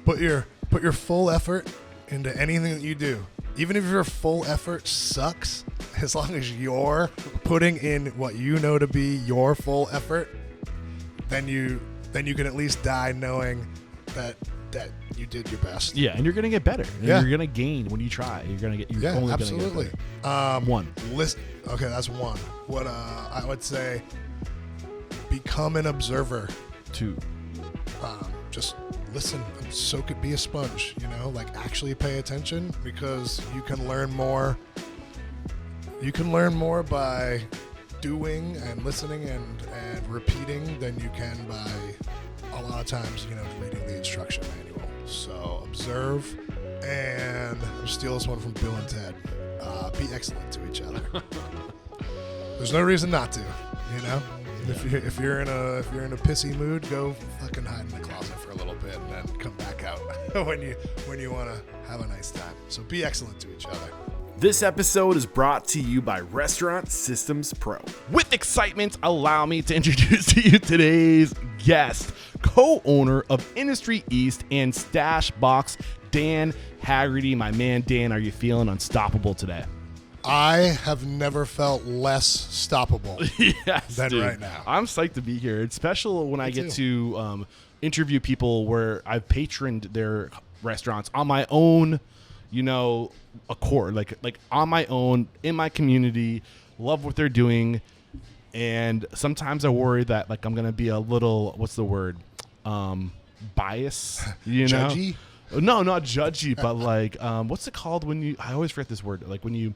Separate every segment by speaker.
Speaker 1: Put your full effort into anything that you do. Even if your full effort sucks, as long as you're putting in what you know to be your full effort, then you can at least die knowing that you did your best.
Speaker 2: Yeah, and you're gonna get better.
Speaker 1: Yeah.
Speaker 2: You're gonna gain when you try. You're only
Speaker 1: absolutely.
Speaker 2: Gonna get better. One.
Speaker 1: Listen. Okay, that's one. What I would say, become an observer.
Speaker 2: Two.
Speaker 1: Just listen and soak it. Be a sponge. Like actually pay attention, because you can learn more. You can learn more by doing and listening and repeating than you can by a lot of times, reading the instruction manual. So observe, and I'll steal this one from Bill and Ted. Be excellent to each other. There's no reason not to, If you're in a pissy mood, go fucking hide in the closet for a little bit and then come back out when you want to have a nice time. So be excellent to each other.
Speaker 2: This episode is brought to you by Restaurant Systems Pro. With excitement, allow me to introduce to you today's guest, co-owner of Industry East and Stashbox, Dan Haggerty. My man, Dan, are you feeling unstoppable today?
Speaker 1: I have never felt less stoppable than
Speaker 2: dude.
Speaker 1: Right now.
Speaker 2: I'm psyched to be here. It's special when I get to interview people where I've patroned their restaurants on my own, accord, like on my own, in my community, love what they're doing. And sometimes I worry that like I'm going to be a little, what's the word? Bias,
Speaker 1: Judgy?
Speaker 2: No, not judgy, but like, what's it called when I always forget this word. Like when you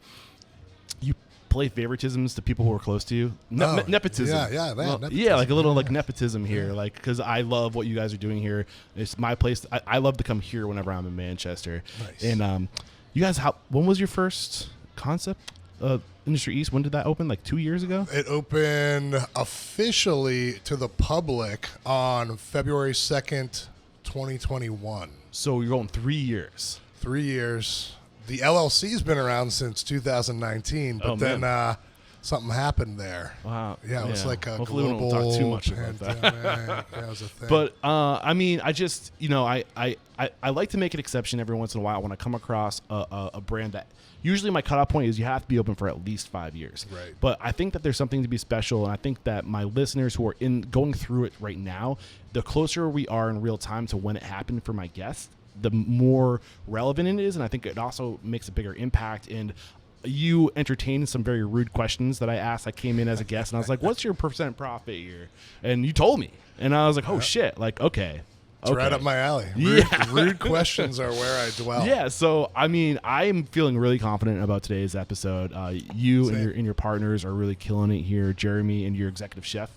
Speaker 2: play favoritisms to people who are close to you. Nepotism.
Speaker 1: Yeah, nepotism.
Speaker 2: Yeah, like a little like nepotism here, like because I love what you guys are doing here. It's my place. I love to come here whenever I'm in Manchester.
Speaker 1: Nice.
Speaker 2: And you guys, when was your first concept? Industry East. When did that open? Like 2 years ago.
Speaker 1: It opened officially to the public on February 2nd, 2021.
Speaker 2: So you're going 3 years.
Speaker 1: 3 years. The LLC's been around since 2019, but then something happened there.
Speaker 2: Wow.
Speaker 1: Yeah, it was like a
Speaker 2: Hopefully
Speaker 1: global
Speaker 2: we don't talk too much about
Speaker 1: pandemic. That was a thing.
Speaker 2: But I mean, I just I like to make an exception every once in a while when I come across a brand that usually my cutoff point is you have to be open for at least 5 years.
Speaker 1: Right.
Speaker 2: But I think that there's something to be special, and I think that my listeners who are going through it right now, the closer we are in real time to when it happened for my guests, the more relevant it is, and I think it also makes a bigger impact. And you entertained some very rude questions that I asked. I came in as a guest, and I was like, "What's your percent profit here?" And you told me, and I was like, "Oh shit!" Like, okay.
Speaker 1: It's right up my alley. Rude questions are where I dwell.
Speaker 2: Yeah, so I mean, I'm feeling really confident about today's episode. You and your partners are really killing it here. Jeremy and your executive chef,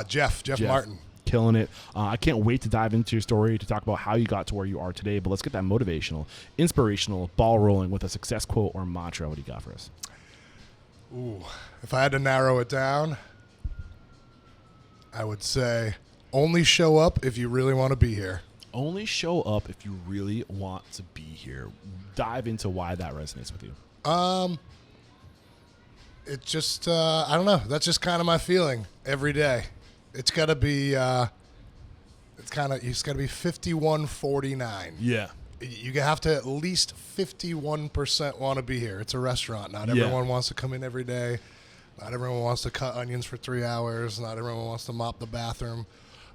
Speaker 1: Jeff Martin.
Speaker 2: Killing it. I can't wait to dive into your story to talk about how you got to where you are today. But let's get that motivational, inspirational ball rolling with a success quote or mantra. What do you got for us?
Speaker 1: Ooh, if I had to narrow it down, I would say only show up if you really want to be here.
Speaker 2: Only show up if you really want to be here. Dive into why that resonates with you.
Speaker 1: It just, I don't know. That's just kind of my feeling every day. It's got to be, it's got to be 51-49.
Speaker 2: Yeah.
Speaker 1: You have to at least 51% want to be here. It's a restaurant. Not everyone wants to come in every day. Not everyone wants to cut onions for 3 hours. Not everyone wants to mop the bathroom.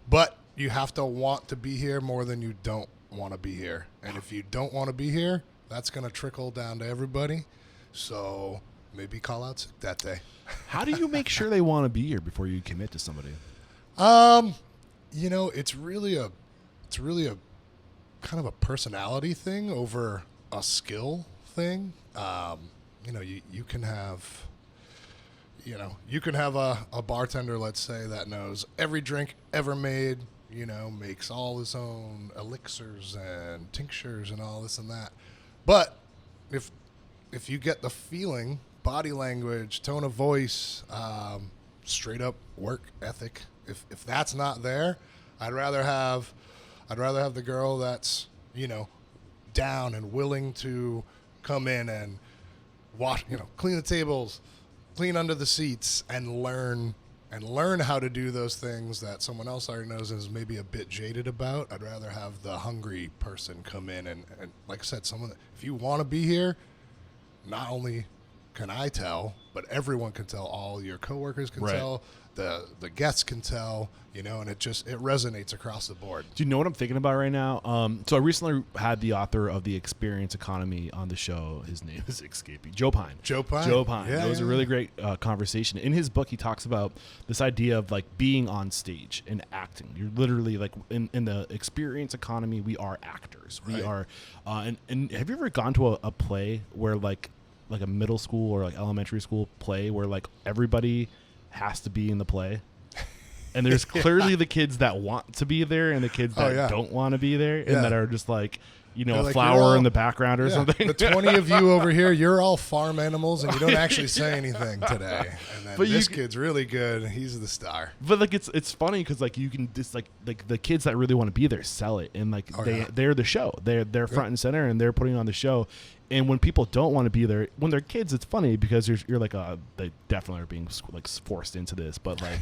Speaker 1: But you have to want to be here more than you don't want to be here. And if you don't want to be here, that's going to trickle down to everybody. So maybe call out sick that day.
Speaker 2: How do you make sure they want to be here before you commit to somebody?
Speaker 1: It's really a kind of a personality thing over a skill thing. You can have a bartender, let's say, that knows every drink ever made, makes all his own elixirs and tinctures and all this and that. But if you get the feeling, body language, tone of voice, straight up work ethic, if that's not there, I'd rather have the girl that's, down and willing to come in and wash, clean the tables, clean under the seats, and learn and learn how to do those things that someone else already knows and is maybe a bit jaded about. I'd rather have the hungry person come in and like I said, if you want to be here, not only can I tell, but everyone can tell. All your coworkers can tell. The guests can tell, you know, and it resonates across the board.
Speaker 2: Do you know what I'm thinking about right now? So I recently had the author of The Experience Economy on the show. His name is escaping. Joe Pine.
Speaker 1: Joe Pine.
Speaker 2: Yeah, it was a really great conversation. In his book, he talks about this idea of like being on stage and acting. You're literally like in the experience economy, we are actors. We are, and have you ever gone to a play where like a middle school or like elementary school play where like everybody has to be in the play, and there's clearly the kids that want to be there and the kids that don't want to be there, and that are just like, you know, a flower in the background or something.
Speaker 1: The 20 of you over here, you're all farm animals and you don't actually say anything today. And then this kid's really good. He's the star.
Speaker 2: But like it's funny because like you can just like the kids that really want to be there sell it, and like they're the show. They're front and center, and they're putting on the show. And when people don't want to be there, when they're kids, it's funny because you're like, they definitely are being like forced into this. But like,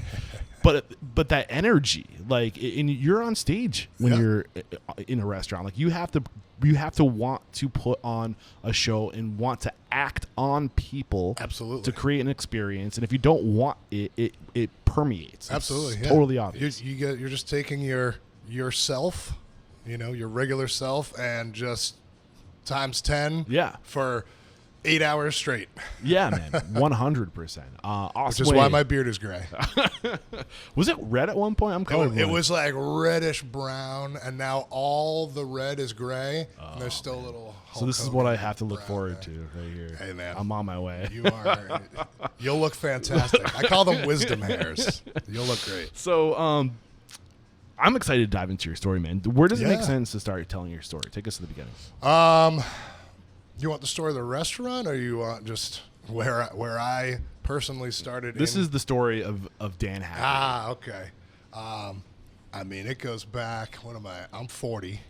Speaker 2: but that energy, like, and you're on stage when you're in a restaurant. Like you have to want to put on a show and want to act on people,
Speaker 1: absolutely,
Speaker 2: to create an experience. And if you don't want it, it permeates.
Speaker 1: Absolutely,
Speaker 2: it's totally obvious.
Speaker 1: You're just taking yourself, you know, your regular self, and just times 10 for 8 hours straight.
Speaker 2: Yeah, man. 100%. Awesome.
Speaker 1: Which is why my beard is gray.
Speaker 2: Was it red at one point? I'm colorblind.
Speaker 1: It was like reddish brown, and now all the red is gray, and there's still a little
Speaker 2: So this is what I have to look forward to right here.
Speaker 1: Hey, man.
Speaker 2: I'm on my way.
Speaker 1: You'll look fantastic. I call them wisdom hairs. You'll look great.
Speaker 2: So, I'm excited to dive into your story, man. Where does it make sense to start telling your story? Take us to the beginning.
Speaker 1: You want the story of the restaurant, or you want just where I personally started?
Speaker 2: This is the story of Dan Haggerty.
Speaker 1: Okay. I mean, it goes back. What am I? I'm 40.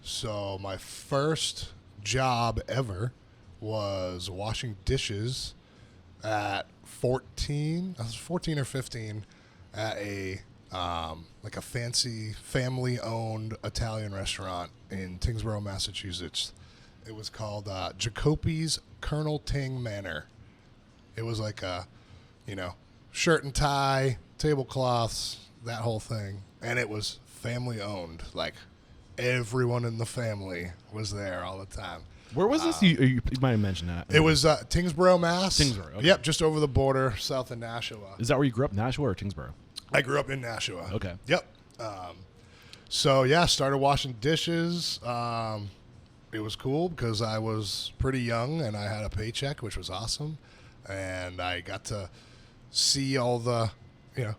Speaker 1: So my first job ever was washing dishes at 14. I was 14 or 15 at a like a fancy family-owned Italian restaurant in Tingsboro, Massachusetts. It was called Jacopi's Colonel Ting Manor. It was like a, you know, shirt and tie, tablecloths, that whole thing. And it was family-owned. Like, everyone in the family was there all the time.
Speaker 2: Where was this? You might have mentioned that.
Speaker 1: It was Tingsboro, Mass.
Speaker 2: Tingsboro, okay.
Speaker 1: Yep, just over the border, south of Nashua.
Speaker 2: Is that where you grew up, Nashua or Tingsboro?
Speaker 1: I grew up in Nashua.
Speaker 2: Okay.
Speaker 1: Yep. So, yeah, started washing dishes. It was cool because I was pretty young and I had a paycheck, which was awesome. And I got to see all the, you know,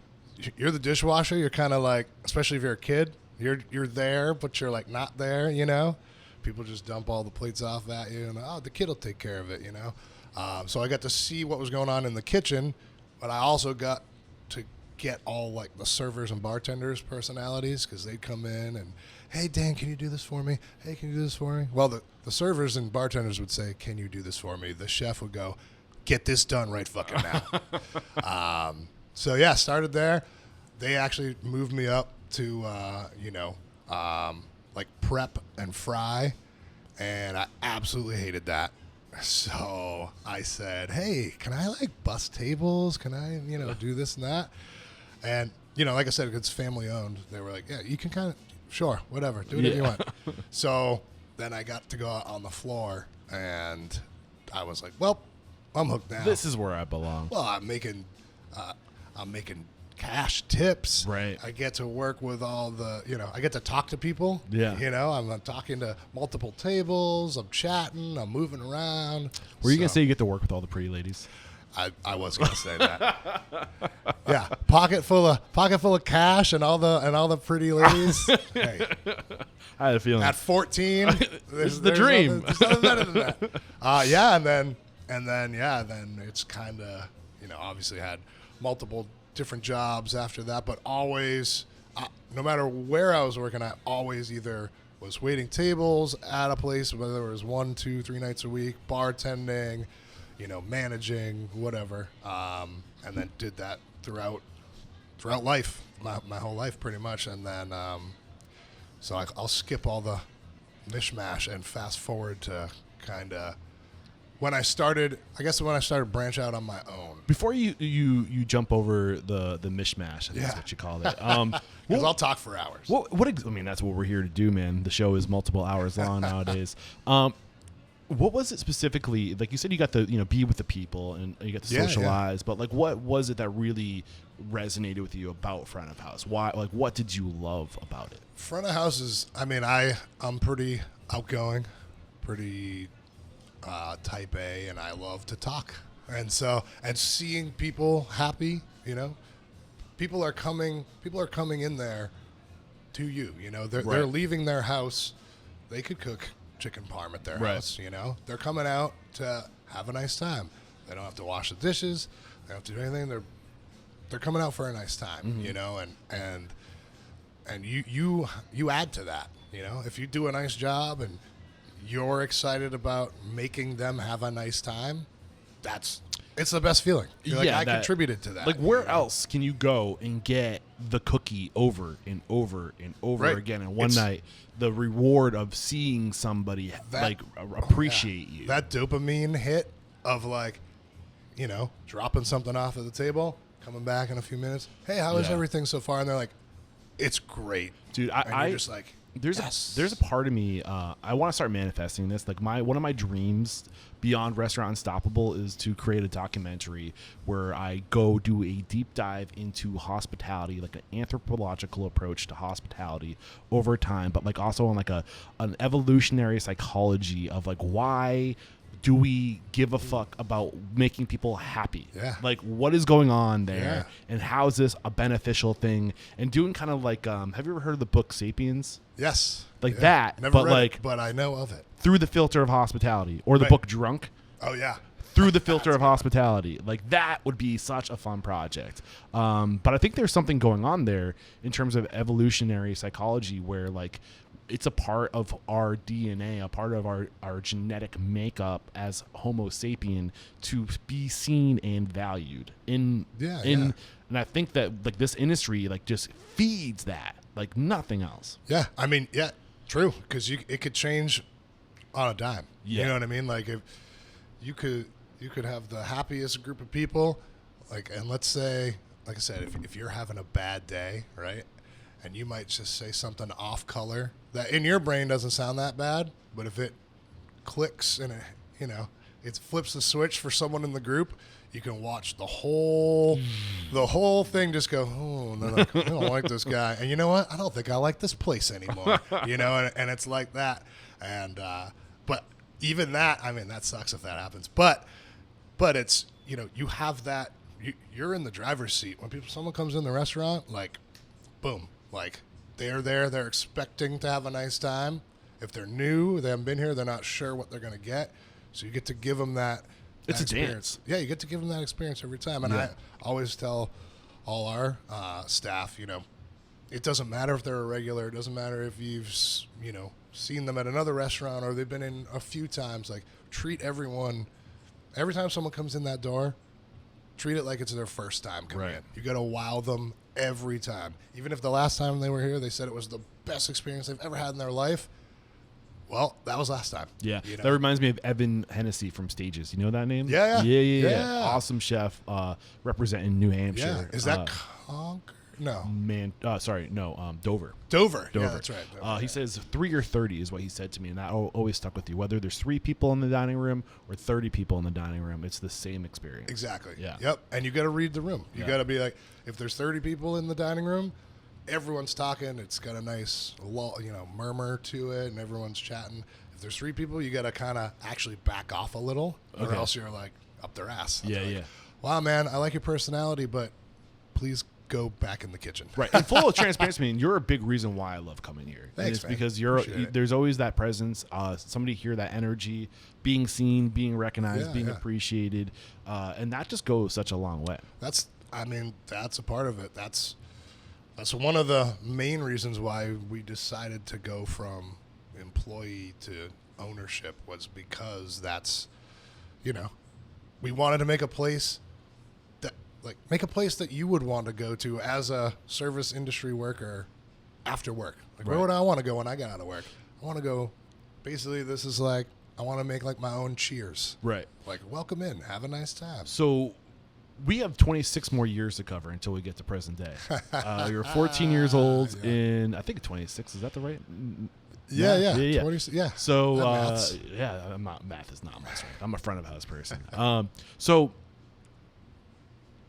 Speaker 1: you're the dishwasher. You're kind of like, especially if you're a kid, you're there, but you're like not there, you know. People just dump all the plates off at you, and the kid will take care of it, you know. So I got to see what was going on in the kitchen, but I also got to get all like the servers and bartenders' personalities because they'd come in and, hey, Dan, can you do this for me? Hey, can you do this for me? Well, the servers and bartenders would say, can you do this for me? The chef would go, get this done right fucking now. So, yeah, started there. They actually moved me up to, like prep and fry, and I absolutely hated that. So I said, hey, can I like bus tables? Can I, you know, do this and that? And, you know, like I said, it's family owned. They were like, yeah, you can kind of, sure, whatever, do whatever you want. So then I got to go out on the floor, and I was like, well, I'm hooked now.
Speaker 2: This is where I belong.
Speaker 1: Well, I'm making cash tips.
Speaker 2: Right.
Speaker 1: I get to work with all the, you know, I get to talk to people.
Speaker 2: Yeah.
Speaker 1: You know, I'm talking to multiple tables. I'm chatting. I'm moving around.
Speaker 2: Were you going to say you get to work with all the pretty ladies?
Speaker 1: I was going to say that. Yeah. Pocket full of cash and all the pretty ladies. Hey.
Speaker 2: I had a feeling.
Speaker 1: At 14,
Speaker 2: there's the dream.
Speaker 1: There's nothing better than that. Yeah. And then it's kind of, you know, obviously had multiple different jobs after that, but always, no matter where I was working, I always either was waiting tables at a place, whether it was 1, 2, 3 nights a week, bartending, you know, managing, whatever, and then did that throughout throughout life, my whole life pretty much. And then, so I'll skip all the mishmash and fast forward to kind of when I started to branch out on my own.
Speaker 2: Before you jump over the mishmash, I think that's what you called it.
Speaker 1: Because I'll talk for hours.
Speaker 2: I mean, that's what we're here to do, man. The show is multiple hours long nowadays. What was it specifically? Like you said, you got to be with the people and you got to socialize. But like, what was it that really resonated with you about front of house? Why? Like, what did you love about it?
Speaker 1: Front of house is, I mean, I'm pretty outgoing, pretty type A, and I love to talk. And seeing people happy, people are coming in there to you. They're leaving their house. They could cook chicken parm at their house. They're coming out to have a nice time. They don't have to wash the dishes. They don't have to do anything. They're coming out for a nice time. And you add to that. If you do a nice job and you're excited about making them have a nice time, it's the best feeling. You're like, I contributed to that.
Speaker 2: Like, where else can you go and get the cookie over and over and over again in one night? The reward of seeing somebody appreciate you.
Speaker 1: That dopamine hit of dropping something off at the table, coming back in a few minutes. Hey, how is everything so far? And they're like, it's great.
Speaker 2: Dude,
Speaker 1: you're just like,
Speaker 2: there's a part of me, I want to start manifesting this. Like one of my dreams beyond Restaurant Unstoppable is to create a documentary where I go do a deep dive into hospitality, like an anthropological approach to hospitality over time, but like also on like an evolutionary psychology of like, why do we give a fuck about making people happy?
Speaker 1: Yeah.
Speaker 2: Like, what is going on there, and how is this a beneficial thing? And doing kind of like, have you ever heard of the book Sapiens?
Speaker 1: Yes.
Speaker 2: Like that,
Speaker 1: Never
Speaker 2: but
Speaker 1: read
Speaker 2: like,
Speaker 1: it, but I know of it.
Speaker 2: Through the filter of hospitality, or the book Drunk.
Speaker 1: Oh yeah.
Speaker 2: Through the filter of hospitality. Like, that would be such a fun project. But I think there's something going on there in terms of evolutionary psychology where like, it's a part of our DNA, a part of our genetic makeup as Homo sapien to be seen and valued. And I think that like this industry like just feeds that like nothing else.
Speaker 1: Yeah, I mean, true, because it could change on a dime.
Speaker 2: Yeah.
Speaker 1: You know what I mean? Like if you could have the happiest group of people, and let's say, like I said, if you're having a bad day, right? And you might just say something off color that in your brain doesn't sound that bad, but if it clicks and it flips the switch for someone in the group, you can watch the whole thing just go, oh, no, I don't like this guy. And you know what? I don't think I like this place anymore. And it's like that. And but even that, I mean, that sucks if that happens. But it's, you have that, you're in the driver's seat when someone comes in the restaurant, like, boom. Like, they're there, they're expecting to have a nice time. If they're new, they haven't been here, they're not sure what they're going to get. So you get to give them that
Speaker 2: it's
Speaker 1: experience.
Speaker 2: A dance.
Speaker 1: Yeah, you get to give them that experience every time. And I always tell all our staff, it doesn't matter if they're a regular. It doesn't matter if you've, seen them at another restaurant or they've been in a few times. Like, treat everyone, every time someone comes in that door, treat it like it's their first time coming in. You got to wow them every time. Even if the last time they were here, they said it was the best experience they've ever had in their life. Well, that was last time.
Speaker 2: Yeah. That reminds me of Evan Hennessy from Stages. You know that name?
Speaker 1: Yeah.
Speaker 2: Awesome chef representing New Hampshire.
Speaker 1: Yeah. Is that Concord? No.
Speaker 2: Dover.
Speaker 1: Dover. Yeah, that's right. Dover,
Speaker 2: he says 3 or 30 is what he said to me, and that always stuck with you. Whether there's 3 people in the dining room or 30 people in the dining room, it's the same experience.
Speaker 1: Exactly.
Speaker 2: Yeah.
Speaker 1: Yep. And you got to read the room. You got to be like, if there's 30 people in the dining room, everyone's talking. It's got a nice, murmur to it, and everyone's chatting. If there's 3 people, you got to kind of actually back off a little, or else you're like up their ass. Wow, man, I like your personality, but please go back in the kitchen.
Speaker 2: Right. And full of transparency, man, you're a big reason why I love coming here.
Speaker 1: Thanks,
Speaker 2: and it's because there's always that presence, somebody hear that energy, being seen, being recognized, being appreciated, and that just goes such a long way.
Speaker 1: That's a part of it. That's one of the main reasons why we decided to go from employee to ownership, was because that's, we wanted to make a place like make a place that you would want to go to as a service industry worker after work. Like where would I want to go when I get out of work? I want to go. Basically, this is like I want to make like my own Cheers.
Speaker 2: Right.
Speaker 1: Like welcome in, have a nice time.
Speaker 2: So we have 26 more years to cover until we get to present day. You're 14 years old in, I think 26. Is that the right?
Speaker 1: Yeah. 20, yeah.
Speaker 2: So, math is not my strength. I'm a front of house person. So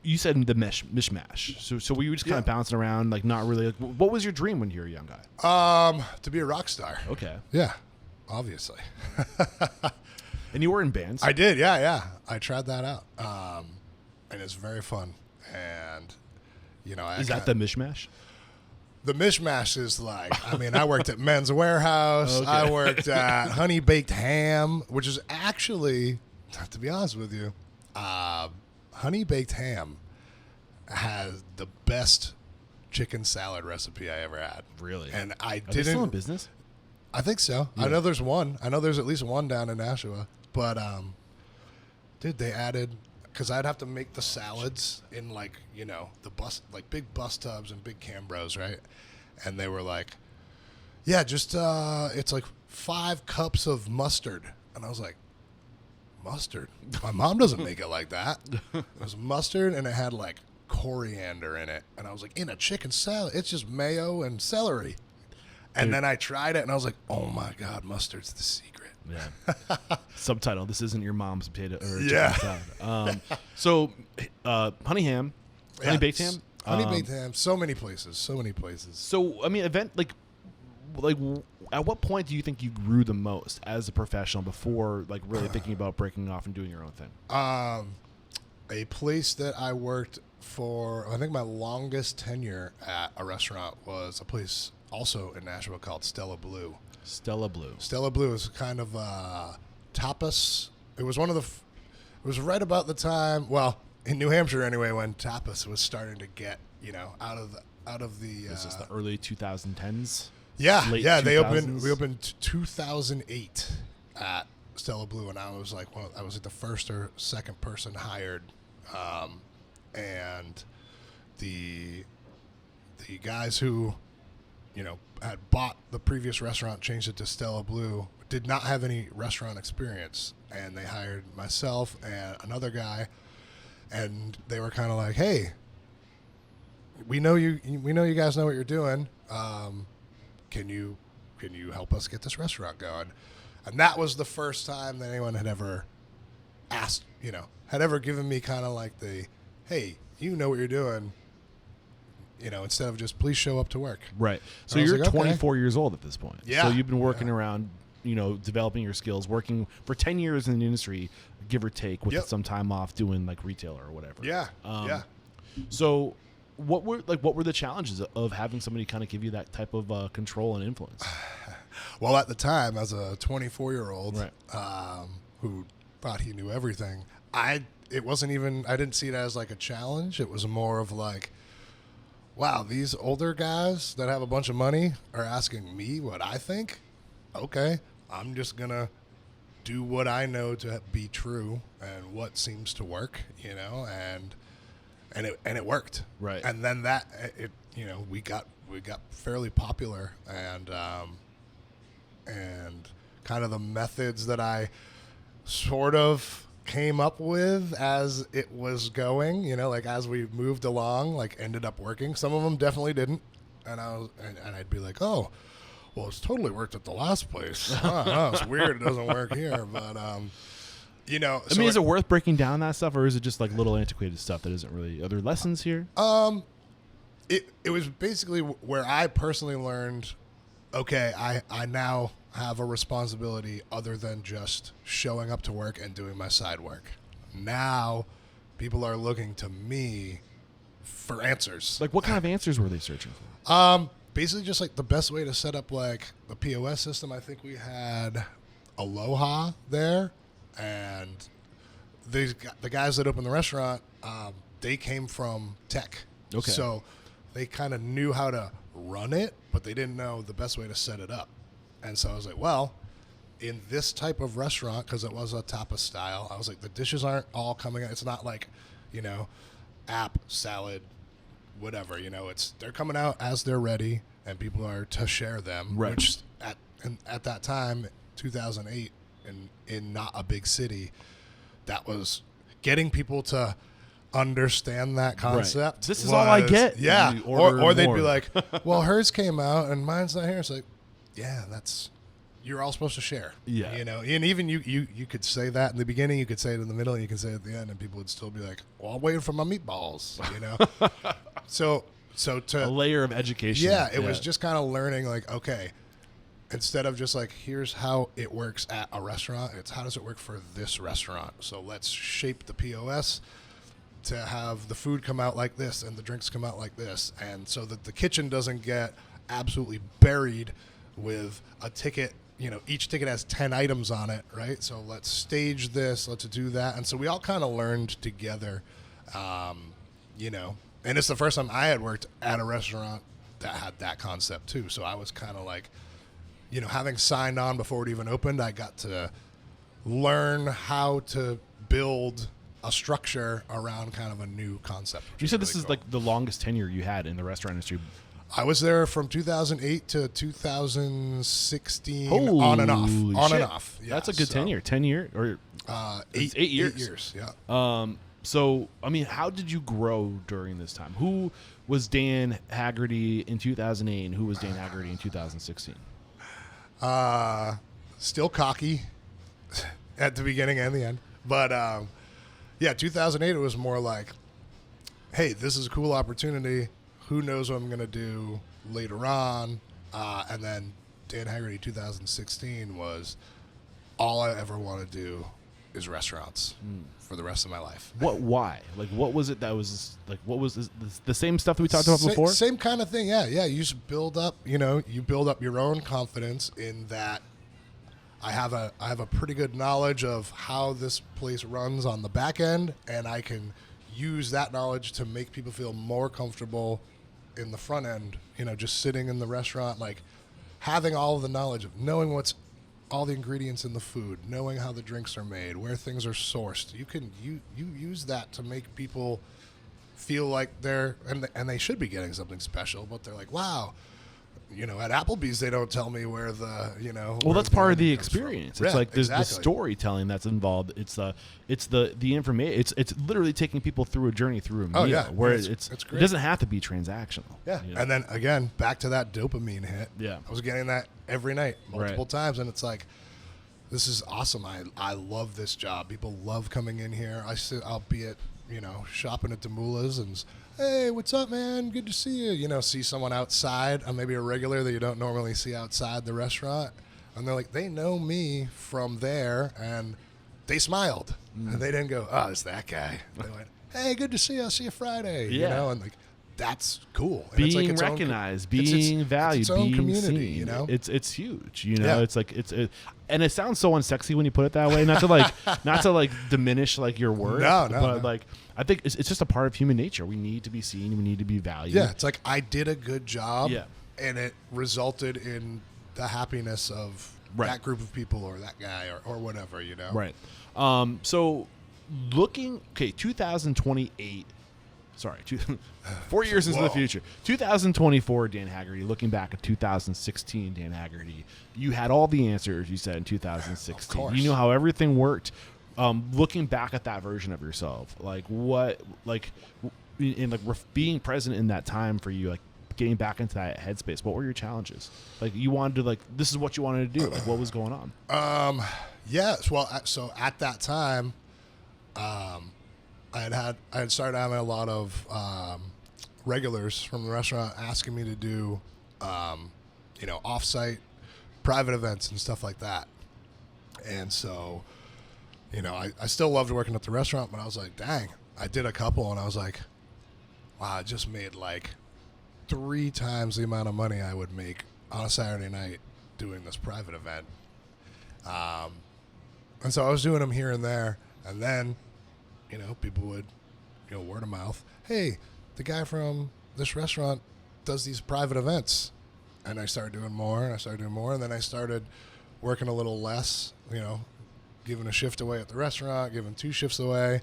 Speaker 2: you said the mishmash. So were you just kind of bouncing around, like not really, like, what was your dream when you were a young
Speaker 1: guy? To be a rock star.
Speaker 2: Okay.
Speaker 1: Yeah, obviously.
Speaker 2: And you were in bands?
Speaker 1: I did, yeah. I tried that out. And it's very fun. And,
Speaker 2: is that the mishmash?
Speaker 1: The mishmash is like, I worked at Men's Warehouse. Okay. I worked at Honey Baked Ham, which is actually, to be honest with you, Honey Baked Ham has the best chicken salad recipe I ever had.
Speaker 2: Really?
Speaker 1: And I didn't.
Speaker 2: Are they still in business?
Speaker 1: I think so. Yeah. I know there's one. I know there's at least one down in Nashua. But, dude, they added, because I'd have to make the salads in like, the bus, like big bus tubs and big Cambros, right? And they were like, yeah, just, it's like 5 cups of mustard. And I was like, mustard? My mom doesn't make it like that. It was mustard and it had like coriander in it. And I was like, in a chicken salad, it's just mayo and celery. And then I tried it and I was like, oh my God, mustard's the secret.
Speaker 2: Yeah. Subtitle: This isn't your mom's potato or chicken salad. So, honey baked ham,
Speaker 1: honey baked ham. So many places.
Speaker 2: So, event like at what point do you think you grew the most as a professional before like really thinking about breaking off and doing your own thing?
Speaker 1: A place that I worked for, I think my longest tenure at a restaurant was a place also in Nashville called Stella Blue. Stella Blue is kind of tapas. It was one of it was right about the time, well, in New Hampshire anyway, when tapas was starting to get, out of the.
Speaker 2: This is the early 2010s.
Speaker 1: Yeah,
Speaker 2: late
Speaker 1: yeah.
Speaker 2: 2000s.
Speaker 1: We opened 2008 at Stella Blue, and I was like, I was like the first or second person hired, and the guys who, had bought the previous restaurant, changed it to Stella Blue, did not have any restaurant experience, and they hired myself and another guy, and they were kind of like, hey, we know you guys know what you're doing. Can you help us get this restaurant going? And that was the first time that anyone had ever asked, had ever given me kind of like the, hey, you know what you're doing, instead of just please show up to work.
Speaker 2: Right. So you're like, 24 years old at this point.
Speaker 1: Yeah.
Speaker 2: So you've been working around, developing your skills, working for 10 years in the industry, give or take, with some time off doing like retail or whatever.
Speaker 1: Yeah.
Speaker 2: So what were the challenges of having somebody kind of give you that type of control and influence?
Speaker 1: Well, at the time, as a 24-year-old
Speaker 2: right.
Speaker 1: Who thought he knew everything, I didn't see it as like a challenge. It was more of like, wow, these older guys that have a bunch of money are asking me what I think. Okay, I'm just gonna do what I know to be true and what seems to work, and it worked.
Speaker 2: Right.
Speaker 1: And then we got fairly popular, and kind of the methods that I sort of came up with as it was going, like as we moved along, like ended up working. Some of them definitely didn't, and I'd be like, oh, well, it's totally worked at the last place. Oh, it's weird it doesn't work here, but
Speaker 2: is it worth breaking down that stuff, or is it just like little antiquated stuff that isn't really? Are there lessons here?
Speaker 1: It was basically where I personally learned, okay, I now have a responsibility other than just showing up to work and doing my side work. Now people are looking to me for answers.
Speaker 2: Like what kind of answers were they searching for?
Speaker 1: Basically just like the best way to set up like the POS system. I think we had Aloha there, and the guys that opened the restaurant, they came from tech.
Speaker 2: Okay.
Speaker 1: So they kind of knew how to run it, but they didn't know the best way to set it up. And so I was like, well, in this type of restaurant, because it was a tapas style, I was like, the dishes aren't all coming out. It's not like, app, salad, whatever, they're coming out as they're ready, and people are to share them,
Speaker 2: Right.
Speaker 1: which at that time, 2008, in not a big city, that was getting people to understand that concept.
Speaker 2: This is all I get.
Speaker 1: Yeah.
Speaker 2: And you order
Speaker 1: Or they'd
Speaker 2: more.
Speaker 1: be like, well, hers came out and mine's not here. It's like, yeah, you're all supposed to share.
Speaker 2: Yeah.
Speaker 1: And even you could say that in the beginning, you could say it in the middle, and you could say it at the end, and people would still be like, well, I'm waiting for my meatballs, So
Speaker 2: a layer of education.
Speaker 1: yeah, it was just kind of learning, like, okay, instead of just like, here's how it works at a restaurant, it's how does it work for this restaurant? So let's shape the POS to have the food come out like this and the drinks come out like this, and so that the kitchen doesn't get absolutely buried with a ticket. Each ticket has 10 items on it, right? So let's stage this, let's do that. And so we all kind of learned together, and it's the first time I had worked at a restaurant that had that concept too. So I was kind of like, having signed on before it even opened, I got to learn how to build a structure around kind of a new concept.
Speaker 2: You said this
Speaker 1: really
Speaker 2: is
Speaker 1: cool.
Speaker 2: like the longest tenure you had in the restaurant industry.
Speaker 1: I was there from 2008 to 2016,
Speaker 2: Holy
Speaker 1: on and
Speaker 2: shit.
Speaker 1: off. Yeah,
Speaker 2: That's a good tenure. 10 year or
Speaker 1: 8
Speaker 2: years.
Speaker 1: 8 years, yeah.
Speaker 2: So, I mean, how did you grow during this time? Who was Dan Haggerty in 2008 and who was Dan Haggerty in 2016?
Speaker 1: Still cocky at the beginning and the end. But, 2008, it was more like, hey, this is a cool opportunity. Who knows what I'm going to do later on? And then Dan Haggerty 2016 was, all I ever want to do is restaurants for the rest of my life.
Speaker 2: Why? Like, what was it that was, like, what was the same stuff that we talked about before?
Speaker 1: Same kind of thing, yeah. You just build up, you build up your own confidence in that I have a pretty good knowledge of how this place runs on the back end, and I can use that knowledge to make people feel more comfortable in the front end, just sitting in the restaurant, like having all of the knowledge of knowing what's all the ingredients in the food, knowing how the drinks are made, where things are sourced. You use that to make people feel like they're, and they should be getting something special, but they're like, wow, at Applebee's they don't tell me where the,
Speaker 2: Well, that's part of the experience. It's
Speaker 1: Yeah,
Speaker 2: like there's
Speaker 1: exactly.
Speaker 2: the storytelling that's involved. It's the information. It's literally taking people through a journey through a meal.
Speaker 1: Oh, yeah.
Speaker 2: Where
Speaker 1: It's
Speaker 2: it
Speaker 1: great.
Speaker 2: doesn't have to be transactional.
Speaker 1: Yeah.
Speaker 2: you know?
Speaker 1: And then again, back to that dopamine hit.
Speaker 2: Yeah.
Speaker 1: I was getting that every night, multiple
Speaker 2: Right.
Speaker 1: times. And it's like, this is awesome. I love this job. People love coming in here. I'll be at, shopping at Demula's and, hey, what's up, man? Good to see you. See someone outside, maybe a regular that you don't normally see outside the restaurant. And they're like, they know me from there. And they smiled. And they didn't go, oh, it's that guy. They went, hey, good to see you. I'll see you Friday.
Speaker 2: Yeah.
Speaker 1: And like, that's cool. And
Speaker 2: Being
Speaker 1: it's like its own
Speaker 2: recognized,
Speaker 1: it's
Speaker 2: being valued,
Speaker 1: it's its own
Speaker 2: being
Speaker 1: community,
Speaker 2: seen. It's huge.
Speaker 1: Yeah.
Speaker 2: It's like and it sounds so unsexy when you put it that way. Not to like diminish like your worth.
Speaker 1: No,
Speaker 2: but
Speaker 1: no.
Speaker 2: like I think it's just a part of human nature. We need to be seen. We need to be valued.
Speaker 1: Yeah, it's like I did a good job,
Speaker 2: Yeah.
Speaker 1: and it resulted in the happiness of
Speaker 2: Right.
Speaker 1: that group of people or that guy or whatever,
Speaker 2: Right. So 2028. Sorry, 4 years into the
Speaker 1: Whoa.
Speaker 2: future. 2024, Dan Haggerty. Looking back at 2016, Dan Haggerty. You had all the answers. You said in 2016.
Speaker 1: Of course.
Speaker 2: You knew how everything worked. Looking back at that version of yourself, being present in that time for you, like getting back into that headspace. What were your challenges? Like you wanted to this is what you wanted to do. Like what was going on?
Speaker 1: Yes. Well, so at that time, I had started having a lot of regulars from the restaurant asking me to do, off-site private events and stuff like that. And so, I still loved working at the restaurant, but I was like, dang, I did a couple, and I was like, wow, I just made like 3 times the amount of money I would make on a Saturday night doing this private event. And so I was doing them here and there, and then, people would, word of mouth, hey, the guy from this restaurant does these private events. And I started doing more, and then I started working a little less, giving a shift away at the restaurant, giving 2 shifts away.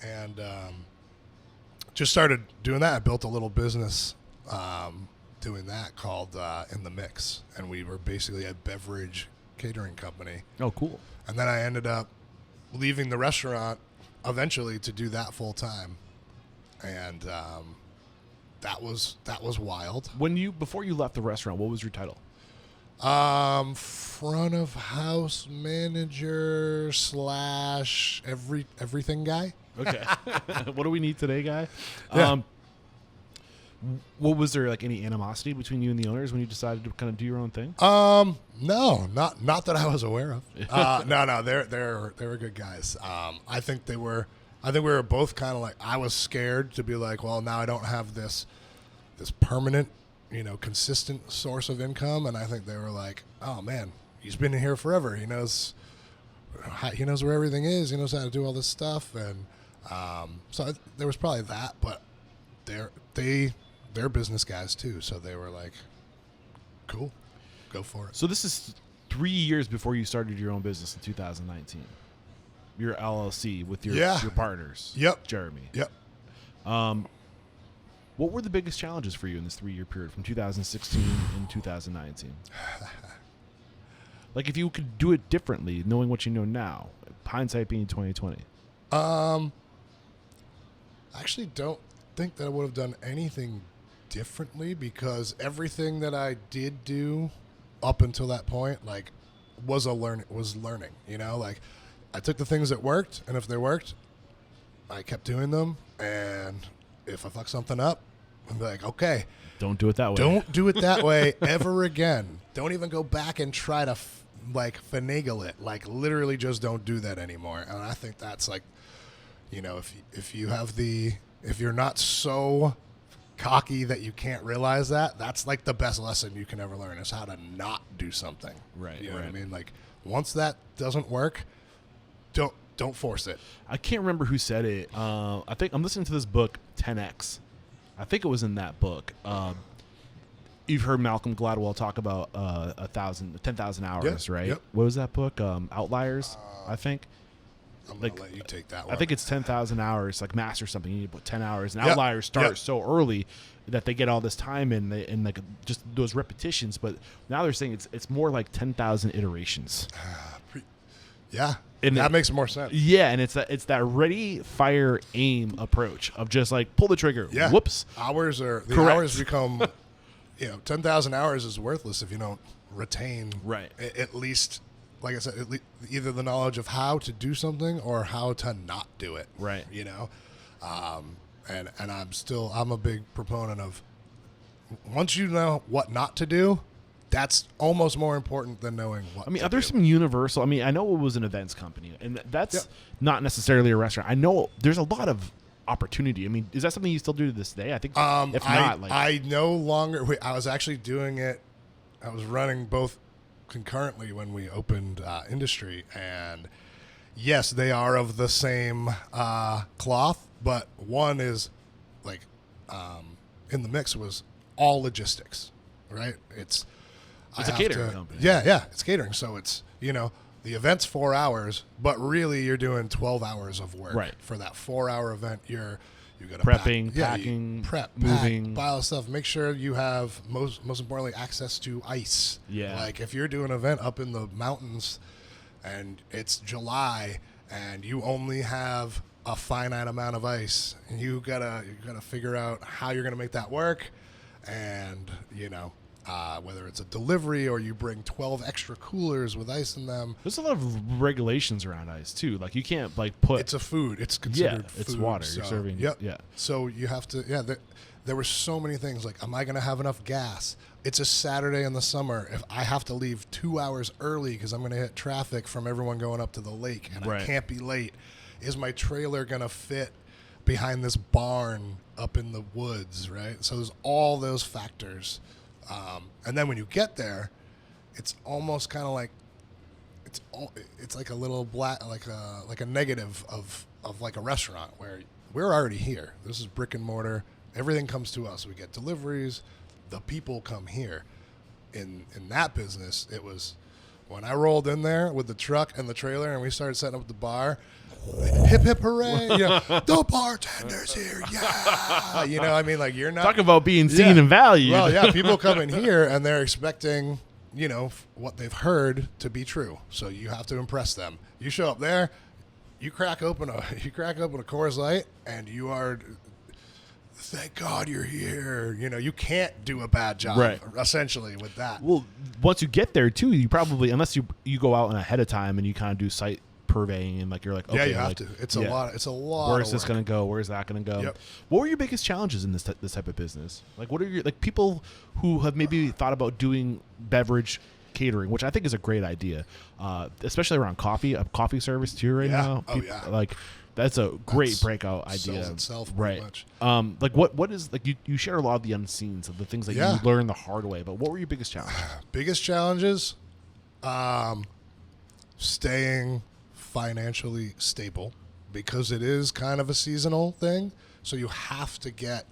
Speaker 1: And just started doing that. I built a little business doing that called In the Mix, and we were basically a beverage catering company.
Speaker 2: Oh, cool.
Speaker 1: And then I ended up leaving the restaurant eventually to do that full time, and that was wild.
Speaker 2: Before you left the restaurant, what was your title?
Speaker 1: Front of house manager / everything guy.
Speaker 2: Okay. What do we need today, guy?
Speaker 1: Yeah.
Speaker 2: What was there like any animosity between you and the owners when you decided to kind of do your own thing?
Speaker 1: No, not that I was aware of. No, they were good guys. I think we were both kind of like, I was scared to be like, well, now I don't have this permanent, consistent source of income, and I think they were like, oh man, he's been here forever. He knows where everything is. He knows how to do all this stuff, and so there was probably that, but they're business guys too, so they were like, cool, go for it.
Speaker 2: So this is 3 years before you started your own business in 2019. Your LLC with your partners.
Speaker 1: Yep.
Speaker 2: Jeremy.
Speaker 1: Yep.
Speaker 2: What were the biggest challenges for you in this 3-year period from 2016 and 2019? Like if you could do it differently, knowing what you know now, hindsight being 2020.
Speaker 1: I actually don't think that I would have done anything differently, because everything that I did do up until that point, like, was learning. Like, I took the things that worked, and if they worked, I kept doing them. And if I fuck something up, I'm like, okay,
Speaker 2: don't do it that way.
Speaker 1: Don't do it that way ever again. Don't even go back and try to finagle it. Like, literally, just don't do that anymore. And I think that's like, if you're not so cocky that you can't realize that, that's like the best lesson you can ever learn, is how to not do something.
Speaker 2: Right.
Speaker 1: You know what I mean? Like, once that doesn't work, don't force it.
Speaker 2: I can't remember who said it. I think I'm listening to this book, 10X. I think it was in that book. You've heard Malcolm Gladwell talk about 10,000 hours, right?
Speaker 1: Yep.
Speaker 2: What was that book? Outliers, I think.
Speaker 1: I'm going to let you take that one.
Speaker 2: I think it's 10,000 hours, like master something. You need to put 10 hours. And Outliers start so early that they get all this time and like just those repetitions. But now they're saying it's more like 10,000 iterations.
Speaker 1: Yeah.
Speaker 2: And
Speaker 1: that makes more sense.
Speaker 2: Yeah, and it's that ready, fire, aim approach of just like pull the trigger.
Speaker 1: Yeah.
Speaker 2: Whoops.
Speaker 1: Hours become, 10,000 hours is worthless if you don't retain at least, like I said, either the knowledge of how to do something or how to not do it.
Speaker 2: Right.
Speaker 1: And I'm a big proponent of, once you know what not to do, that's almost more important than knowing what.
Speaker 2: Are there some universal? I know it was an events company, and that's not necessarily a restaurant. I know there's a lot of opportunity. Is that something you still do to this day? I think if not,
Speaker 1: I no longer. I was actually doing it. I was running both concurrently when we opened Industry, and yes, they are of the same cloth, but one is like In the Mix was all logistics, right? It's
Speaker 2: a catering company.
Speaker 1: Yeah, it's catering. So it's, the event's 4 hours, but really you're doing 12 hours of work.
Speaker 2: Right.
Speaker 1: For that 4-hour event, you got to
Speaker 2: prepping, packing, moving,
Speaker 1: buy all the stuff. Make sure you have most importantly access to ice.
Speaker 2: Yeah.
Speaker 1: Like if you're doing an event up in the mountains and it's July and you only have a finite amount of ice, and you gotta figure out how you're gonna make that work, and whether it's a delivery or you bring 12 extra coolers with ice in them.
Speaker 2: There's a lot of regulations around ice too. Like you can't put.
Speaker 1: It's a food. It's considered food.
Speaker 2: It's water.
Speaker 1: So,
Speaker 2: you're serving.
Speaker 1: Yep.
Speaker 2: Yeah.
Speaker 1: So you have to. Yeah. There were so many things. Like, am I going to have enough gas? It's a Saturday in the summer. If I have to leave 2 hours early because I'm going to hit traffic from everyone going up to the lake, and I can't be late, is my trailer going to fit behind this barn up in the woods? Right. So there's all those factors. And then when you get there, it's almost kind of like it's like a little black, like a negative of like a restaurant where we're already here. This is brick and mortar. Everything comes to us. We get deliveries. The people come here. In that business, it was when I rolled in there with the truck and the trailer and we started setting up the bar. hip hip hooray, the bartender's here, yeah. I mean, like, you're not
Speaker 2: Talk about being seen and valued.
Speaker 1: Well, yeah, people come in here and they're expecting, what they've heard to be true. So you have to impress them. You show up there, you crack open a Coors Light, and you are, thank God you're here. You can't do a bad job,
Speaker 2: right,
Speaker 1: essentially, with that.
Speaker 2: Well, once you get there too, you probably, unless you go out ahead of time and you kind of do site purveying, and like you're like, okay,
Speaker 1: yeah, you have to. It's a lot.
Speaker 2: Where's this going to go? Where's that going to go?
Speaker 1: Yep.
Speaker 2: What were your biggest challenges in this type of business? Like, what are your, like, people who have maybe thought about doing beverage catering, which I think is a great idea, especially around coffee, a coffee service too right now. Like, that's a great breakout idea.
Speaker 1: Sells itself
Speaker 2: right.
Speaker 1: much.
Speaker 2: Like what is, like, you share a lot of the unseens of the things that you learn the hard way, but what were your biggest challenges?
Speaker 1: Biggest challenges, staying financially stable, because it is kind of a seasonal thing. So you have to get,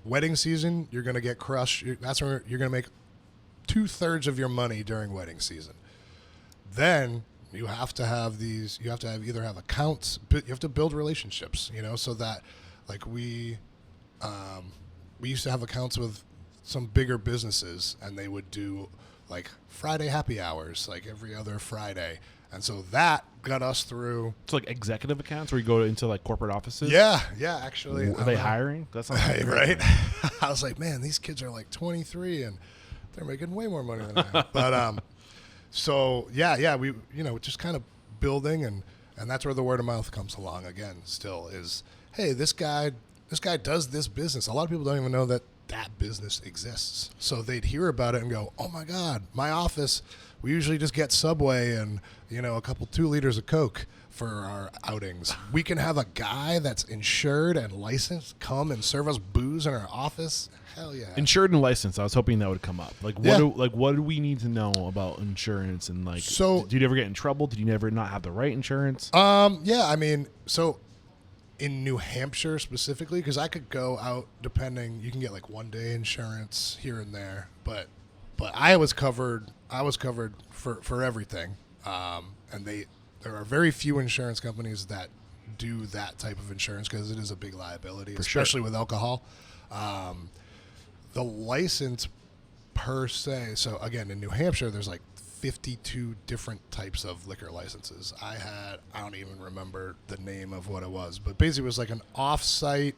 Speaker 1: wedding season, you're going to get crushed. That's where you're going to make 2/3 of your money during wedding season. Then you have to have either have accounts, but you have to build relationships, so that, like, we used to have accounts with some bigger businesses, and they would do like Friday happy hours, like every other Friday. And so that got us through.
Speaker 2: It's like executive accounts where you go into like corporate offices.
Speaker 1: Yeah, actually.
Speaker 2: Are they hiring? That's not
Speaker 1: right. I was like, man, these kids are like 23 and they're making way more money than I am. But so we just kind of building, and that's where the word of mouth comes along again. Still is, hey, this guy does this business. A lot of people don't even know that business exists. So they'd hear about it and go, oh my God, my office, we usually just get Subway and, a couple 2 liters of Coke for our outings. We can have a guy that's insured and licensed come and serve us booze in our office. Hell yeah.
Speaker 2: Insured and licensed. I was hoping that would come up. Like, what do we need to know about insurance? And like,
Speaker 1: so,
Speaker 2: did you ever get in trouble? Did you never not have the right insurance?
Speaker 1: Yeah, I mean, so in New Hampshire specifically, because I could go out, depending, you can get like 1-day insurance here and there, but I was covered for everything. And there are very few insurance companies that do that type of insurance, because it is a big liability, especially with alcohol. The license per se, so again, in New Hampshire, there's like 52 different types of liquor licenses. I don't even remember the name of what it was, but basically it was like an off-site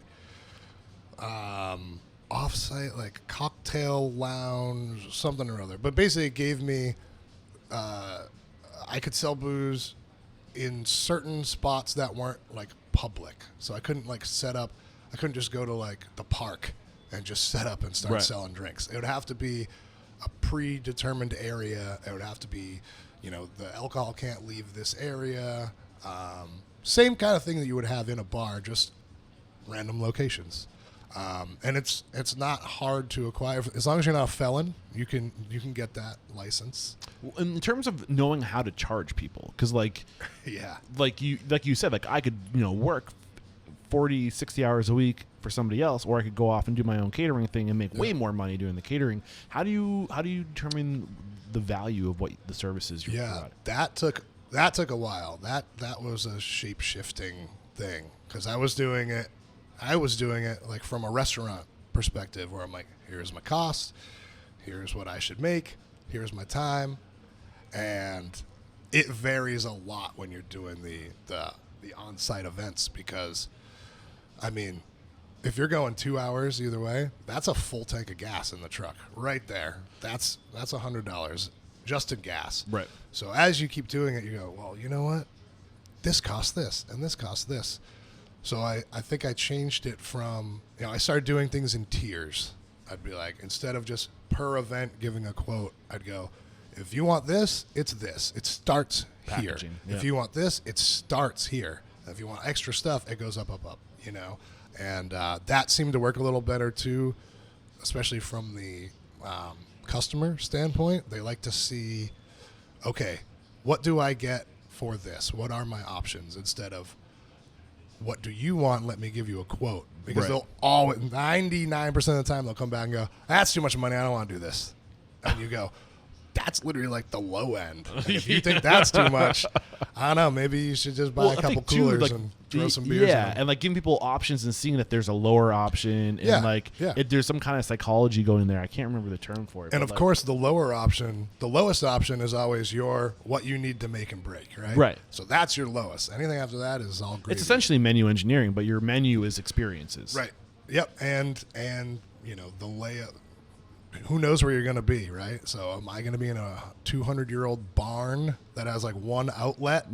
Speaker 1: like cocktail lounge, something or other. But basically it gave me, I could sell booze in certain spots that weren't like public. So I couldn't just go to like the park and just set up and start selling drinks. It would have to be a predetermined area. It would have to be, the alcohol can't leave this area. Same kind of thing that you would have in a bar, just random locations. And it's not hard to acquire. As long as you're not a felon, you can get that license.
Speaker 2: In terms of knowing how to charge people, because like you said, like I could work 40, 60 hours a week for somebody else, or I could go off and do my own catering thing and make way more money doing the catering. How do you determine the value of what the services you provide?
Speaker 1: that took a while. That was a shape shifting thing, because I was doing it like from a restaurant perspective, where I'm like, here's my cost, here's what I should make, here's my time, and it varies a lot when you're doing the on-site events, because I mean, if you're going 2 hours either way, that's a full tank of gas in the truck right there. That's $100 just in gas.
Speaker 2: Right.
Speaker 1: So as you keep doing it, you go, well, you know what? This costs this, and this costs this. So I think I changed it from, I started doing things in tiers. I'd be like, instead of just per event giving a quote, I'd go, if you want this, it's this. It starts
Speaker 2: Packaging,
Speaker 1: here. If you want this, it starts here. If you want extra stuff, it goes up. And that seemed to work a little better too, especially from the customer standpoint. They like to see, okay, what do I get for this? What are my options? Instead of, what do you want? Let me give you a quote. Because they'll always, 99% of the time, they'll come back and go, that's too much money. I don't want to do this. And you go, that's literally like the low end. And if you think that's too much, I don't know. Maybe you should just buy a couple coolers and throw some beers in them.
Speaker 2: And like giving people options and seeing that there's a lower option and there's some kind of psychology going there. I can't remember the term for it.
Speaker 1: And of course, the lowest option is always what you need to make and break, right?
Speaker 2: Right.
Speaker 1: So that's your lowest. Anything after that is all great.
Speaker 2: It's essentially menu engineering, but your menu is experiences.
Speaker 1: Right. Yep. And the layout. Who knows where you're going to be, right? So am I going to be in a 200-year-old barn that has like one outlet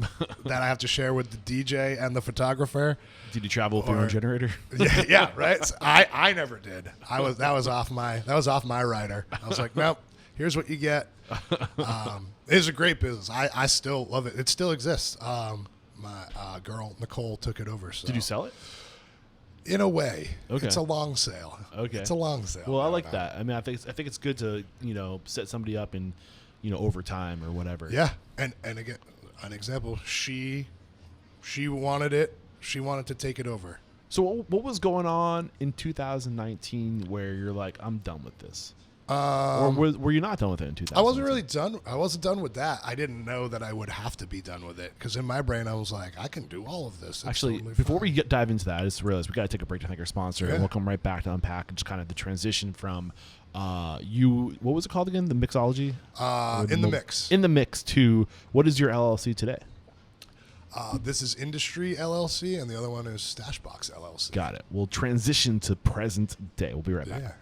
Speaker 1: that I have to share with the DJ and the photographer?
Speaker 2: Did you travel with your own generator?
Speaker 1: Yeah, right. So I never did. That was off my rider. I was like, nope. Here's what you get. It's a great business. I still love it. It still exists. My girl Nicole took it over. So.
Speaker 2: Did you sell it?
Speaker 1: In a way,
Speaker 2: okay.
Speaker 1: It's a long sale.
Speaker 2: Okay,
Speaker 1: it's a long sale.
Speaker 2: Well, I like that. I mean, I think it's good to set somebody up in over time or whatever.
Speaker 1: Yeah, and again, an example. She wanted it. She wanted to take it over.
Speaker 2: So what was going on in 2019 where you're like, I'm done with this? Or were you not done with it in 2019?
Speaker 1: I wasn't really done. I wasn't done with that. I didn't know that I would have to be done with it because in my brain I was like, I can do all of this. It's
Speaker 2: actually,
Speaker 1: totally
Speaker 2: before
Speaker 1: fine.
Speaker 2: we dive into that, I just realized we got to take a break to thank our sponsor, and
Speaker 1: Yeah.
Speaker 2: we'll come right back to unpack just kind of the transition from what was it called again? The mixology?
Speaker 1: In the mix.
Speaker 2: In the mix to what is your LLC today?
Speaker 1: This is Industry LLC, and the other one is Stashbox LLC.
Speaker 2: Got it. We'll transition to present day. We'll be right back.
Speaker 1: Yeah.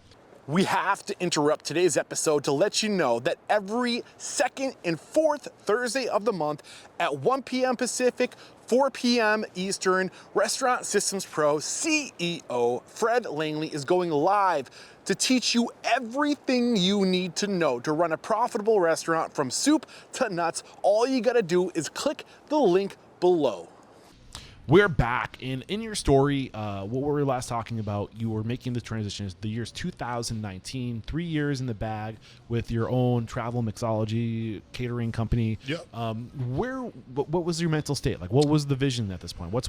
Speaker 3: We have to interrupt today's episode to let you know that every second and fourth Thursday of the month at 1 p.m. Pacific, 4 p.m. Eastern, Restaurant Systems Pro CEO Fred Langley is going live to teach you everything you need to know to run a profitable restaurant from soup to nuts. All you got to do is click the link below.
Speaker 2: We're back, and in your story, what were we last talking about? You were making the transition. The year's 2019, 3 years in the bag with your own travel mixology catering company.
Speaker 1: Yep.
Speaker 2: What was your mental state? Like, what was the vision at this point? What's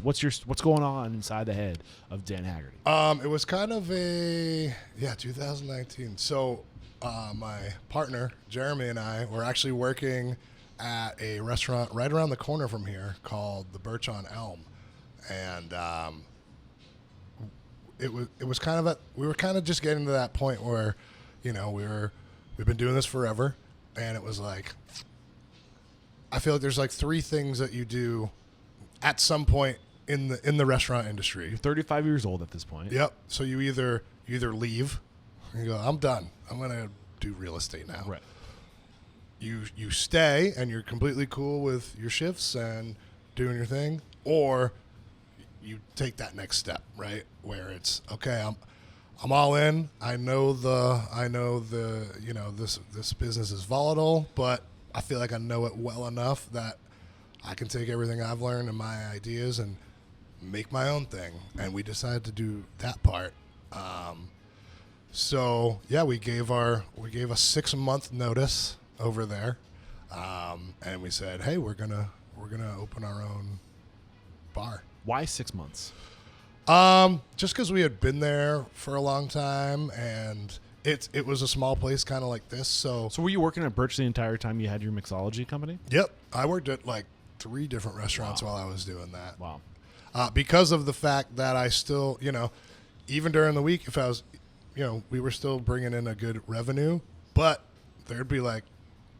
Speaker 2: going on inside the head of Dan Haggerty?
Speaker 1: It was kind of 2019. So, my partner Jeremy and I were actually working at a restaurant right around the corner from here called the Birch on Elm. And it was kind of we were kind of just getting to that point where, we've been doing this forever, and it was like, I feel like there's like three things that you do at some point in the restaurant industry.
Speaker 2: You're 35 years old at this point.
Speaker 1: Yep. So you either leave, and you go, I'm done. I'm gonna do real estate now.
Speaker 2: Right.
Speaker 1: You stay and you're completely cool with your shifts and doing your thing, or you take that next step, right? Where it's okay, I'm all in. I know this business is volatile, but I feel like I know it well enough that I can take everything I've learned and my ideas and make my own thing. And we decided to do that part. So yeah, we gave a 6-month notice over there, and we said, hey, we're gonna open our own bar.
Speaker 2: Why 6 months?
Speaker 1: Just because we had been there for a long time, and it was a small place, kind of like this. So
Speaker 2: were you working at Birch the entire time you had your mixology company?
Speaker 1: Yep, I worked at like 3 different restaurants while I was doing that.
Speaker 2: Wow.
Speaker 1: Because of the fact that I still, even during the week, if I was, we were still bringing in a good revenue, but there'd be like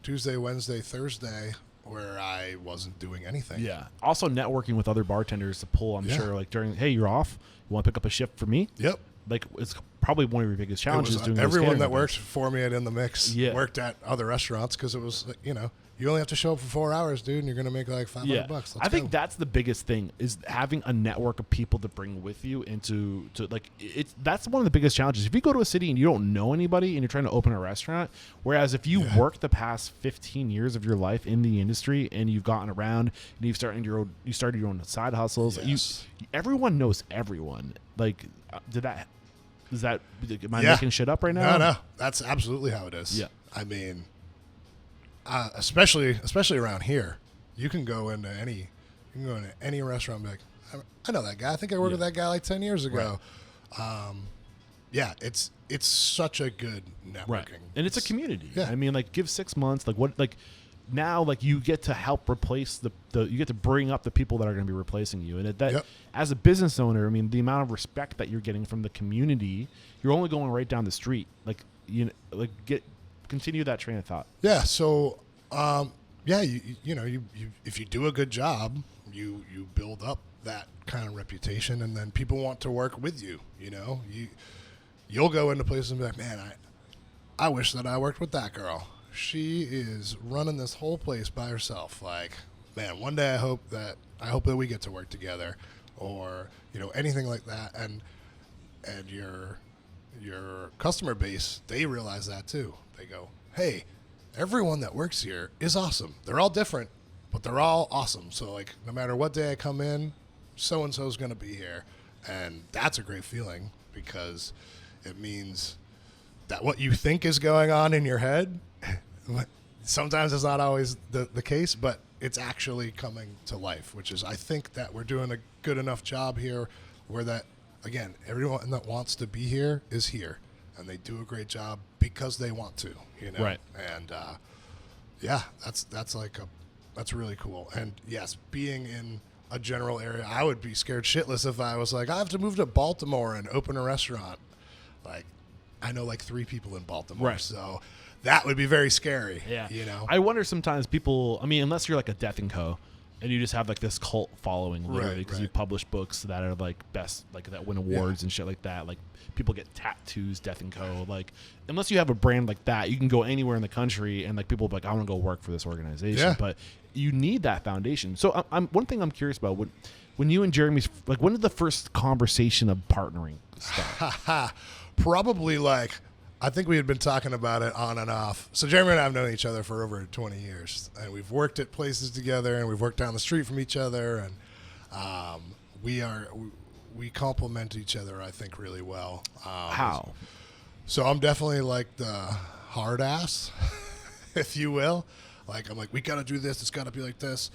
Speaker 1: Tuesday, Wednesday, Thursday where I wasn't doing anything.
Speaker 2: Yeah. Also networking with other bartenders to pull, I'm
Speaker 1: Yeah.
Speaker 2: sure, like during, hey, you're off. You want to pick up a shift for me?
Speaker 1: Yep.
Speaker 2: Like, it's probably one of your biggest challenges doing those
Speaker 1: everyone
Speaker 2: catering
Speaker 1: that
Speaker 2: events.
Speaker 1: worked for me at In the Mix worked at other restaurants because it was, you only have to show up for 4 hours, dude, and you're going to make like $500. Let's
Speaker 2: I think
Speaker 1: go.
Speaker 2: that's the biggest thing is having a network of people to bring with you into that's one of the biggest challenges. If you go to a city and you don't know anybody and you're trying to open a restaurant, whereas if you work the past 15 years of your life in the industry and you've gotten around and you started your own side hustles,
Speaker 1: Yes.
Speaker 2: everyone knows everyone. Like, am I making shit up right now?
Speaker 1: No, that's absolutely how it is.
Speaker 2: Yeah.
Speaker 1: I mean, especially around here, you can go into any restaurant and be like, I know that guy. I think I worked with that guy like 10 years ago. it's such a good networking.
Speaker 2: Right. And it's a community.
Speaker 1: Yeah.
Speaker 2: I mean, like, give 6 months. Like, what, like, now, like, you get to help replace you get to bring up the people that are going to be replacing you. And as a business owner, I mean, the amount of respect that you're getting from the community, you're only going right down the street. Like, continue that train of thought.
Speaker 1: Yeah. So, you if you do a good job, you build up that kind of reputation, and then people want to work with you. You'll go into places and be like, man, I wish that I worked with that girl. She is running this whole place by herself. Like, man, one day I hope that we get to work together, or anything like that. And your customer base, they realize that too. They go, hey, everyone that works here is awesome. They're all different, but they're all awesome. So, like, no matter what day I come in, so and so is going to be here, and that's a great feeling, because it means that what you think is going on in your head, sometimes it's not always the case, but it's actually coming to life, which is, I think that we're doing a good enough job here where that, again, everyone that wants to be here is here, and they do a great job because they want to,
Speaker 2: Right.
Speaker 1: And that's really cool. And yes, being in a general area, I would be scared shitless if I was like, I have to move to Baltimore and open a restaurant. Like, I know like 3 people in Baltimore,
Speaker 2: Right.
Speaker 1: so that would be very scary.
Speaker 2: Yeah.
Speaker 1: I
Speaker 2: I wonder sometimes people, I mean, unless you're like a Death & Co. and you just have like this cult following, literally, because you publish books that are like best, like that win awards and shit like that. Like, people get tattoos, Death & Co. Like, unless you have a brand like that, you can go anywhere in the country and like people will be like, I want to go work for this organization.
Speaker 1: Yeah.
Speaker 2: But you need that foundation. So I'm one thing I'm curious about, when you and Jeremy's, like, when did the first conversation of partnering start?
Speaker 1: Probably like, I think we had been talking about it on and off. So Jeremy and I have known each other for over 20 years, and we've worked at places together, and we've worked down the street from each other, and we complement each other, I think, really well.
Speaker 2: How?
Speaker 1: So I'm definitely like the hard ass, if you will. Like, I'm like, we got to do this. It's got to be like this.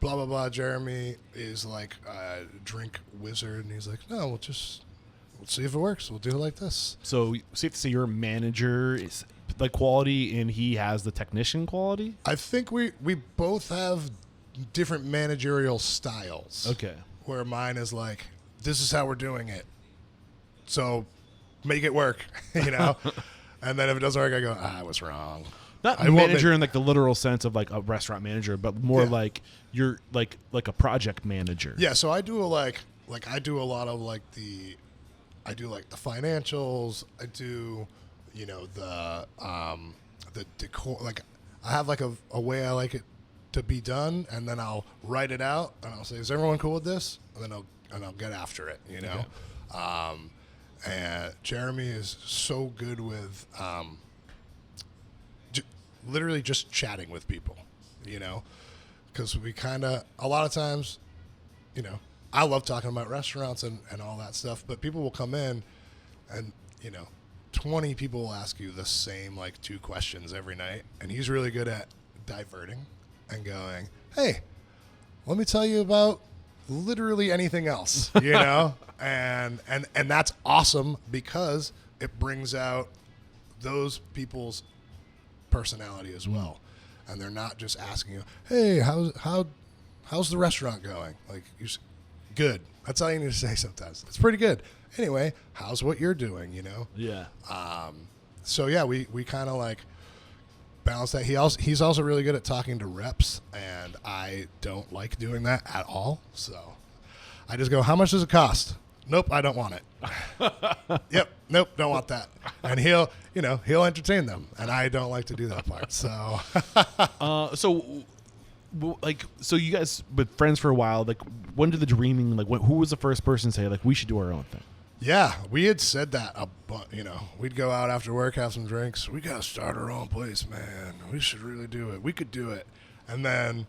Speaker 1: Blah, blah, blah. Jeremy is like a drink wizard, and he's like, no, we'll see if it works. We'll do it like this.
Speaker 2: So safe to say your manager is like quality and he has the technician quality?
Speaker 1: I think we both have different managerial styles.
Speaker 2: Okay.
Speaker 1: Where mine is like, this is how we're doing it, so make it work, And then if it doesn't work, I go, I was wrong.
Speaker 2: Not manager in like the literal sense of like a restaurant manager, but more like you're like a project manager.
Speaker 1: Yeah. So I do I do a lot of I do like the financials. I do, the decor. Like, I have like a way I like it to be done, and then I'll write it out, and I'll say, is everyone cool with this? And then I'll get after it, Okay. And Jeremy is so good with literally just chatting with people, because we kind of, a lot of times, I love talking about restaurants and all that stuff, but people will come in and, 20 people will ask you the same, 2 questions every night. And he's really good at diverting and going, hey, let me tell you about literally anything else, and that's awesome, because it brings out those people's personality as well. And they're not just asking you, hey, how's the restaurant going? Like, good. That's all you need to say sometimes. It's pretty good. Anyway, how's what you're doing,
Speaker 2: Yeah.
Speaker 1: So yeah, we kind of balance that. He's also really good at talking to reps, and I don't like doing that at all. So I just go, how much does it cost? Nope, I don't want it. Yep, nope, don't want that. And he'll entertain them, and I don't like to do that part. So
Speaker 2: so you guys been friends for a while. Like, when did the dreaming, who was the first person to say, we should do our own thing?
Speaker 1: Yeah, we had said that we'd go out after work, have some drinks. We got to start our own place, man. We should really do it. We could do it. And then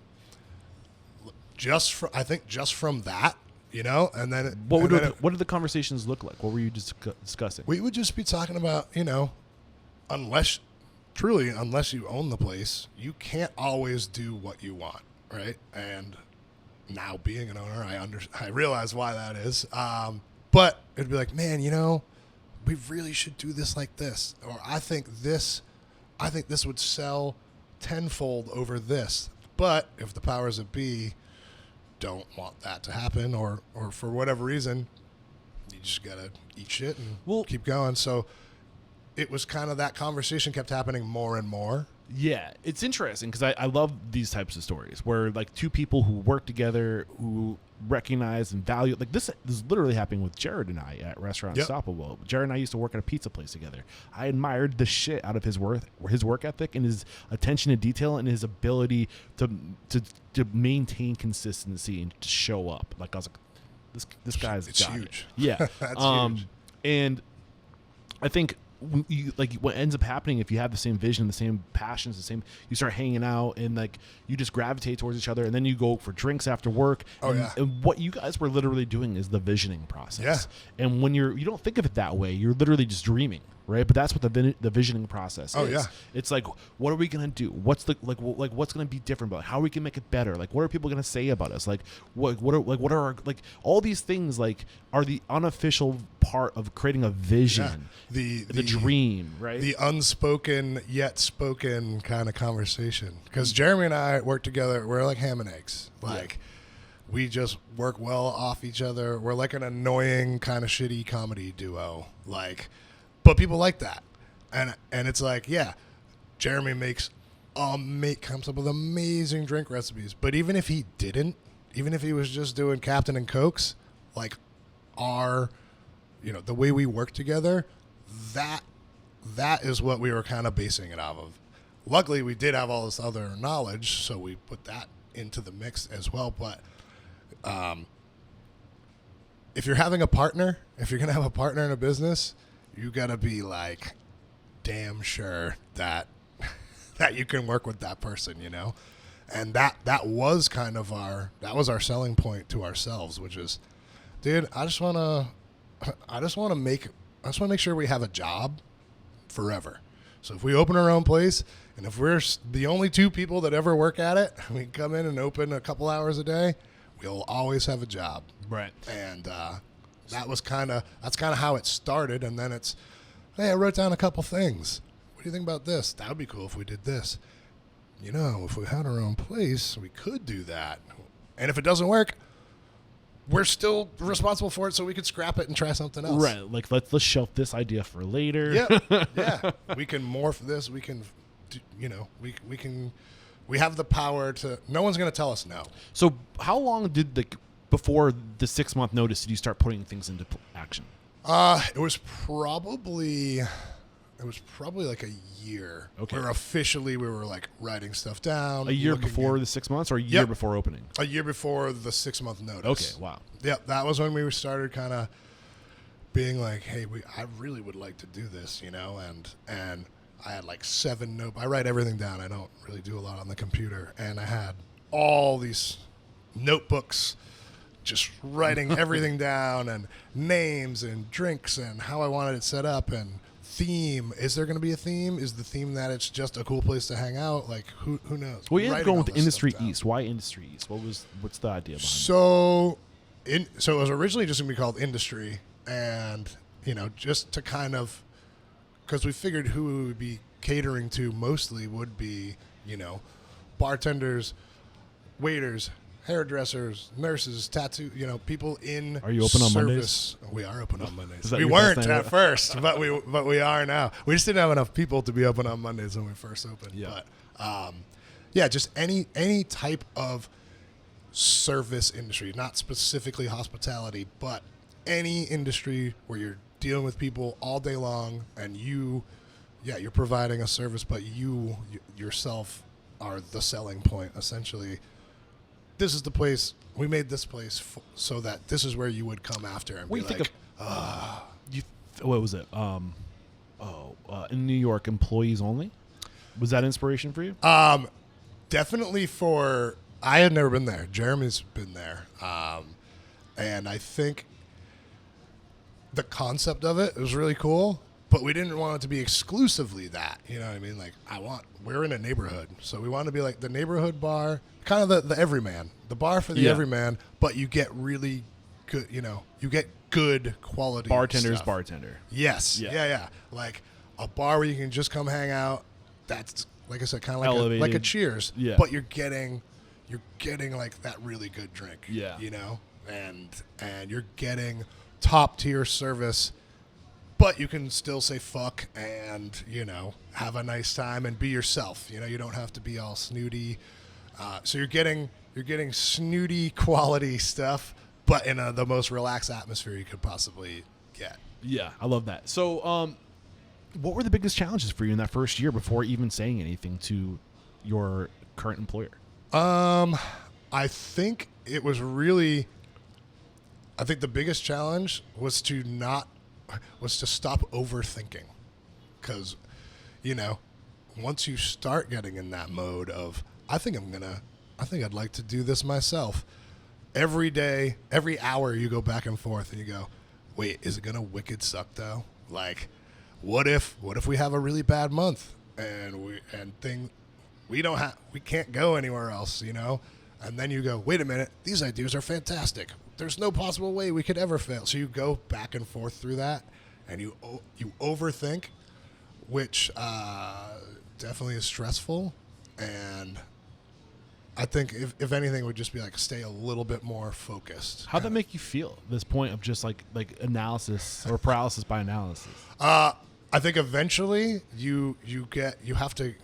Speaker 1: just from that, and then
Speaker 2: what did the conversations look like? What were you discussing?
Speaker 1: We would just be talking about, unless you own the place, you can't always do what you want, right? And now being an owner, I realize why that is. But it'd be like, man, we really should do this like this, or I think this would sell tenfold over this. But if the powers that be don't want that to happen, or for whatever reason, you just gotta eat shit and keep going. So it was kind of that conversation kept happening more and more.
Speaker 2: Yeah, it's interesting because I love these types of stories where like two people who work together, who recognize and value, like this is literally happening with Jared and I at Restaurant Unstoppable. Jared and I used to work at a pizza place together. I admired the shit out of his work ethic and his attention to detail and his ability to maintain consistency and to show up. Like I was like, this guy's got
Speaker 1: huge.
Speaker 2: It. Yeah,
Speaker 1: that's huge.
Speaker 2: And I think like what ends up happening if you have the same vision, the same passions, you start hanging out and like you just gravitate towards each other, and then you go for drinks after work. And what you guys were literally doing is the visioning process. And when you don't think of it that way, you're literally just dreaming, right? But that's what the visioning process is. It's like, what are we gonna do? What's the what's gonna be different about it? How we can make it better? Like, what are people gonna say about us? Like, what are our, like, all these things like are the unofficial part of creating a vision, the dream, right?
Speaker 1: The unspoken yet spoken kind of conversation. Because Jeremy and I work together, we're like ham and eggs. Like we just work well off each other. We're like an annoying kind of shitty comedy duo. Like, but people like that, and it's like, yeah, Jeremy comes up with amazing drink recipes. But even if he didn't, even if he was just doing Captain and Cokes, like the way we work together, that is what we were kind of basing it off of. Luckily, we did have all this other knowledge, so we put that into the mix as well. But if you're having a partner, if you're going to have a partner in a business, you got to be like damn sure that you can work with that person, And that was kind of our selling point to ourselves, which is, dude, I just want to make sure we have a job forever. So if we open our own place, and if we're the only two people that ever work at it, we come in and open a couple hours a day, we'll always have a job.
Speaker 2: Right.
Speaker 1: And that's kind of how it started. And then it's, hey, I wrote down a couple things. What do you think about this? That would be cool if we did this. If we had our own place, we could do that. And if it doesn't work, we're still responsible for it, so we could scrap it and try something else.
Speaker 2: Right. Like, let's shelf this idea for later.
Speaker 1: Yeah. We can morph this. We can, we have the power to, no one's going to tell us no.
Speaker 2: So how long before the 6-month notice did you start putting things into action?
Speaker 1: It was probably like a year. Okay. Where officially we were like writing stuff down.
Speaker 2: A year before the 6 months, or a year before opening?
Speaker 1: A year before the 6-month notice.
Speaker 2: Okay, wow.
Speaker 1: Yep, that was when we started kind of being like, hey, I really would like to do this, and I had like 7 I write everything down. I don't really do a lot on the computer, and I had all these notebooks just writing everything down, and names and drinks and how I wanted it set up, and theme. Is there going to be a theme? Is the theme that it's just a cool place to hang out? Like, who knows?
Speaker 2: Well, you ended up going with Industry East. Why Industry East? What's the idea behind it?
Speaker 1: So it was originally just going to be called Industry, and just to kind of, because we figured who we would be catering to mostly would be bartenders, waiters, hairdressers, nurses, tattoo, people in service.
Speaker 2: Are you open on Mondays?
Speaker 1: We are open on Mondays. We weren't at first, but we are now. We just didn't have enough people to be open on Mondays when we first opened.
Speaker 2: Yeah.
Speaker 1: But just any type of service industry, not specifically hospitality, but any industry where you're dealing with people all day long, and you're providing a service, but you yourself are the selling point, essentially. This is the place, we made this place so that this is where you would come after and be like,
Speaker 2: what was it? In New York, employees only? Was that inspiration for you?
Speaker 1: Definitely I had never been there. Jeremy's been there. And I think the concept of it was really cool, but we didn't want it to be exclusively that. You know what I mean? Like, we're in a neighborhood, so we want to be like the neighborhood bar, kind of the everyman, the bar for the everyman, but you get really good, you get good quality
Speaker 2: Bartender's
Speaker 1: stuff.
Speaker 2: bartender.
Speaker 1: Yes.
Speaker 2: Yeah.
Speaker 1: Yeah. Like a bar where you can just come hang out. That's, like I said, kind of like
Speaker 2: Elevated.
Speaker 1: a Cheers.
Speaker 2: Yeah.
Speaker 1: But you're getting like that really good drink.
Speaker 2: Yeah.
Speaker 1: And you're getting top tier service, but you can still say fuck and, have a nice time and be yourself. You don't have to be all snooty. So you're getting snooty quality stuff, but in the most relaxed atmosphere you could possibly get.
Speaker 2: Yeah, I love that. So, what were the biggest challenges for you in that first year before even saying anything to your current employer?
Speaker 1: I think the biggest challenge was to stop overthinking, because, once you start getting in that mode of, I think I'd like to do this myself. Every day, every hour you go back and forth and you go, wait, is it going to wicked suck though? Like, what if we have a really bad month and we can't go anywhere else, And then you go, wait a minute, these ideas are fantastic. There's no possible way we could ever fail. So you go back and forth through that, and you overthink, which definitely is stressful. And I think if anything, it would just be like stay a little bit more focused.
Speaker 2: How'd that make you feel? This point of just like analysis or paralysis by analysis.
Speaker 1: I think eventually you have to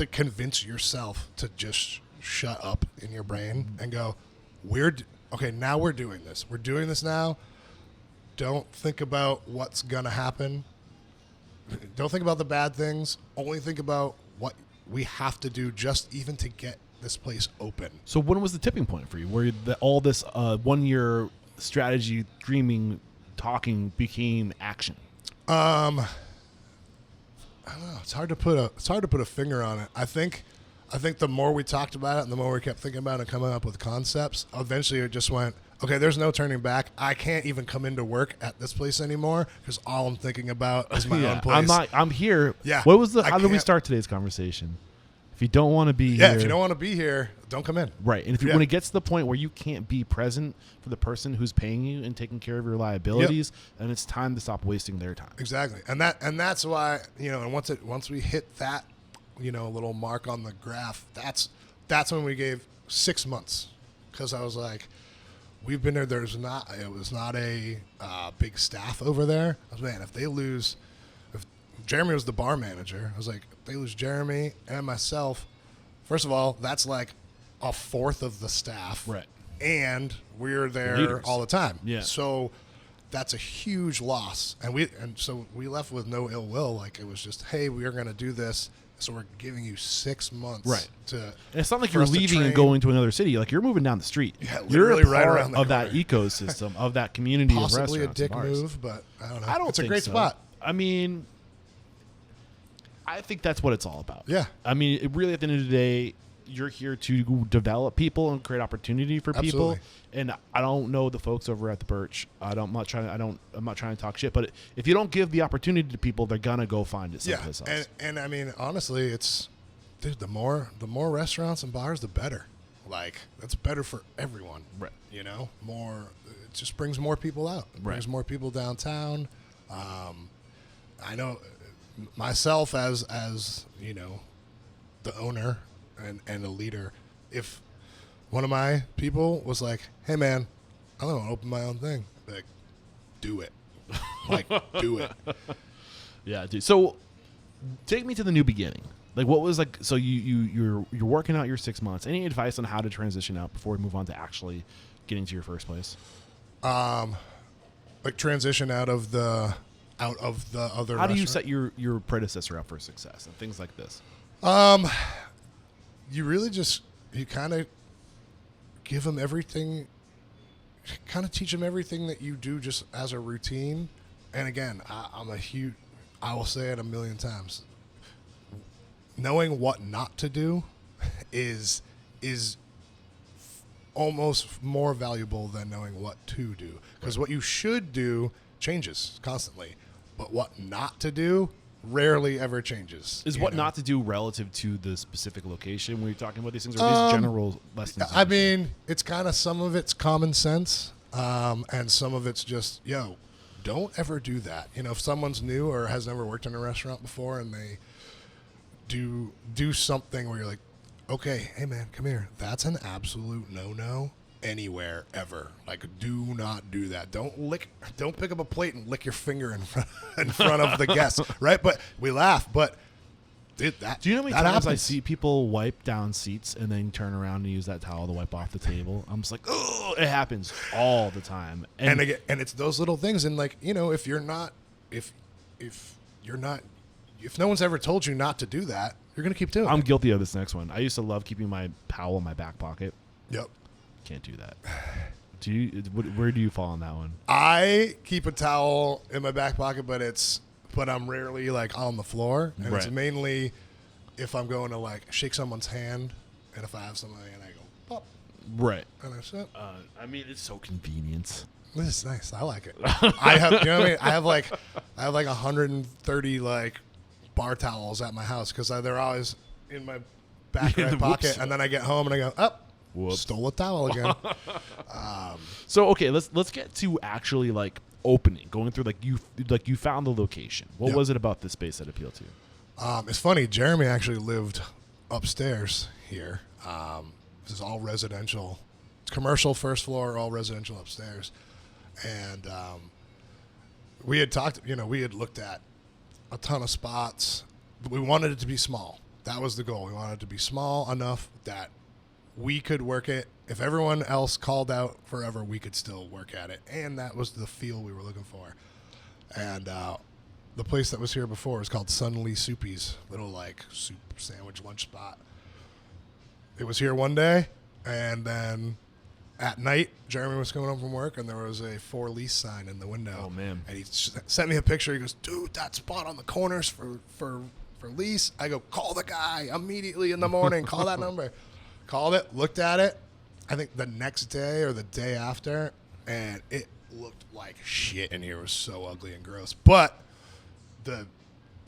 Speaker 1: convince yourself to just shut up in your brain and go, now we're doing this. We're doing this now. Don't think about what's going to happen. Don't think about the bad things. Only think about what we have to do just even to get this place open.
Speaker 2: So when was the tipping point for you where all this 1 year strategy, dreaming, talking became action? I don't know. It's hard to put a finger on it. I think the more we talked about it and the more we kept thinking about it and coming up with concepts, eventually it just went, okay, there's no turning back. I can't even come into work at this place anymore because all I'm thinking about is my own place. I'm here.
Speaker 1: Yeah.
Speaker 2: How did we start today's conversation? If you don't want to be here.
Speaker 1: Yeah, if you don't want to be here, don't come in.
Speaker 2: Right. And when it gets to the point where you can't be present for the person who's paying you and taking care of your liabilities, then it's time to stop wasting their time.
Speaker 1: Exactly. And that's why, and once we hit that, little mark on the graph, that's when we gave 6 months, because I was like, we've been there. It was not a big staff over there. I was, man, if Jeremy was the bar manager, I was like, if they lose Jeremy and myself, first of all, that's like a fourth of the staff.
Speaker 2: Right.
Speaker 1: And we're there
Speaker 2: Leaders.
Speaker 1: all the time.
Speaker 2: Yeah.
Speaker 1: So that's a huge loss. And so we left with no ill will. Like, it was just, hey, we are going to do this. So we're giving you 6 months.
Speaker 2: Right.
Speaker 1: And
Speaker 2: it's not like you're leaving and going to another city. Like, you're moving down the street.
Speaker 1: Yeah,
Speaker 2: you're
Speaker 1: literally
Speaker 2: a part
Speaker 1: right around the
Speaker 2: of that
Speaker 1: corner.
Speaker 2: ecosystem, of that community of restaurants.
Speaker 1: Possibly a dick
Speaker 2: and bars.
Speaker 1: move, but I don't know.
Speaker 2: I don't
Speaker 1: It's a
Speaker 2: think
Speaker 1: great
Speaker 2: so.
Speaker 1: spot.
Speaker 2: I mean, I think that's what it's all about.
Speaker 1: Yeah.
Speaker 2: I mean, it really, at the end of the day, you're here to develop people and create opportunity for people.
Speaker 1: Absolutely.
Speaker 2: And I don't know the folks over at the Birch. I'm not trying to talk shit. But if you don't give the opportunity to people, they're gonna go find it someplace else.
Speaker 1: And I mean, honestly, dude, the more restaurants and bars, the better. Like, that's better for everyone.
Speaker 2: Right.
Speaker 1: It just brings more people out. It brings more people downtown. I know myself as the owner and a leader, if one of my people was like, hey man, I want to open my own thing, I'd be like, do it. Like, do it.
Speaker 2: Yeah, dude. So take me to the new beginning. Like, what was like? So you're working out your 6 months. Any advice on how to transition out before we move on to actually getting to your first place?
Speaker 1: Like, transition out of the other.
Speaker 2: How do you
Speaker 1: restaurant?
Speaker 2: set your predecessor up for success and things like this?
Speaker 1: You really you kind of give them everything, kind of teach them everything that you do just as a routine. And again, I will say it a million times. Knowing what not to do is almost more valuable than knowing what to do. Because what you should do changes constantly. But what not to do rarely ever changes.
Speaker 2: Is
Speaker 1: you
Speaker 2: what
Speaker 1: know?
Speaker 2: not to do relative to the specific location when you're talking about these things, or these general lessons?
Speaker 1: I mean, it's kind of, some of it's common sense, and some of it's just, don't ever do that. If someone's new or has never worked in a restaurant before and they do something where you're like, okay, hey man, come here. That's an absolute no-no anywhere ever. Like, do not do that. Don't pick up a plate and lick your finger in front of the guests, right? But we laugh, but dude,
Speaker 2: do you know how many times
Speaker 1: happens.
Speaker 2: I see people wipe down seats and then turn around and use that towel to wipe off the table? I'm just like, oh, it happens all the time.
Speaker 1: And again, and it's those little things. And like, if no one's ever told you not to do that, you're gonna keep doing it.
Speaker 2: I'm guilty of this next one. I used to love keeping my towel in my back pocket.
Speaker 1: Yep.
Speaker 2: Can't do that. Where do you fall on that one?
Speaker 1: I keep a towel in my back pocket, but I'm rarely like on the floor, and it's mainly if I'm going to like shake someone's hand, and if I have somebody and I go pop,
Speaker 2: right,
Speaker 1: and that's it.
Speaker 2: I mean, it's so convenient.
Speaker 1: This is nice. I like it. I have, what I mean? I have like 130 like bar towels at my house because they're always in my back right pocket, and then I get home and I go up.
Speaker 2: Whoops.
Speaker 1: Stole a towel again.
Speaker 2: So okay, let's get to actually like opening, going through like you found the location. What was it about this space that appealed to you?
Speaker 1: It's funny. Jeremy actually lived upstairs here. This is all residential. It's commercial first floor, all residential upstairs. And we had talked. We had looked at a ton of spots, but we wanted it to be small. That was the goal. We wanted it to be small enough that we could work it. If everyone else called out forever, we could still work at it. And that was the feel we were looking for. And the place that was here before was called Sunly Soupies, little like soup sandwich lunch spot. It was here one day, and then at night, Jeremy was coming home from work, and there was a for lease sign in the window.
Speaker 2: Oh, man.
Speaker 1: And he sent me a picture. He goes, dude, that spot on the corners for lease. I go, call the guy immediately in the morning. Call that number. Called it, looked at it, I think the next day or the day after, and it looked like shit in here. It was so ugly and gross. But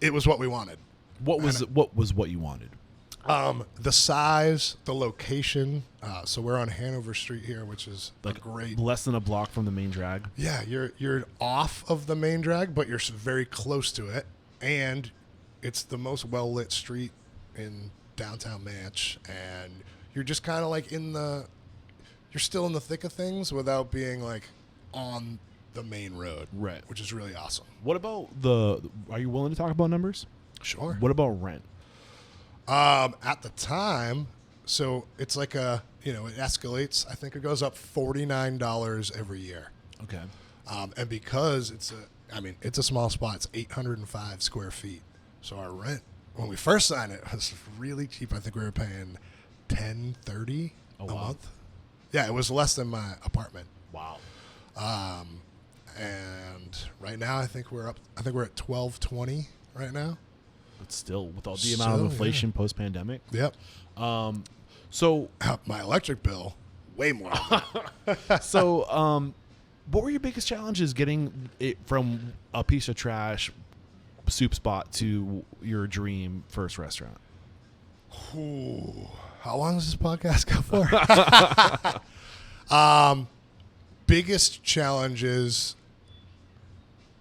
Speaker 1: it was what we wanted.
Speaker 2: What was what you wanted?
Speaker 1: The size, the location. So we're on Hanover Street here, which is
Speaker 2: Like
Speaker 1: great.
Speaker 2: less than a block from the main drag.
Speaker 1: Yeah, you're off of the main drag, but you're very close to it, and it's the most well lit street in downtown Manch, and you're just kind of like you're still in the thick of things without being like on the main road,
Speaker 2: Right.
Speaker 1: Which is really awesome.
Speaker 2: What about are you willing to talk about numbers?
Speaker 1: Sure.
Speaker 2: What about rent?
Speaker 1: At the time, so it's like it escalates. I think it goes up $49 every year.
Speaker 2: Okay.
Speaker 1: And because it's a small spot, it's 805 square feet. So our rent, when we first signed it, was really cheap. I think we were paying $10.30 a month. Yeah, it was less than my apartment.
Speaker 2: Wow.
Speaker 1: And right now, I think we're at $12.20 right now.
Speaker 2: But still, with all the amount of inflation post-pandemic.
Speaker 1: Yep.
Speaker 2: So
Speaker 1: My electric bill, way more.
Speaker 2: So, what were your biggest challenges getting it from a piece of trash soup spot to your dream first restaurant?
Speaker 1: Ooh, how long does this podcast go for? Biggest challenges.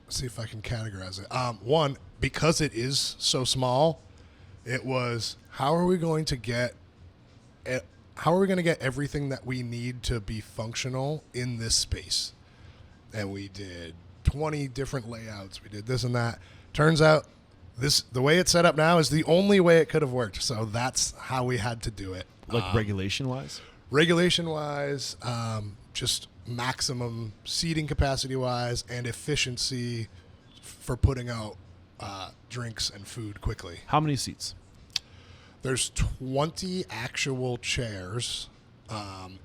Speaker 1: Let's see if I can categorize it. One, because it is so small, it was how are we going to get everything that we need to be functional in this space? And we did 20 different layouts. We did this and that. Turns out the way it's set up now is the only way it could have worked. So that's how we had to do it.
Speaker 2: Like regulation-wise?
Speaker 1: Regulation-wise, just maximum seating capacity-wise and efficiency for putting out drinks and food quickly.
Speaker 2: How many seats?
Speaker 1: There's 20 actual chairs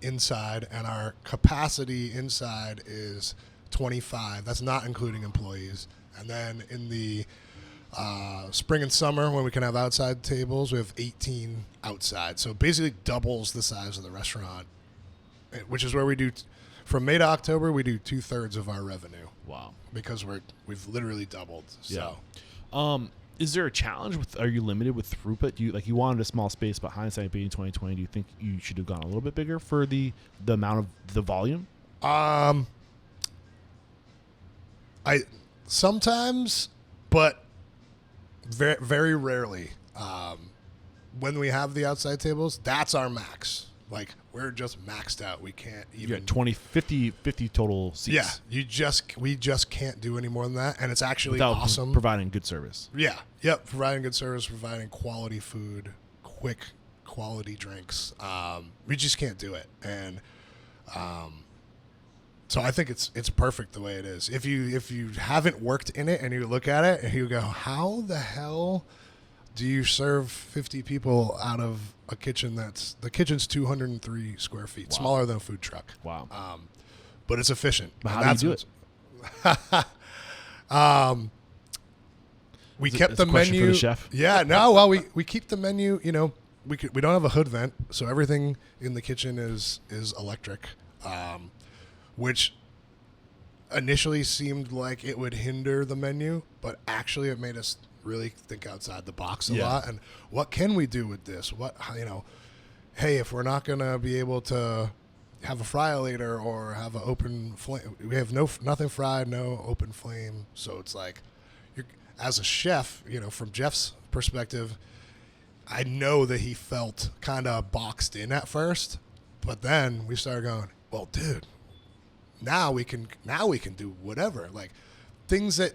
Speaker 1: inside, and our capacity inside is 25. That's not including employees. And then in the spring and summer, when we can have outside tables, we have 18 outside. So basically doubles the size of the restaurant, which is where we do, from May to October, we do 2/3 of our revenue.
Speaker 2: Wow.
Speaker 1: Because we've literally doubled. So.
Speaker 2: Yeah. Is there a challenge with? Are you limited with throughput? You wanted a small space, but hindsight being 2020, do you think you should have gone a little bit bigger for the amount of the volume?
Speaker 1: I sometimes, but very very rarely. When we have the outside tables, that's our max. Like, we're just maxed out. We can't even.
Speaker 2: You got 20, 50 total seats.
Speaker 1: Yeah, we just can't do any more than that, and it's actually
Speaker 2: without
Speaker 1: awesome.
Speaker 2: Providing good service.
Speaker 1: Yeah, yep, providing good service, providing quality food, quick quality drinks. We just can't do it, and so I think it's perfect the way it is. If you haven't worked in it and you look at it and you go, how the hell do you serve 50 people out of a kitchen the kitchen's 203 square feet, smaller than a food truck.
Speaker 2: Wow.
Speaker 1: But it's efficient.
Speaker 2: But how do you do
Speaker 1: it? We kept the menu.
Speaker 2: For the chef?
Speaker 1: Yeah, no, well, we keep the menu, we don't have a hood vent, so everything in the kitchen is electric, which initially seemed like it would hinder the menu, but actually it made us really think outside the box a lot. And what can we do with this? Hey, if we're not going to be able to have a fry later or have an open flame, we have nothing fried, no open flame. So it's like, as a chef, from Jeff's perspective, I know that he felt kind of boxed in at first, but then we started going, well, dude, now we can do whatever. Like, things that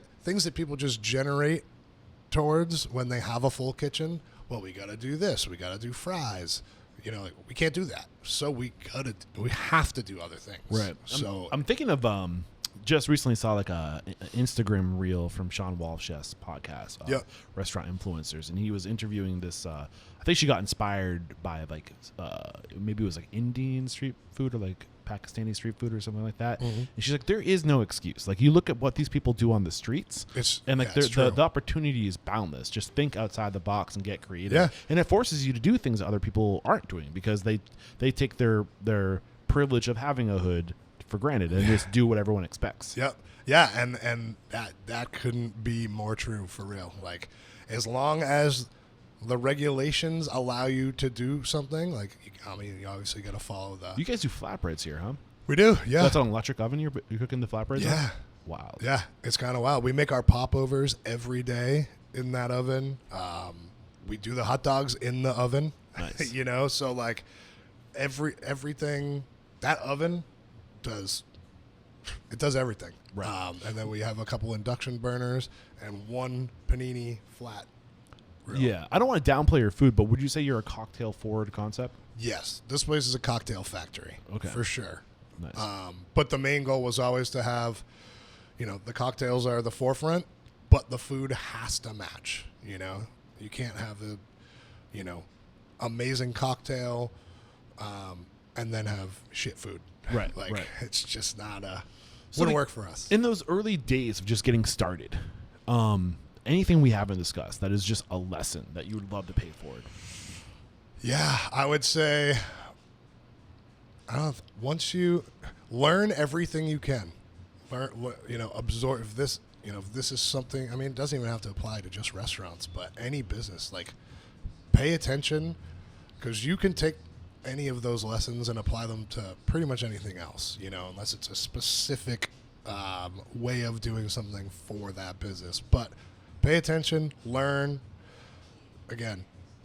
Speaker 1: people just generate towards when they have a full kitchen. Well, we got to do this. We got to do fries. We can't do that. So we have to do other things.
Speaker 2: Right.
Speaker 1: So
Speaker 2: I'm thinking of just recently saw like a Instagram reel from Sean Walsh's podcast, Restaurant Influencers, and he was interviewing this. I think she got inspired by maybe it was like Indian street food or like Pakistani street food or something like that. Mm-hmm. And she's like, there is no excuse. Like, you look at what these people do on the streets, the opportunity is boundless. Just think outside the box and get creative.
Speaker 1: Yeah.
Speaker 2: And it forces you to do things that other people aren't doing because they take their privilege of having a hood for granted and just do what everyone expects.
Speaker 1: Yep. Yeah, and that couldn't be more true, for real. Like, as long as the regulations allow you to do something, like, you obviously got to follow the.
Speaker 2: You guys do flatbreads here, huh?
Speaker 1: We do, yeah.
Speaker 2: So that's an electric oven you're cooking the flatbreads
Speaker 1: Yeah.
Speaker 2: on? Wow.
Speaker 1: Yeah, it's kind of wild. We make our popovers every day in that oven. We do the hot dogs in the oven.
Speaker 2: Nice.
Speaker 1: So like everything that oven does everything.
Speaker 2: Right.
Speaker 1: And then we have a couple induction burners and one panini flat grill.
Speaker 2: Yeah, I don't want to downplay your food, but would you say you're a cocktail forward concept?
Speaker 1: Yes, this place is a cocktail factory. Okay, for sure.
Speaker 2: Nice.
Speaker 1: But the main goal was always to have, the cocktails are the forefront, but the food has to match. You can't have the, amazing cocktail, and then have shit food.
Speaker 2: Right.
Speaker 1: Like, it's just not wouldn't work for us.
Speaker 2: In those early days of just getting started, anything we haven't discussed that is just a lesson that you would love to pay forward?
Speaker 1: Yeah, I would say, once you learn everything you can, absorb this. If this is something, it doesn't even have to apply to just restaurants, but any business, like, pay attention, because you can take any of those lessons and apply them to pretty much anything else, unless it's a specific way of doing something for that business. But pay attention, learn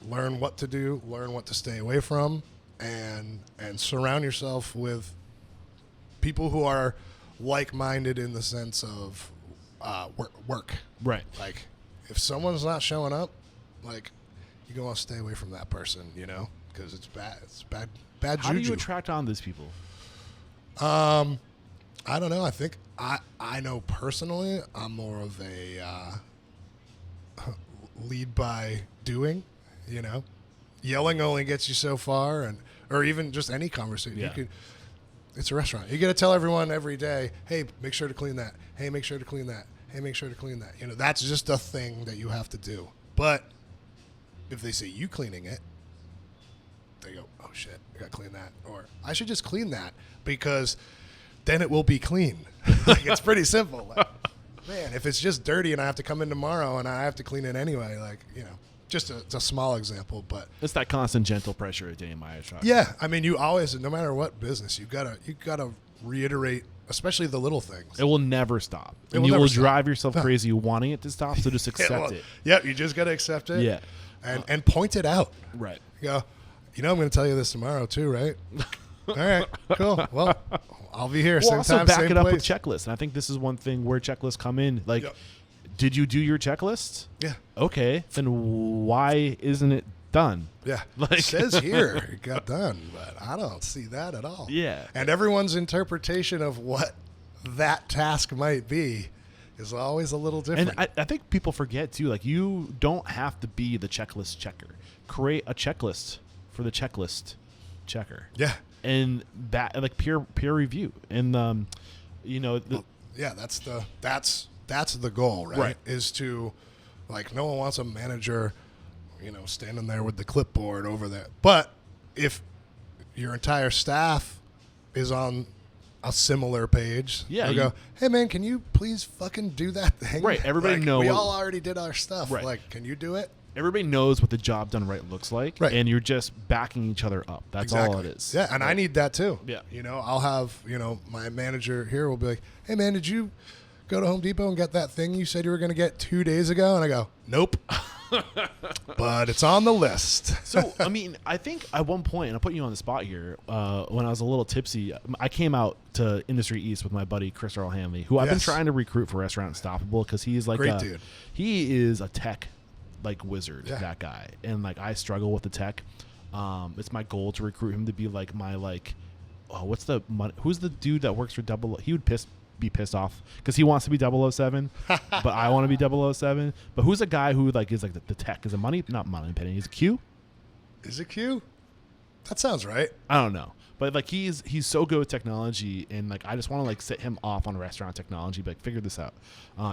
Speaker 1: what to do, learn what to stay away from, and surround yourself with people who are like-minded in the sense of work.
Speaker 2: Right.
Speaker 1: Like, if someone's not showing up, like, you're going to want to stay away from that person, because it's bad. It's bad juju.
Speaker 2: How do you attract on these people?
Speaker 1: I don't know. I think I know personally I'm more of a lead by doing, Yelling only gets you so far, or even just any conversation.
Speaker 2: Yeah.
Speaker 1: It's a restaurant. You got to tell everyone every day, hey, make sure to clean that. Hey, make sure to clean that. Hey, make sure to clean that. That's just a thing that you have to do. But if they see you cleaning it, they go, oh, shit, I got to clean that. Or I should just clean that because then it will be clean. Like, it's pretty simple. man, if it's just dirty and I have to come in tomorrow and I have to clean it anyway, like, just it's a small example, but
Speaker 2: It's that constant gentle pressure at Danny Meyer's shop.
Speaker 1: yeah, I mean, you always, no matter what business, you gotta reiterate, especially the little things.
Speaker 2: It will never stop.
Speaker 1: It
Speaker 2: And
Speaker 1: will
Speaker 2: you
Speaker 1: never
Speaker 2: will
Speaker 1: stop.
Speaker 2: drive yourself crazy wanting it to stop, so just accept it.
Speaker 1: Yeah, you just gotta accept it.
Speaker 2: Yeah.
Speaker 1: and point it out.
Speaker 2: Right.
Speaker 1: You go, I'm going to tell you this tomorrow too, right? All right, cool. Well, I'll be here.
Speaker 2: Well,
Speaker 1: Same
Speaker 2: also
Speaker 1: time,
Speaker 2: back
Speaker 1: same
Speaker 2: it up
Speaker 1: place.
Speaker 2: with checklists. And I think this is one thing where checklists come in. Like,
Speaker 1: Yep.
Speaker 2: did you do your checklist?
Speaker 1: Yeah.
Speaker 2: Okay. Then why isn't it done?
Speaker 1: Yeah.
Speaker 2: Like-
Speaker 1: It says here it got done, but I don't see that at all.
Speaker 2: Yeah.
Speaker 1: And everyone's interpretation of what that task might be is always a little different.
Speaker 2: And I think people forget, too, like, you don't have to be the checklist checker. Create a checklist for the checklist checker.
Speaker 1: yeah.
Speaker 2: And that, like, peer review. And,
Speaker 1: Yeah, that's the goal, right?
Speaker 2: Right.
Speaker 1: Is to, like, no one wants a manager, standing there with the clipboard over there. But if your entire staff is on a similar page,
Speaker 2: Yeah,
Speaker 1: they'll
Speaker 2: you-
Speaker 1: go, hey man, can you please fucking do that thing?
Speaker 2: Right, everybody
Speaker 1: Like,
Speaker 2: know
Speaker 1: we
Speaker 2: what-
Speaker 1: all already did our stuff.
Speaker 2: Right.
Speaker 1: Like, can you do it?
Speaker 2: everybody knows what the job done right looks like.
Speaker 1: Right.
Speaker 2: And you're just backing each other up. That's all it is.
Speaker 1: Yeah, and I need that too.
Speaker 2: Yeah.
Speaker 1: I'll have, my manager here will be like, hey man, did you go to Home Depot and get that thing you said you were going to get 2 days ago? And I go, nope. But it's on the list.
Speaker 2: So, I mean, I think at one point, and I'll put you on the spot here, when I was a little tipsy, I came out to Industry East with my buddy Chris Earl Hanley, who I've been
Speaker 1: Yes.
Speaker 2: trying to recruit for Restaurant Unstoppable because he's like
Speaker 1: Great dude.
Speaker 2: He is a tech like wizard,
Speaker 1: Yeah.
Speaker 2: that guy. And like I struggle with the tech. It's my goal to recruit him to be like my who's the dude that works for he would be pissed off because he wants to be 007 but I want to be 007. But who's a guy who like is like the tech is a not money penny, is it Q?
Speaker 1: Is it Q? That sounds right.
Speaker 2: I don't know, but like he's so good with technology, and like I just want to like set him off on restaurant technology, but like, figure this out.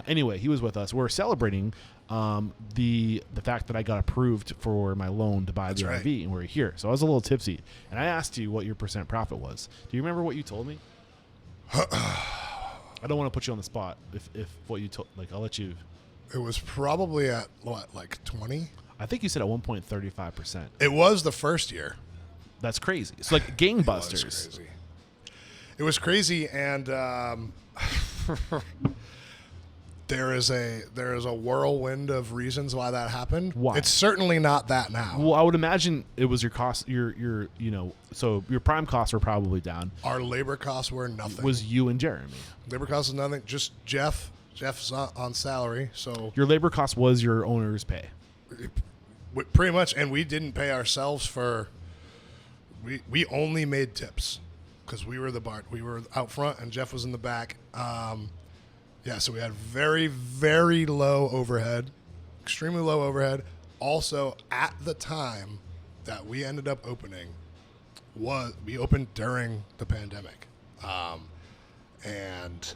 Speaker 2: Anyway, he was with us. We're celebrating the fact that I got approved for my loan to buy
Speaker 1: That's
Speaker 2: the
Speaker 1: right.
Speaker 2: RV, and we're here. So I was a little tipsy, and I asked you what your percent profit was. Do you remember what you told me? I don't want to put you on the spot. If what you told, like I'll let you.
Speaker 1: It was probably at what, like 20?
Speaker 2: I think you said at 1.35%.
Speaker 1: It was the first year.
Speaker 2: That's crazy. It's like gangbusters.
Speaker 1: It was crazy, and there is a whirlwind of reasons why that happened.
Speaker 2: Why?
Speaker 1: It's certainly not that now.
Speaker 2: Well, I would imagine it was your cost. So your prime costs were probably down.
Speaker 1: Our labor costs were nothing.
Speaker 2: Was you and Jeremy?
Speaker 1: Labor costs was nothing. Just Jeff. Jeff's on salary, so
Speaker 2: Your labor cost was your owner's pay.
Speaker 1: pretty much. And we didn't pay ourselves for. We only made tips because we were the bar. We were out front, and Jeff was in the back. So we had very, very low overhead, extremely low overhead. Also, at the time that we ended up opening, we opened during the pandemic, and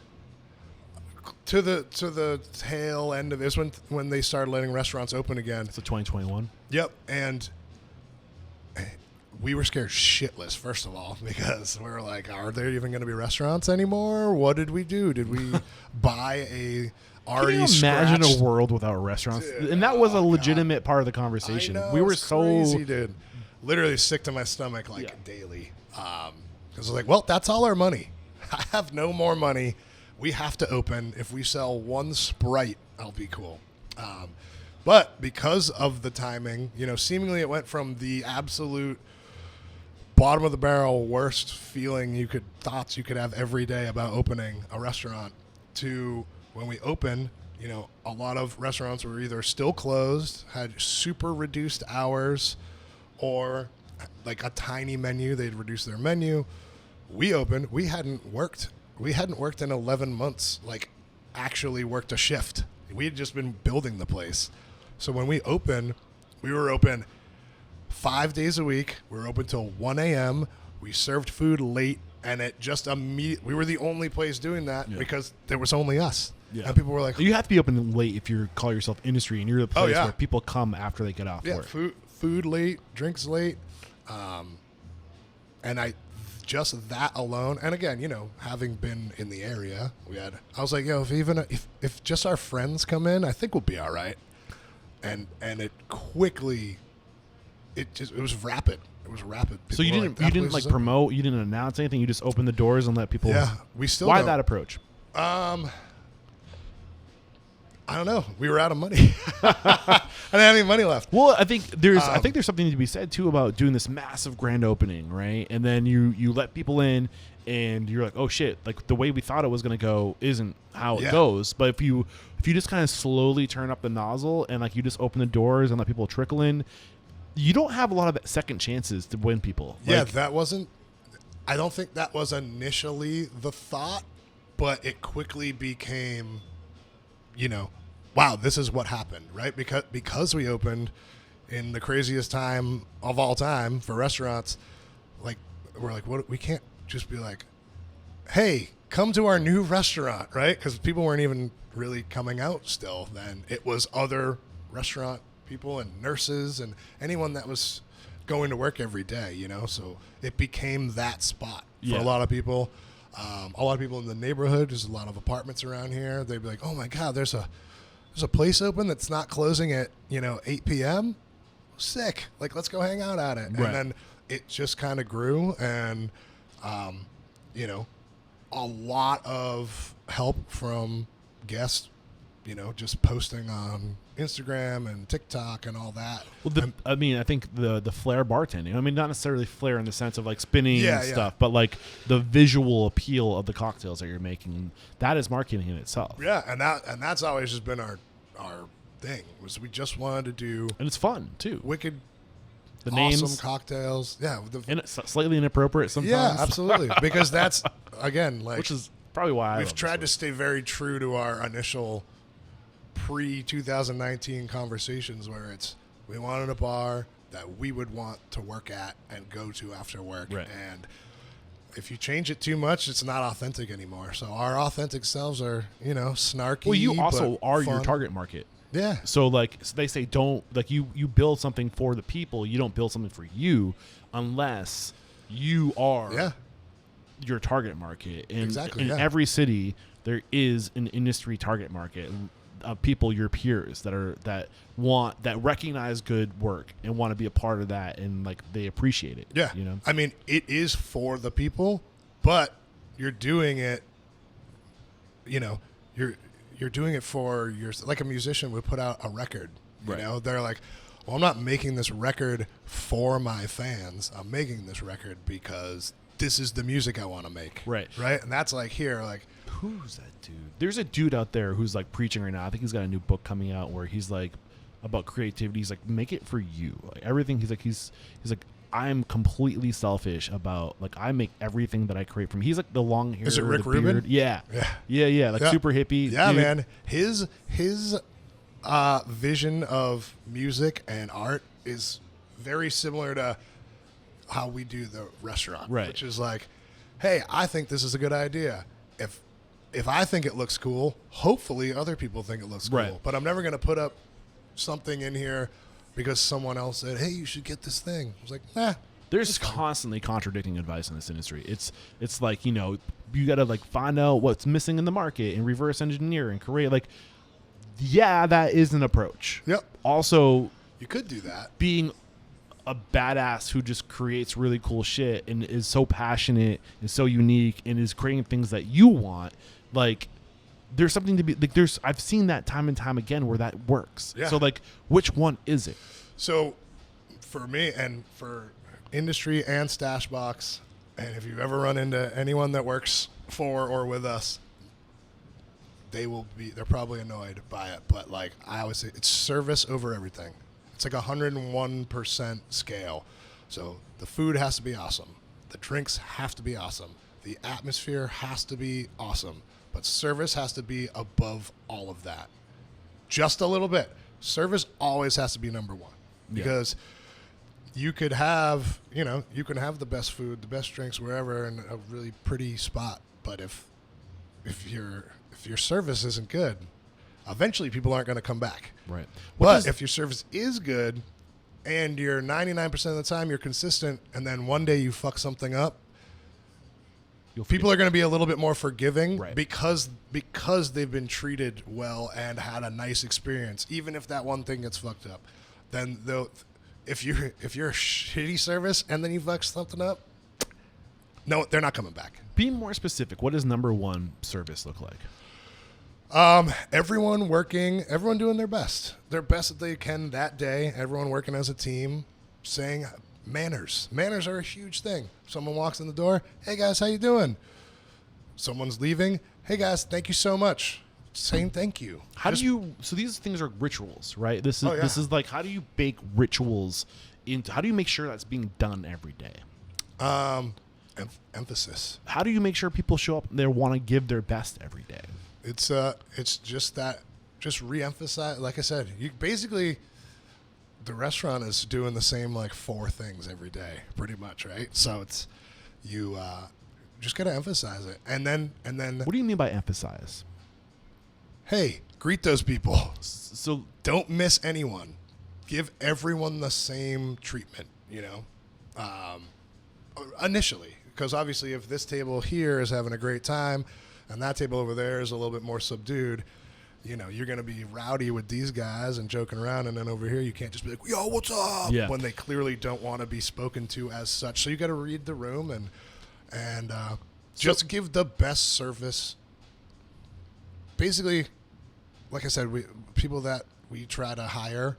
Speaker 1: to the tail end of this when they started letting restaurants open again.
Speaker 2: So 2021.
Speaker 1: Yep, and we were scared shitless, first of all, because we were like, are there even going to be restaurants anymore? What did we do? Did we buy a already
Speaker 2: Can you imagine
Speaker 1: scratched?
Speaker 2: a world without restaurants?
Speaker 1: Dude,
Speaker 2: And that was a
Speaker 1: oh,
Speaker 2: legitimate part of the
Speaker 1: I
Speaker 2: conversation.
Speaker 1: know,
Speaker 2: We were
Speaker 1: it's
Speaker 2: so
Speaker 1: crazy, dude. Literally sick to my stomach
Speaker 2: Yeah.
Speaker 1: daily. Because I was like, well, that's all our money. I have no more money. We have to open. If we sell one Sprite, I'll be cool. But because of the timing, seemingly it went from the absolute bottom of the barrel worst feeling thoughts you could have every day about opening a restaurant to when we opened, a lot of restaurants were either still closed, had super reduced hours, or like a tiny menu. They'd reduce their menu. We opened. We hadn't worked in 11 months, like actually worked a shift. We had just been building the place. So when we opened, we were open 5 days a week. We were open till 1 a.m. We served food late, and it just we were the only place doing that because there was only us.
Speaker 2: Yeah.
Speaker 1: And people were like,
Speaker 2: You have to be open late if you call yourself industry, and you're the place
Speaker 1: yeah.
Speaker 2: where people come after they get off
Speaker 1: yeah,
Speaker 2: work.
Speaker 1: food late, drinks late. And just that alone, and again, having been in the area, I was like, yo, if just our friends come in, I think we'll be all right. And it quickly, it was rapid. It was rapid.
Speaker 2: So you didn't like promote, you didn't announce anything. You just opened the doors and let people.
Speaker 1: Yeah, we still.
Speaker 2: Why that approach?
Speaker 1: I don't know. We were out of money. I didn't have any money left.
Speaker 2: Well, I think there's something to be said too about doing this massive grand opening, right? And then you let people in, and you're like, oh shit, like the way we thought it was gonna go isn't how it goes. But if you just kind of slowly turn up the nozzle and like you just open the doors and let people trickle in, you don't have a lot of second chances to win people.
Speaker 1: Yeah, that wasn't. I don't think that was initially the thought, but it quickly became, wow, this is what happened, right? Because we opened in the craziest time of all time for restaurants, like we're like, what? We can't just be like, hey, come to our new restaurant, right? Because people weren't even really coming out still then. It was other restaurant people and nurses and anyone that was going to work every day, so it became that spot for a lot of people. A lot of people in the neighborhood, there's a lot of apartments around here. They'd be like, oh my God, there's a place open that's not closing at 8 p.m. Sick. Like, let's go hang out at it.
Speaker 2: Right.
Speaker 1: And then it just kind of grew, and a lot of help from guests, just posting on Instagram and TikTok and all that.
Speaker 2: Well, I think the flair bartending. I mean, not necessarily flair in the sense of like spinning and stuff, but like the visual appeal of the cocktails that you're making. That is marketing in itself.
Speaker 1: Yeah, and that's always just been our thing. Was we just wanted to do,
Speaker 2: and it's fun too.
Speaker 1: Wicked,
Speaker 2: the
Speaker 1: awesome
Speaker 2: names,
Speaker 1: cocktails. Yeah,
Speaker 2: and it's slightly inappropriate sometimes.
Speaker 1: Yeah, absolutely. Because that's again like,
Speaker 2: which is probably why
Speaker 1: we've tried to stay very true to our initial pre-2019 conversations, where we wanted a bar that we would want to work at and go to after work.
Speaker 2: Right.
Speaker 1: And if you change it too much, it's not authentic anymore. So our authentic selves are, snarky.
Speaker 2: Well, you also are
Speaker 1: fun.
Speaker 2: your target market.
Speaker 1: Yeah.
Speaker 2: So they say don't, like you build something for the people. You don't build something for you unless you are your target market. And
Speaker 1: exactly.
Speaker 2: In every city, there is an industry target market of people, your peers, that recognize good work and want to be a part of that, and like they appreciate it.
Speaker 1: Yeah. I mean, it is for the people, but you're doing it, you're doing it for like a musician would put out a record. They're like, well, I'm not making this record for my fans. I'm making this record because this is the music I want to make.
Speaker 2: Right.
Speaker 1: And that's like here, like,
Speaker 2: who's that dude? There's a dude out there who's like preaching right now. I think he's got a new book coming out where he's like about creativity. He's like, make it for you. Like everything. He's like, I'm completely selfish about, like, I make everything that I create from. He's like the long hair.
Speaker 1: Is it Rick
Speaker 2: the
Speaker 1: Rubin?
Speaker 2: Beard. Yeah. Like super hippie.
Speaker 1: Yeah,
Speaker 2: dude.
Speaker 1: man. His vision of music and art is very similar to how we do the restaurant,
Speaker 2: right?
Speaker 1: Which is like, hey, I think this is a good idea. If I think it looks cool, hopefully other people think it looks cool.
Speaker 2: Right.
Speaker 1: But I'm never going to put up something in here because someone else said, hey, you should get this thing. I was like, nah.
Speaker 2: There's constantly contradicting advice in this industry. It's like, you got to like find out what's missing in the market and reverse engineer and create, like, yeah, that is an approach.
Speaker 1: Yep.
Speaker 2: Also,
Speaker 1: you could do that.
Speaker 2: Being a badass who just creates really cool shit and is so passionate and so unique and is creating things that you want, like, there's something to be like, I've seen that time and time again where that works.
Speaker 1: Yeah.
Speaker 2: So like, which one is it?
Speaker 1: So for me and for Industry and Stashbox, and if you've ever run into anyone that works for or with us, they're probably annoyed by it, but like I always say, it's service over everything. It's like 101% scale. So the food has to be awesome. The drinks have to be awesome. The atmosphere has to be awesome. But service has to be above all of that. Just a little bit. Service always has to be number one. Because you could have, you can have the best food, the best drinks, wherever, in a really pretty spot. But if your service isn't good, eventually people aren't going to come back.
Speaker 2: Right.
Speaker 1: But if your service is good and you're 99% of the time you're consistent, and then one day you fuck something up, People are going to be a little bit more forgiving
Speaker 2: Right.
Speaker 1: because they've been treated well and had a nice experience. Even if that one thing gets fucked up, then they'll. If you're a shitty service and then you fuck something up, no, they're not coming back.
Speaker 2: Be more specific. What does number one service look like?
Speaker 1: Everyone doing their best that they can that day. Everyone working as a team, saying manners. Manners are a huge thing. Someone walks in the door, hey guys, how you doing? Someone's leaving, hey guys, thank you so much. Saying thank you.
Speaker 2: So these things are rituals, right? This is
Speaker 1: Oh, yeah.
Speaker 2: this is like, how do you bake rituals into, how do you make sure that's being done every day?
Speaker 1: Emphasis.
Speaker 2: How do you make sure people show up and they want to give their best every day?
Speaker 1: It's just that, just re-emphasize. Like I said, you basically, the restaurant is doing the same like 4 things every day, pretty much, right? So it's you just gotta emphasize it, and then
Speaker 2: What do you mean by emphasize?
Speaker 1: hey, greet those people.
Speaker 2: So
Speaker 1: Don't miss anyone. Give everyone the same treatment. Initially, because obviously, if this table here is having a great time, and that table over there is a little bit more subdued, you're going to be rowdy with these guys and joking around, and then over here you can't just be like, yo, what's up?
Speaker 2: Yeah.
Speaker 1: When they clearly don't want to be spoken to as such. So you got to read the room and just give the best service. Basically, like I said, people that we try to hire,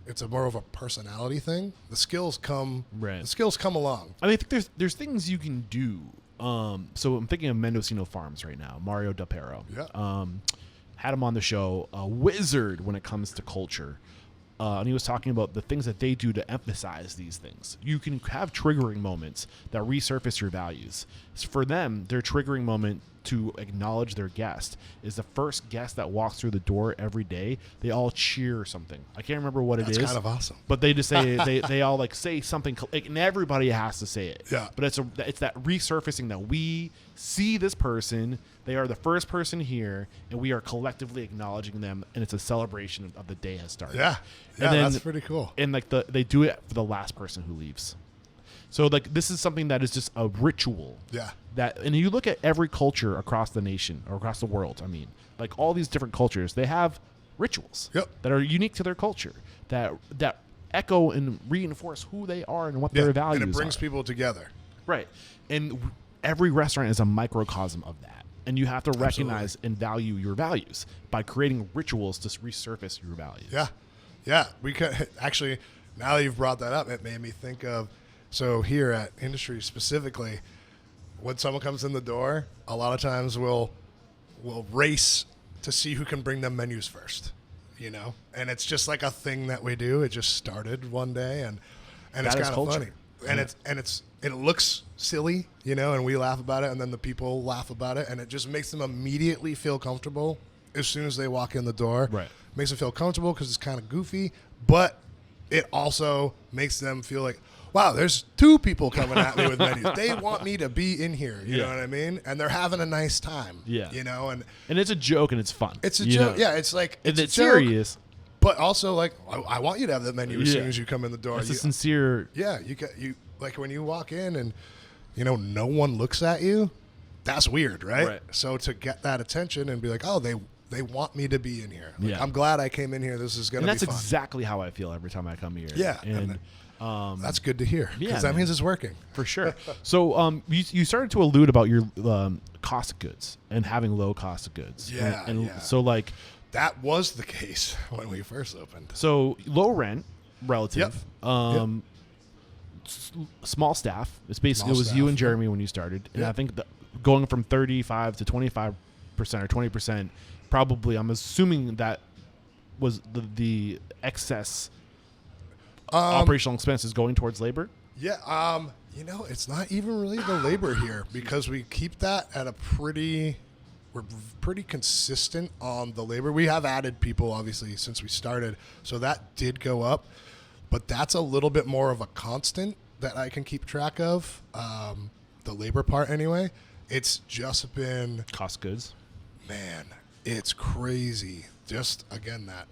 Speaker 1: it's more of a personality thing. The skills come along.
Speaker 2: I mean, I think there's things you can do. So I'm thinking of Mendocino Farms right now. Mario Del Pero.
Speaker 1: Yeah.
Speaker 2: Had him on the show. A wizard when it comes to culture. And he was talking about the things that they do to emphasize these things. You can have triggering moments that resurface your values. For them, their triggering moment to acknowledge their guest is the first guest that walks through the door every day. They all cheer something. I can't remember what it is.
Speaker 1: That's kind of awesome.
Speaker 2: But they just say they all like say something, and everybody has to say it.
Speaker 1: Yeah.
Speaker 2: But it's that resurfacing that we see this person. They are the first person here, and we are collectively acknowledging them, and it's a celebration of the day has started.
Speaker 1: Yeah. Yeah,
Speaker 2: And then,
Speaker 1: that's pretty cool.
Speaker 2: And like they do it for the last person who leaves. So like this is something that is just a ritual.
Speaker 1: Yeah.
Speaker 2: And you look at every culture across the nation or across the world. I mean, like all these different cultures, they have rituals that are unique to their culture that echo and reinforce who they are and what their values are.
Speaker 1: And it brings people together.
Speaker 2: Right. And every restaurant is a microcosm of that. And you have to recognize and value your values by creating rituals to resurface your values.
Speaker 1: Yeah. Yeah. We could actually, now that you've brought that up, it made me think of, so here at Industry specifically, when someone comes in the door, a lot of times we'll race to see who can bring them menus first, and it's just like a thing that we do. It just started one day, and it's kind of funny, and it looks silly, and we laugh about it, and then the people laugh about it, and it just makes them immediately feel comfortable as soon as they walk in the door.
Speaker 2: Right.
Speaker 1: Makes them feel comfortable because it's kind of goofy, but it also makes them feel like, wow, there's 2 people coming at me with menus. They want me to be in here. You know what I mean? And they're having a nice time.
Speaker 2: Yeah.
Speaker 1: And
Speaker 2: it's a joke and it's fun.
Speaker 1: it's a joke. Yeah, it's like
Speaker 2: It's
Speaker 1: a joke,
Speaker 2: serious.
Speaker 1: but also like I want you to have the menu as soon as you come in the door.
Speaker 2: It's a sincere.
Speaker 1: Yeah, you like when you walk in and no one looks at you. That's weird, right?
Speaker 2: Right.
Speaker 1: So to get that attention and be like, oh, they want me to be in here. Like,
Speaker 2: Yeah.
Speaker 1: I'm glad I came in here. This is gonna
Speaker 2: And
Speaker 1: be
Speaker 2: that's
Speaker 1: fun.
Speaker 2: exactly how I feel every time I come here.
Speaker 1: Yeah,
Speaker 2: And
Speaker 1: that's good to hear because
Speaker 2: yeah,
Speaker 1: that
Speaker 2: man.
Speaker 1: means it's working.
Speaker 2: for sure. So you started to allude about your cost of goods and having low cost of goods.
Speaker 1: Yeah,
Speaker 2: And
Speaker 1: yeah.
Speaker 2: so like,
Speaker 1: That was the case when we first opened.
Speaker 2: so low rent relative.
Speaker 1: Yep.
Speaker 2: Small staff. It's basically,
Speaker 1: Small
Speaker 2: it was
Speaker 1: staff,
Speaker 2: you and
Speaker 1: yep.
Speaker 2: Jeremy when you started. And
Speaker 1: Yep.
Speaker 2: I think going from 35 to 25% or 20%, probably, I'm assuming that was the excess operational expenses going towards labor.
Speaker 1: Yeah, it's not even really the labor here because we keep that at we're pretty consistent on the labor. We have added people, obviously, since we started, so that did go up, but that's a little bit more of a constant that I can keep track of, the labor part anyway. It's just been,
Speaker 2: Cost of goods.
Speaker 1: man, it's crazy. Just, again, that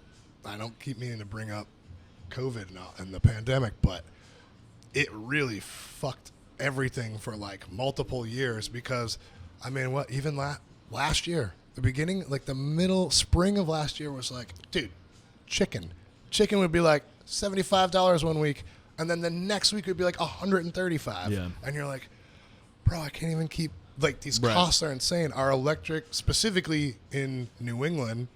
Speaker 1: I don't keep meaning to bring up COVID and the pandemic, but it really fucked everything for like multiple years because, I mean, even last year, the beginning, like the middle spring of last year was like, dude, chicken would be like $75 one week, and then the next week would be like $135.
Speaker 2: Yeah.
Speaker 1: And you're like, bro, I can't even keep, like, these costs are insane. Our electric, specifically in New England,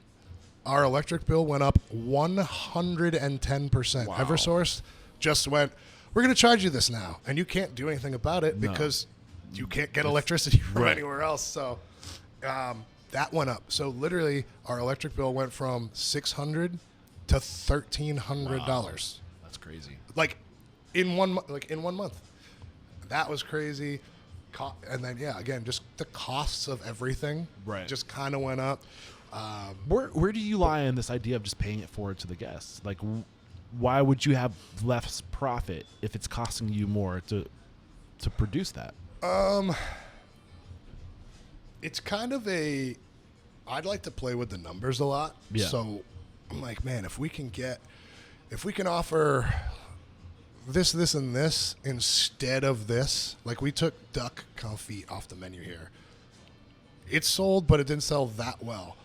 Speaker 1: our electric bill went up 110%.
Speaker 2: Wow.
Speaker 1: Eversource just went, we're going to charge you this now. And you can't do anything about it because you can't get electricity from anywhere else. So that went up. So literally our electric bill went from $600 to $1,300.
Speaker 2: Wow. That's crazy.
Speaker 1: Like in 1 month. That was crazy. And then, again, just the costs of everything just kind of went up.
Speaker 2: Where do you lie on this idea of just paying it forward to the guests? Like, why would you have less profit if it's costing you more to produce that?
Speaker 1: It's kind of I'd like to play with the numbers a lot.
Speaker 2: Yeah.
Speaker 1: So I'm like, man, if we can offer this, and this instead of this, like we took duck confit off the menu here. It sold, but it didn't sell that well.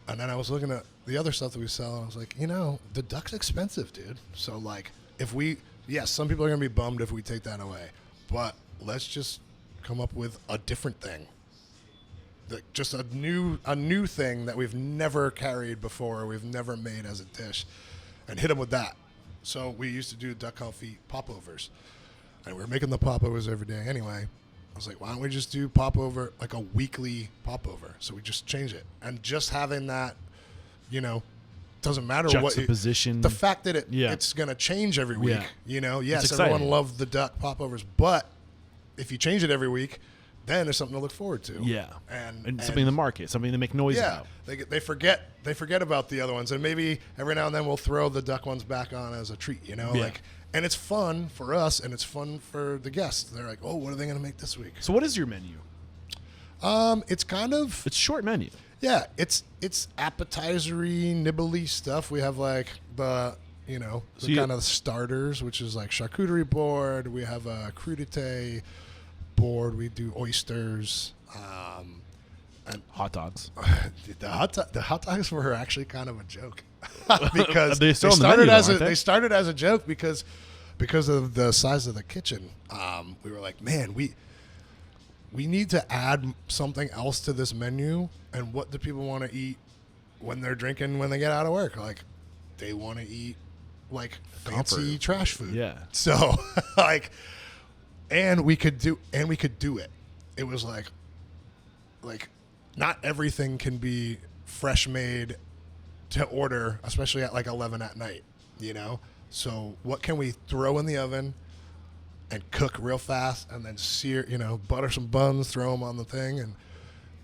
Speaker 1: And then I was looking at the other stuff that we sell, and I was like, the duck's expensive, dude. So, like, some people are going to be bummed if we take that away. But let's just come up with a different thing. Just a new thing that we've never carried before, we've never made as a dish, and hit them with that. So we used to do duck confit popovers. And we were making the popovers every day anyway. I was like, why don't we just do popover, like a weekly popover? So we just change it. And just having that, doesn't matter
Speaker 2: juxtaposition.
Speaker 1: The fact that it's going to change every week, yes, everyone loved the duck popovers, but if you change it every week, then there's something to look forward to.
Speaker 2: Yeah.
Speaker 1: And
Speaker 2: something in the market, something to make noise about.
Speaker 1: They forget about the other ones. And maybe every now and then we'll throw the duck ones back on as a treat, and it's fun for us, and it's fun for the guests. They're like, oh, what are they going to make this week?
Speaker 2: So what is your menu?
Speaker 1: It's
Speaker 2: short menu.
Speaker 1: Yeah, it's appetizery, nibbly stuff. We have like the kind of starters, which is like charcuterie board. We have a crudité board. We do oysters. And
Speaker 2: hot dogs.
Speaker 1: The hot dogs were actually kind of a joke because
Speaker 2: they
Speaker 1: started as a joke because of the size of the kitchen. We were like, man, we need to add something else to this menu. And what do people want to eat when they're drinking when they get out of work? Like, they want to eat like fancy trash food.
Speaker 2: Yeah.
Speaker 1: So and we could do it. It was like not everything can be fresh made to order, especially at like 11 at night, So what can we throw in the oven and cook real fast and then sear, butter some buns, throw them on the thing.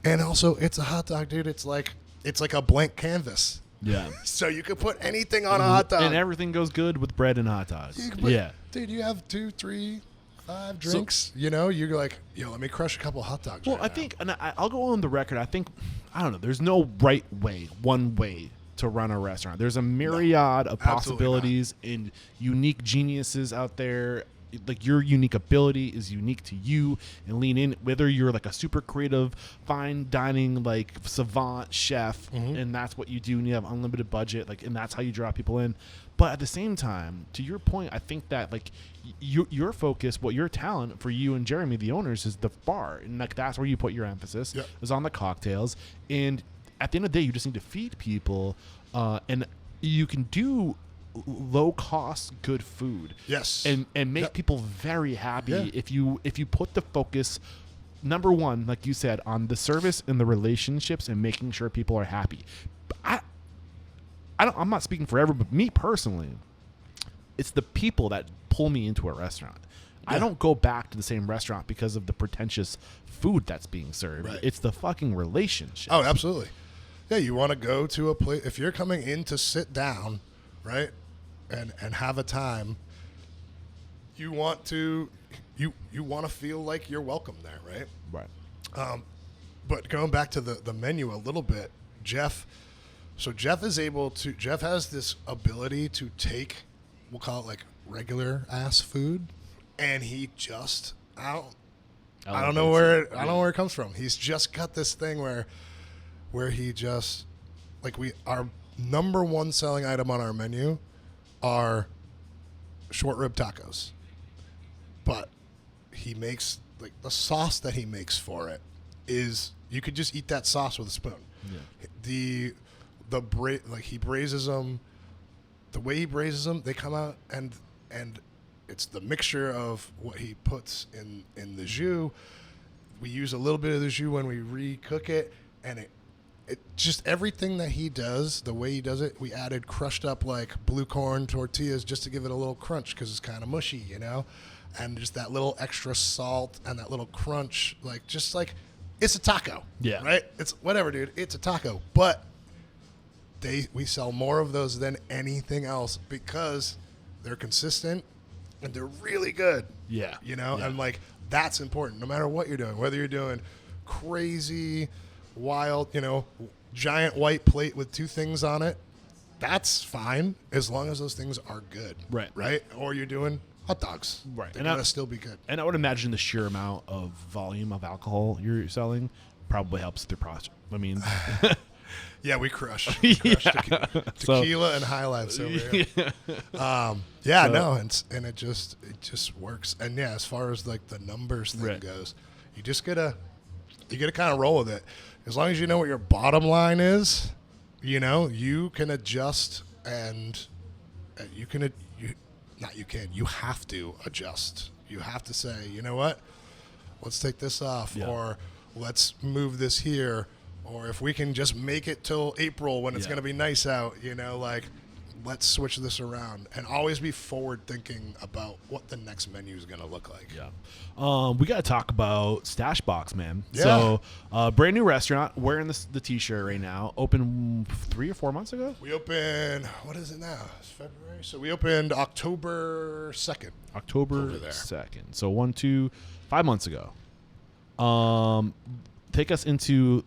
Speaker 1: And also it's a hot dog, dude. It's like a blank canvas.
Speaker 2: Yeah.
Speaker 1: So you could put anything on a hot dog.
Speaker 2: And everything goes good with bread and hot dogs.
Speaker 1: Dude, you have 2, 3, 5 drinks, you're like, let me crush a couple hot dogs.
Speaker 2: Well, I think, and I'll go on the record, I don't know, there's no one way to run a restaurant. There's a myriad of possibilities and unique geniuses out there. Like, your unique ability is unique to you, and lean in, whether you're like a super creative, fine dining, like savant chef, and that's what you do, and you have unlimited budget, like, and that's how you draw people in. But at the same time, to your point, I think that like your focus, your talent for you and Jeremy, the owners, is the bar, and like that's where you put your emphasis is on the cocktails. And at the end of the day, you just need to feed people, and you can do low cost good food, and make people very happy if you put the focus, number one, like you said, on the service and the relationships and making sure people are happy. I'm not speaking for everyone, but me personally, it's the people that pull me into a restaurant. I don't go back to the same restaurant because of the pretentious food that's being served. It's the fucking relationship.
Speaker 1: Oh, absolutely. Yeah, you want to go to a place, if you're coming in to sit down, right, and have a time, you want to feel like you're welcome there, right? But going back to the menu a little bit, Jeff has this ability to take, we'll call it like regular ass food, and he just I don't know where it comes from. He's just got this thing where he just like our number one selling item on our menu are short rib tacos, but he makes like the sauce that he makes for it is you could just eat that sauce with a spoon. Yeah. He braises them. The way he braises them, they come out and it's the mixture of what he puts in the jus. We use a little bit of the jus when we re-cook it, and it just everything that he does, the way he does it, we added crushed up like blue corn tortillas just to give it a little crunch because it's kind of mushy, you know, and just that little extra salt and that little crunch, like just like it's a taco,
Speaker 2: yeah,
Speaker 1: right? It's whatever, dude. It's a taco, but we sell more of those than anything else because they're consistent and they're really good.
Speaker 2: Yeah,
Speaker 1: you know,
Speaker 2: yeah.
Speaker 1: and like that's important no matter what you're doing, whether you're doing crazy wild, you know, giant white plate with 2 things on it, that's fine as long as those things are good. Right? Or you're doing hot dogs.
Speaker 2: Right.
Speaker 1: They're gonna still be good.
Speaker 2: And I would imagine the sheer amount of volume of alcohol you're selling probably helps the process. I mean,
Speaker 1: yeah, we crush tequila and high lives over here. And it just works. And yeah, as far as like the numbers thing goes, you gotta kind of roll with it. As long as you know what your bottom line is, you know, you can adjust and you have to adjust. You have to say, you know what, let's take this off, or let's move this here, or if we can just make it till April when it's going to be nice out, you know, like let's switch this around and always be forward thinking about what the next menu is going to look like.
Speaker 2: Yeah. We got to talk about Stashbox, man.
Speaker 1: Yeah.
Speaker 2: So, brand new restaurant, wearing the t-shirt right now, opened 3 or 4 months ago.
Speaker 1: We opened, what is it now? It's February. So we opened October 2nd.
Speaker 2: October 2nd. So 5 months ago. Take us into,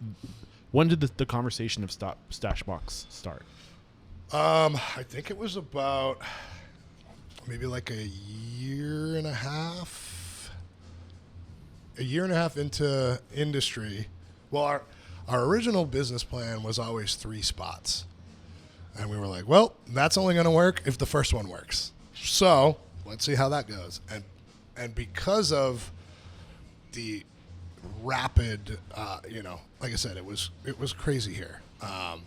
Speaker 2: when did the conversation of Stashbox start?
Speaker 1: I think it was about maybe like a year and a half into industry. Well, our original business plan was always 3 spots. And we were like, well, that's only going to work if the first one works. So let's see how that goes. And because of the rapid, you know, like I said, it was crazy here.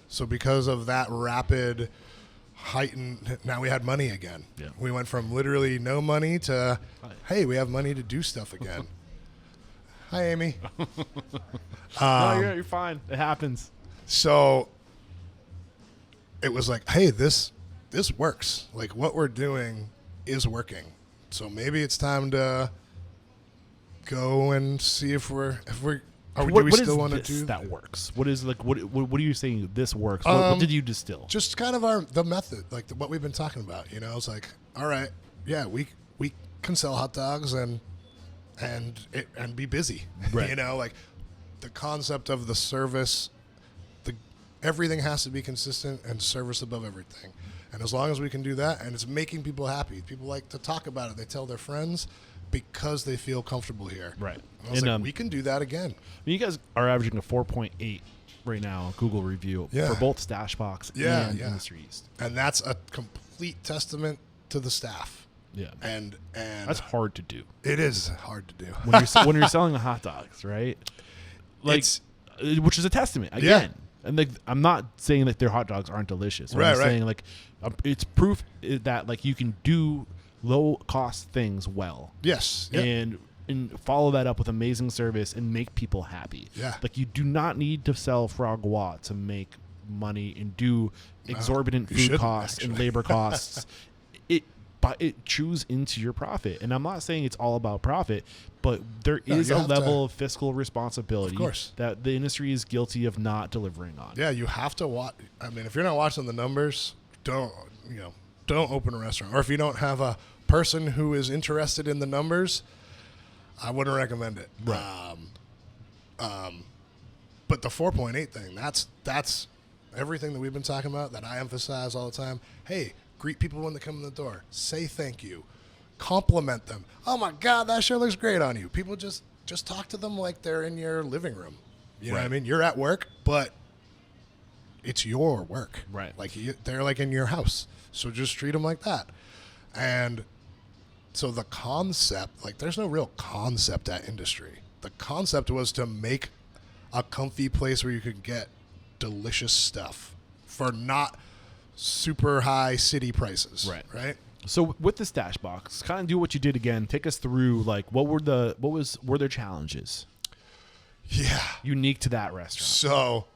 Speaker 1: So because of that rapid heightened, now we had money again.
Speaker 2: Yeah.
Speaker 1: We went from literally no money to, hey, we have money to do stuff again. Hi, Amy.
Speaker 2: No, you're fine. It happens.
Speaker 1: So it was like, hey, this works. Like what we're doing is working. So maybe it's time to go and see if do we still want to do
Speaker 2: that works? What is like what are you saying this works? What did you distill?
Speaker 1: Just kind of the method, like what we've been talking about. You know, it's like, all right, yeah, we can sell hot dogs and be busy.
Speaker 2: Right.
Speaker 1: You know, like the concept of the service, everything has to be consistent and service above everything. And as long as we can do that, and it's making people happy, people like to talk about it. They tell their friends because they feel comfortable here.
Speaker 2: Right.
Speaker 1: And I was like, we can do that again.
Speaker 2: I mean, you guys are averaging a 4.8 right now Google review for both Stashbox and Industry East.
Speaker 1: And that's a complete testament to the staff.
Speaker 2: Yeah.
Speaker 1: And
Speaker 2: that's hard to do.
Speaker 1: It is hard to do.
Speaker 2: when you're selling the hot dogs, right? Like, which is a testament again. Yeah. And like, I'm not saying that their hot dogs aren't delicious. I'm saying like, it's proof that like you can do low cost things well.
Speaker 1: Yes.
Speaker 2: Yep. And follow that up with amazing service and make people happy.
Speaker 1: Yeah.
Speaker 2: Like you do not need to sell frog gua to make money and do exorbitant food costs and labor costs. It chews into your profit. And I'm not saying it's all about profit, but there is a level of fiscal responsibility that the industry is guilty of not delivering on.
Speaker 1: Yeah, you have to watch. I mean, if you're not watching the numbers, don't open a restaurant. Or if you don't have a person who is interested in the numbers, I wouldn't recommend it.
Speaker 2: Right.
Speaker 1: But the 4.8 thing, that's everything that we've been talking about that I emphasize all the time. Hey, greet people when they come in the door. Say thank you. compliment them. Oh my God, that shirt looks great on you. People just talk to them like they're in your living room. You know what I mean? You're at work, but it's your work.
Speaker 2: Right.
Speaker 1: Like they're like in your house. So just treat them like that. And so the concept, like there's no real concept at Industry. The concept was to make a comfy place where you could get delicious stuff for not super high city prices. Right.
Speaker 2: So with the Stashbox, kind of do what you did again. Take us through like were their challenges?
Speaker 1: Yeah.
Speaker 2: Unique to that restaurant.
Speaker 1: So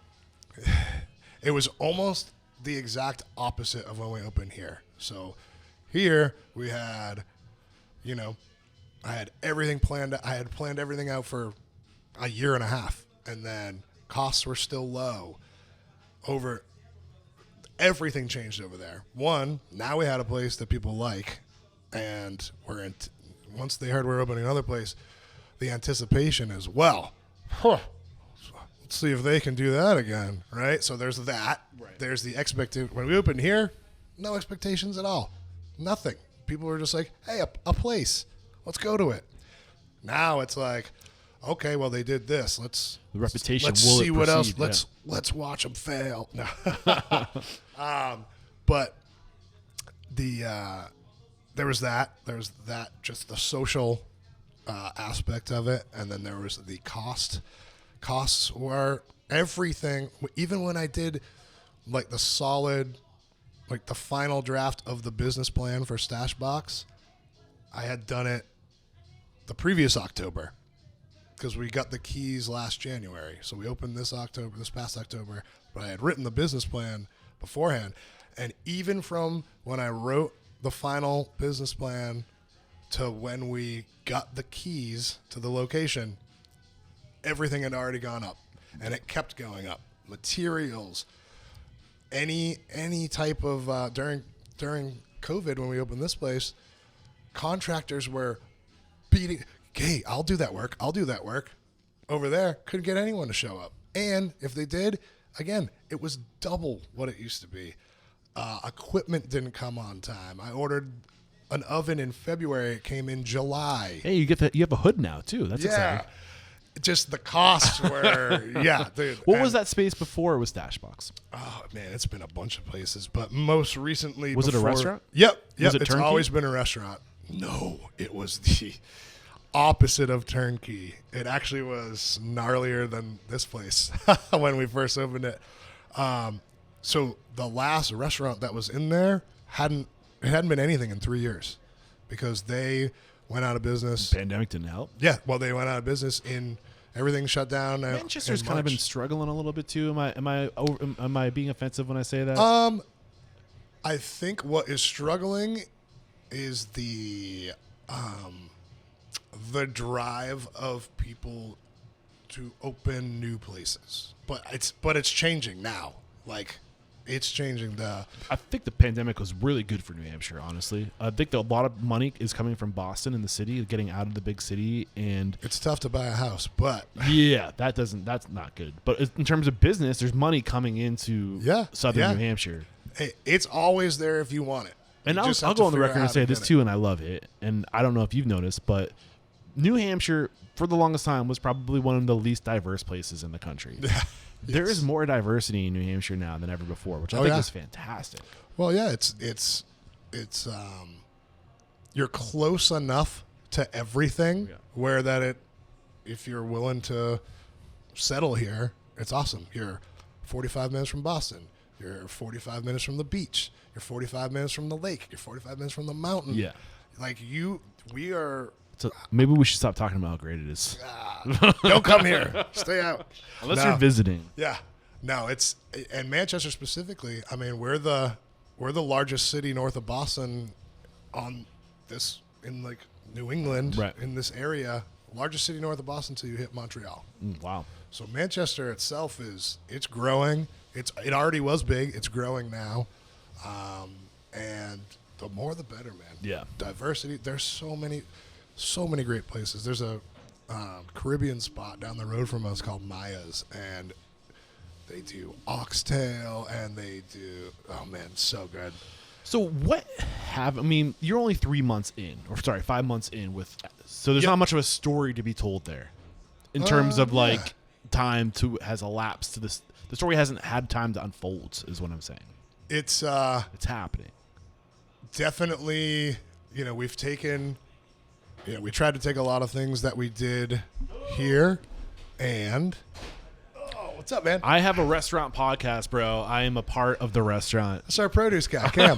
Speaker 1: it was almost the exact opposite of when we opened here. So here we had, I had everything planned. I had planned everything out for a year and a half, and then costs were still low. Everything changed over there. One, now we had a place that people like, and once they heard we were opening another place, the anticipation is, well, let's see if they can do that again, right? So there's that. Right. There's the expectation. When we opened here, no expectations at all. Nothing. People were just like, hey, a place. Let's go to it. Now it's like, okay, well, they did this. Let's see what else.
Speaker 2: Yeah.
Speaker 1: Let's watch them fail. No. But there was that. Just the social aspect of it, and then there was the cost. Costs were everything. Even when I did like the final draft of the business plan for Stashbox, I had done it the previous October because we got the keys last January. So we opened this past October, but I had written the business plan beforehand. And even from when I wrote the final business plan to when we got the keys to the location, everything had already gone up, and it kept going up. Materials, any type of during COVID when we opened this place, contractors were beating. Hey, I'll do that work. Over there, couldn't get anyone to show up, and if they did, again, it was double what it used to be. Equipment didn't come on time. I ordered an oven in February. It came in July.
Speaker 2: Hey, you have a hood now too. That's exciting.
Speaker 1: Just the costs were, yeah, dude.
Speaker 2: What was that space before it was Stashbox?
Speaker 1: Oh man, it's been a bunch of places, but most recently,
Speaker 2: was it a restaurant?
Speaker 1: Yep.
Speaker 2: Was it
Speaker 1: it's
Speaker 2: turnkey?
Speaker 1: always been a restaurant. No, it was the opposite of turnkey. It actually was gnarlier than this place when we first opened it. So the last restaurant that was in there hadn't been anything in 3 years because they went out of business.
Speaker 2: Pandemic didn't help.
Speaker 1: Yeah, well, they went out of business everything shut down.
Speaker 2: Manchester's kind of been struggling a little bit too. Am I being offensive when I say that?
Speaker 1: I think what is struggling is the drive of people to open new places. But it's changing now. Like, it's changing.
Speaker 2: I think the pandemic was really good for New Hampshire, honestly. I think that a lot of money is coming from Boston and the city, getting out of the big city, and
Speaker 1: it's tough to buy a house, but
Speaker 2: yeah, that's not good. But in terms of business, there's money coming into southern New Hampshire.
Speaker 1: Hey, it's always there if you want it.
Speaker 2: And I'll go on the record and say this too, and I love it. And I don't know if you've noticed, but New Hampshire, for the longest time, was probably one of the least diverse places in the country. There is more diversity in New Hampshire now than ever before, which I think is fantastic.
Speaker 1: Well, yeah, it's you're close enough to everything where that if you're willing to settle here, it's awesome. You're 45 minutes from Boston. You're 45 minutes from the beach. You're 45 minutes from the lake. You're 45 minutes from the mountain.
Speaker 2: Yeah.
Speaker 1: Like we are.
Speaker 2: So maybe we should stop talking about how great it is.
Speaker 1: Don't come here. Stay out.
Speaker 2: Unless you're visiting.
Speaker 1: Yeah. No, and Manchester specifically, I mean, we're the largest city north of Boston in like New England,
Speaker 2: right.
Speaker 1: In this area. Largest city north of Boston till you hit Montreal.
Speaker 2: Wow.
Speaker 1: So Manchester itself it's growing. It already was big. It's growing now. And the more the better, man.
Speaker 2: Yeah.
Speaker 1: Diversity. There's so many great places. There's a Caribbean spot down the road from us called Maya's, and they do oxtail, and they do, oh man, so good.
Speaker 2: So you're only 3 months in, 5 months in so there's not much of a story to be told there in terms of like time has elapsed to this. The story hasn't had time to unfold is what I'm saying.
Speaker 1: It's
Speaker 2: happening.
Speaker 1: Definitely, we've taken, we tried to take a lot of things that we did here and what's up, man?
Speaker 2: I have a restaurant podcast, bro. I am a part of the restaurant.
Speaker 1: That's our produce guy, Cam.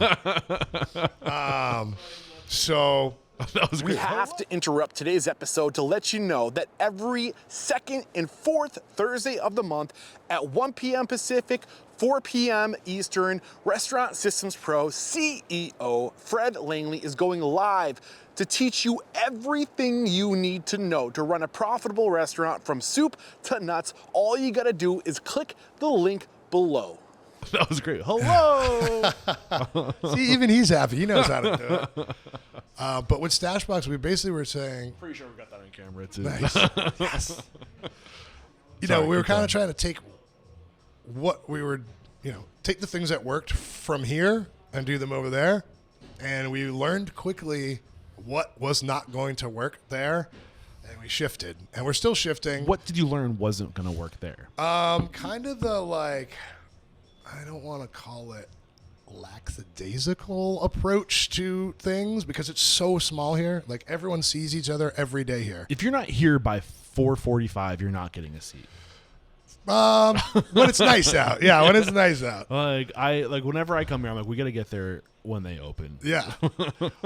Speaker 1: So
Speaker 2: That was
Speaker 3: We
Speaker 2: great.
Speaker 3: have to interrupt today's episode to let you know that every second and fourth Thursday of the month at 1 p.m. Pacific, 4 p.m. Eastern, Restaurant Systems Pro CEO Fred Langley is going live to teach you everything you need to know to run a profitable restaurant from soup to nuts. All you gotta do is click the link below.
Speaker 2: That was great. Hello.
Speaker 1: see, even he's happy. He knows how to do it. But with Stashbox, we basically were saying,
Speaker 2: Pretty sure we got that on camera too.
Speaker 1: nice. Yes.
Speaker 2: Sorry,
Speaker 1: We were
Speaker 2: keep
Speaker 1: kind
Speaker 2: going.
Speaker 1: of trying to take what we were, take the things that worked from here and do them over there. And we learned quickly what was not going to work there. And we shifted. And we're still shifting.
Speaker 2: What did you learn wasn't going to work there?
Speaker 1: Kind of the I don't want to call it lackadaisical approach to things because it's so small here. Like everyone sees each other every day here.
Speaker 2: If you're not here by 4:45, you're not getting a seat.
Speaker 1: When it's nice out. Yeah, when it's nice out.
Speaker 2: Whenever I come here, I'm like, we got to get there when they open.
Speaker 1: Yeah.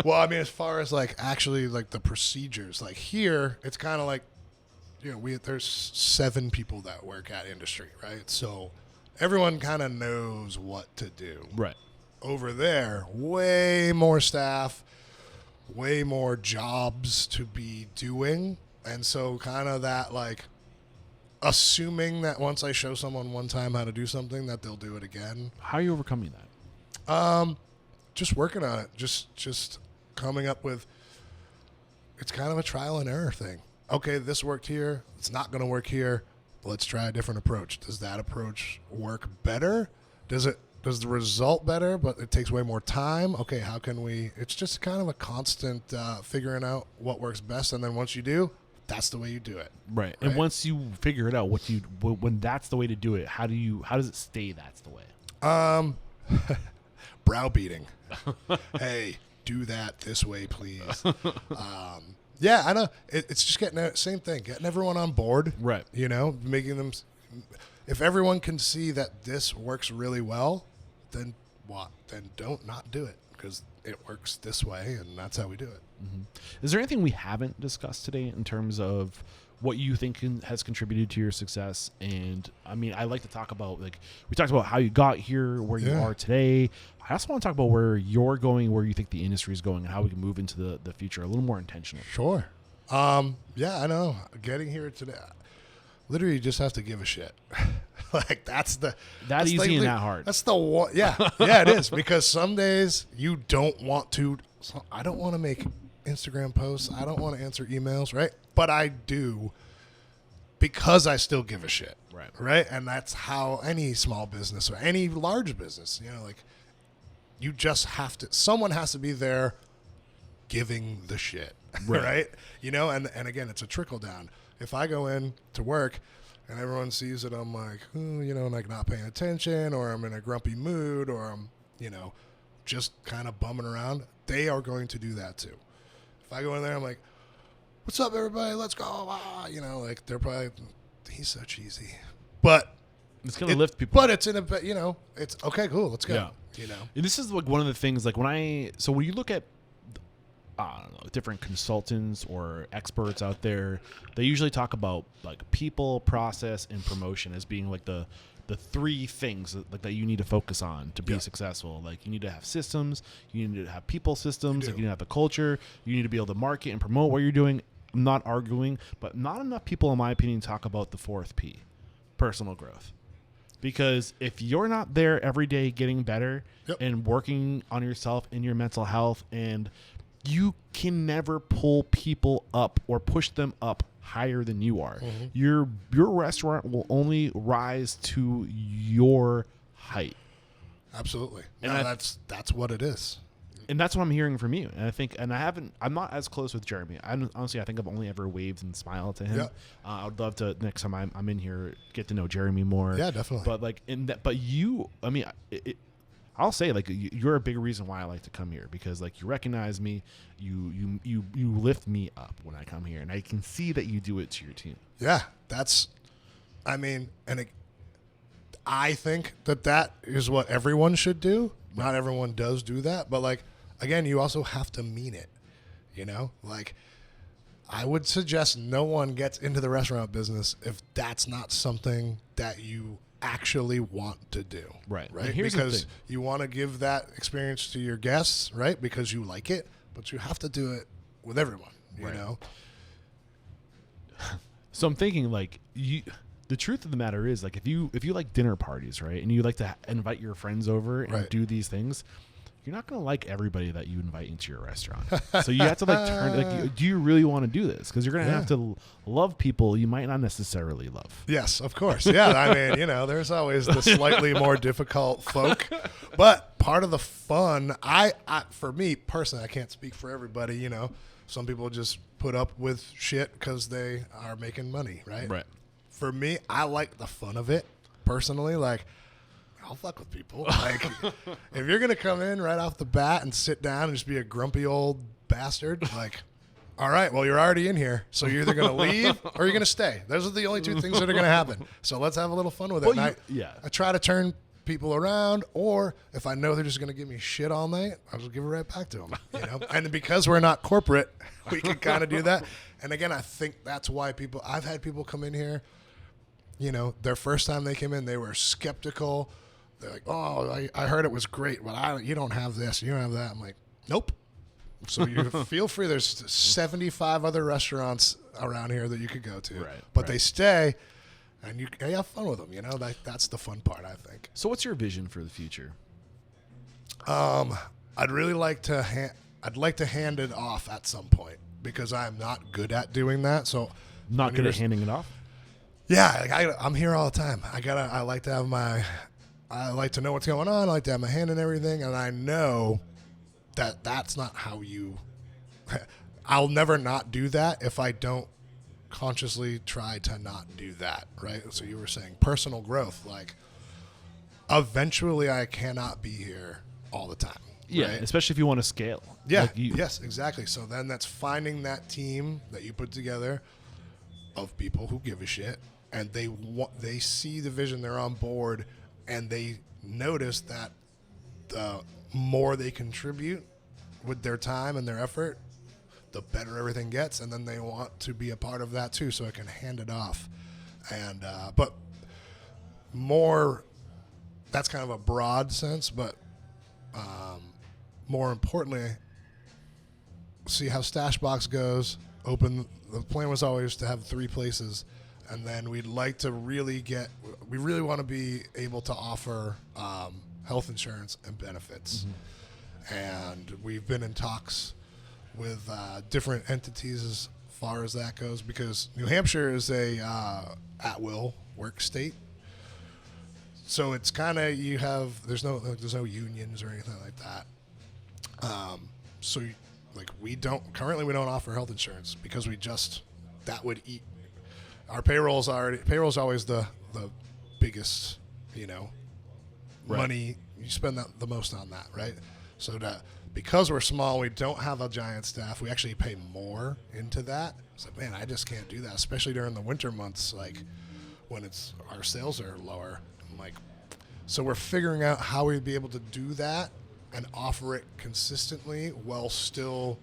Speaker 1: Well, I mean, as far as actually the procedures, here, it's kind of like, there's 7 people that work at Industry, right? So everyone kind of knows what to do.
Speaker 2: Right.
Speaker 1: Over there, way more staff, way more jobs to be doing. And so kind of that assuming that once I show someone one time how to do something that they'll do it again.
Speaker 2: How are you overcoming that?
Speaker 1: Just working on it. Just coming up with, it's kind of a trial and error thing. Okay, this worked here. It's not going to work here. Let's try a different approach. Does that approach work better? Does the result better, but it takes way more time? Okay, how can we? It's just kind of a constant figuring out what works best, and then once you do, that's the way you do it.
Speaker 2: Right. And once you figure it out, when that's the way to do it, how does it stay that's the way?
Speaker 1: Browbeating. Hey, do that this way, please. Yeah, I know. It's just same thing, getting everyone on board.
Speaker 2: Right.
Speaker 1: Making them. If everyone can see that this works really well, then what? Then don't not do it because it works this way, and that's how we do it.
Speaker 2: Mm-hmm. Is there anything we haven't discussed today in terms of what you think has contributed to your success? And I mean, I like to talk about we talked about how you got here, where you are today. I also want to talk about where you're going, where you think the industry is going, and how we can move into the future a little more intentional.
Speaker 1: Sure. Yeah, I know. Getting here today, literally, you just have to give a shit. That's
Speaker 2: easy and that hard.
Speaker 1: That's the one. Yeah, yeah, it is because some days you don't want to. So I don't want to make Instagram posts. I don't want to answer emails, right? But I do because I still give a shit, right? And that's how any small business or any large business, you just have to. Someone has to be there giving the shit, right? And again, it's a trickle down. If I go in to work and everyone sees that I'm not paying attention, or I'm in a grumpy mood, or I'm, just kind of bumming around, they are going to do that too. If I go in there, I'm like, what's up, everybody? Let's go. They're probably, he's so cheesy. But
Speaker 2: it's going to lift people.
Speaker 1: But it's it's okay, cool. Let's go.
Speaker 2: Yeah. And this is one of the things, when you look at, I don't know, different consultants or experts out there, they usually talk about people, process, and promotion as being the 3 things that you need to focus on to be successful. You need to have systems, you need to have people systems, you need to have the culture, you need to be able to market and promote what you're doing. I'm not arguing, but not enough people, in my opinion, talk about the 4th P, personal growth. Because if you're not there every day getting better and working on yourself and your mental health, and you can never pull people up or push them up higher than you are. Mm-hmm. Your restaurant will only rise to your height.
Speaker 1: Absolutely.
Speaker 2: And
Speaker 1: No, that's what it is.
Speaker 2: And that's what I'm hearing from you. And I think, and I'm not as close with Jeremy. Honestly, I think I've only ever waved and smiled to him.
Speaker 1: Yeah.
Speaker 2: I would love to, next time I'm in here, get to know Jeremy more.
Speaker 1: Yeah, definitely.
Speaker 2: But like but you, I mean, I'll say like you're a big reason why I like to come here, because like you recognize me, you lift me up when I come here, and I can see that you do it to your team.
Speaker 1: Yeah, I think that is what everyone should do. Not everyone does do that, but like, again, you also have to mean it, like I would suggest no one gets into the restaurant business if that's not something that you actually want to do.
Speaker 2: Right.
Speaker 1: Right.
Speaker 2: And here's the
Speaker 1: because
Speaker 2: thing.
Speaker 1: you want to give that experience to your guests, right? Because you like it, but you have to do it with everyone, you know?
Speaker 2: So I'm thinking like the truth of the matter is like if you like dinner parties, right, and you like to invite your friends over and do these things, you're not going to like everybody that you invite into your restaurant. So you have to like turn do you really want to do this? Because you're going to have to love people you might not necessarily love.
Speaker 1: Yes, of course. Yeah, I mean, there's always the slightly more difficult folk, but part of the fun, I for me personally, I can't speak for everybody. Some people just put up with shit because they are making money, right?
Speaker 2: Right.
Speaker 1: For me, I like the fun of it personally. Like, I'll fuck with people. Like, if you're gonna come in right off the bat and sit down and just be a grumpy old bastard, like, all right, well, you're already in here, so you're either gonna leave or you're gonna stay. Those are the only two things that are gonna happen. So let's have a little fun with it.
Speaker 2: Well,
Speaker 1: I try to turn people around, or if I know they're just gonna give me shit all night, I'll just give it right back to them. And because we're not corporate, we can kind of do that. And again, I think that's why I've had people come in here. Their first time they came in, they were skeptical. They're like, "Oh, I heard it was great, but you don't have this, you don't have that." I'm like, "Nope." So you feel free. There's 75 other restaurants around here that you could go to, but they stay, and you have fun with them. That's the fun part, I think.
Speaker 2: So what's your vision for the future?
Speaker 1: I'd really like to hand it off at some point, because I'm not good at doing that. So
Speaker 2: not good at handing it off.
Speaker 1: Yeah, I'm here all the time. I like to know what's going on. I like to have my hand in everything, and I know that that's not how I'll never not do that if I don't consciously try to not do that, right? So you were saying personal growth, like eventually I cannot be here all the time.
Speaker 2: Yeah,
Speaker 1: right?
Speaker 2: especially if you want to scale.
Speaker 1: Yeah, yes, exactly. So then that's finding that team that you put together of people who give a shit. And they see the vision, they're on board, and they notice that the more they contribute with their time and their effort, the better everything gets, and then they want to be a part of that too, so I can hand it off. And but more, that's kind of a broad sense, but more importantly, see how Stashbox goes. The plan was always to have 3 places. And then we'd like to we really want to be able to offer health insurance and benefits. Mm-hmm. And we've been in talks with different entities as far as that goes, because New Hampshire is a at-will work state. So it's kind of, there's no unions or anything like that. So we don't offer health insurance because that would eat. Our payroll's always the biggest, money. You spend the most on that, right? So because we're small, we don't have a giant staff. We actually pay more into that. So man, I just can't do that, especially during the winter months, like when our sales are lower. So we're figuring out how we'd be able to do that and offer it consistently while still.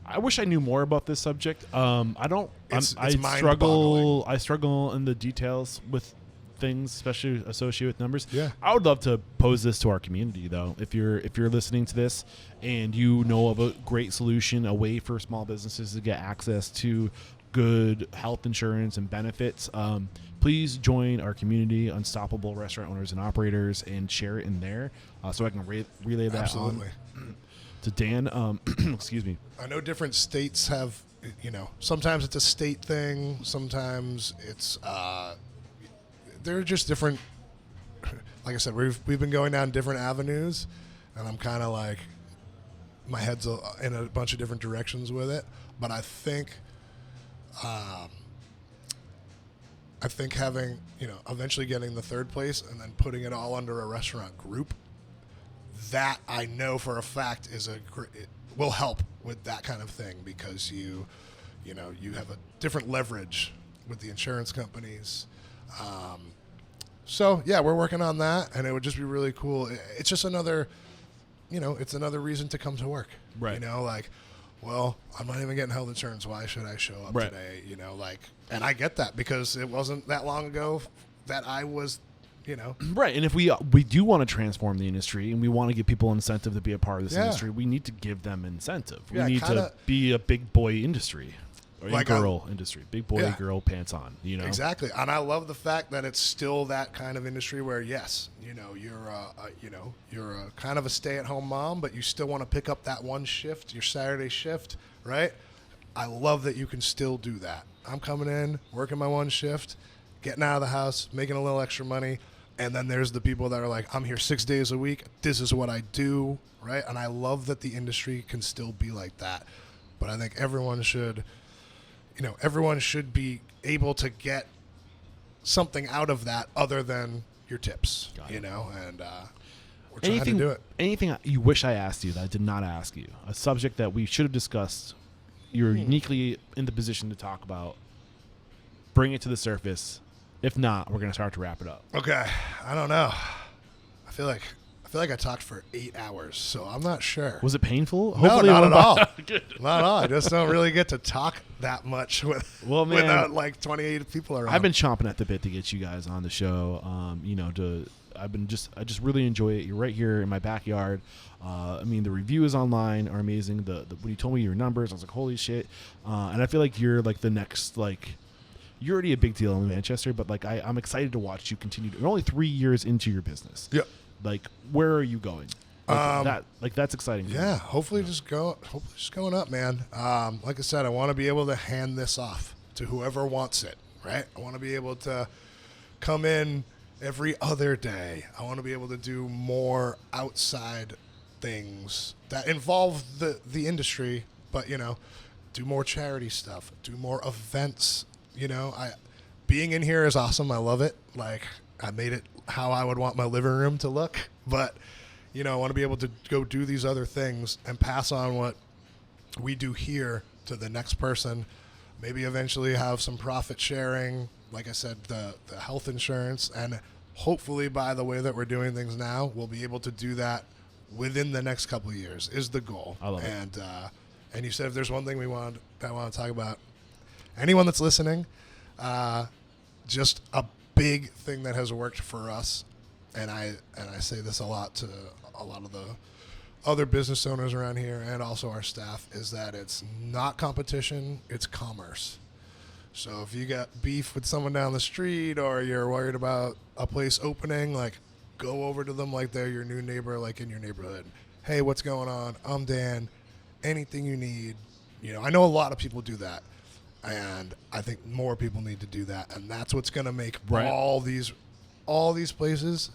Speaker 2: I wish I knew more about this subject. I don't. I struggle in the details with things, especially associated with numbers.
Speaker 1: Yeah.
Speaker 2: I would love to pose this to our community, though. If you're listening to this and you know of a great solution, a way for small businesses to get access to good health insurance and benefits, please join our community, Unstoppable Restaurant Owners and Operators, and share it in there so I can relay that.
Speaker 1: Absolutely.
Speaker 2: To Dan, excuse me.
Speaker 1: I know different states have, sometimes it's a state thing. Sometimes it's, they're just different like I said, we've been going down different avenues, and I'm kind of like, my head's in a bunch of different directions with it. But I think having, eventually getting the third place and then putting it all under a restaurant group, that I know for a fact it will help with that kind of thing, because you have a different leverage with the insurance companies. So yeah, we're working on that, and it would just be really cool. It's just another, it's another reason to come to work.
Speaker 2: Right.
Speaker 1: Well, I'm not even getting health insurance. Why should I show up
Speaker 2: right.
Speaker 1: today? And I get that, because it wasn't that long ago that I was,
Speaker 2: Right. And if we do want to transform the industry and we want to give people incentive to be a part of this industry, we need to give them incentive. We need to be a big boy industry. Or like girl industry, big boy, girl, pants on,
Speaker 1: Exactly. And I love the fact that it's still that kind of industry where, yes, you're a kind of a stay-at-home mom, but you still want to pick up that one shift, your Saturday shift, right? I love that you can still do that. I'm coming in, working my one shift, getting out of the house, making a little extra money, and then there's the people that are like, I'm here 6 days a week, this is what I do, right? And I love that the industry can still be like that. But I think everyone should be able to get something out of that other than your tips, and we're trying to do it.
Speaker 2: Anything you wish I asked you that I did not ask you, a subject that we should have discussed, you're uniquely in the position to talk about, bring it to the surface. If not, we're going to start to wrap it up.
Speaker 1: Okay. I don't know. I feel like I talked for 8 hours, so I'm not sure.
Speaker 2: Was it painful?
Speaker 1: No, not at all.
Speaker 2: Good.
Speaker 1: Not at all. I just don't really get to talk that much without like 28 people around.
Speaker 2: I've been chomping at the bit to get you guys on the show. I just really enjoy it. You're right here in my backyard. The reviews online are amazing. When you told me your numbers, I was like, holy shit. And I feel like you're like the next, like, you're already a big deal in Manchester, but like I'm excited to watch you continue. You're only 3 years into your business.
Speaker 1: Yep.
Speaker 2: Like, where are you going? That's exciting.
Speaker 1: Yeah, hopefully just going up, man. Like I said, I want to be able to hand this off to whoever wants it, right? I want to be able to come in every other day. I want to be able to do more outside things that involve the industry, but do more charity stuff, do more events. Being in here is awesome. I love it. Like, I made it how I would want my living room to look, but I want to be able to go do these other things and pass on what we do here to the next person. Maybe eventually have some profit sharing, like I said, the health insurance, and hopefully by the way that we're doing things now, we'll be able to do that within the next couple of years is the goal.
Speaker 2: I love it.
Speaker 1: And you said if there's one thing I want to talk about, anyone that's listening, just a big thing that has worked for us, and I say this a lot to a lot of the other business owners around here and also our staff, is that it's not competition, it's commerce. So if you got beef with someone down the street or you're worried about a place opening, like, go over to them like they're your new neighbor, like in your neighborhood. Hey, what's going on? I'm Dan. Anything you need. I know a lot of people do that. And I think more people need to do that, and that's what's going to make all these places.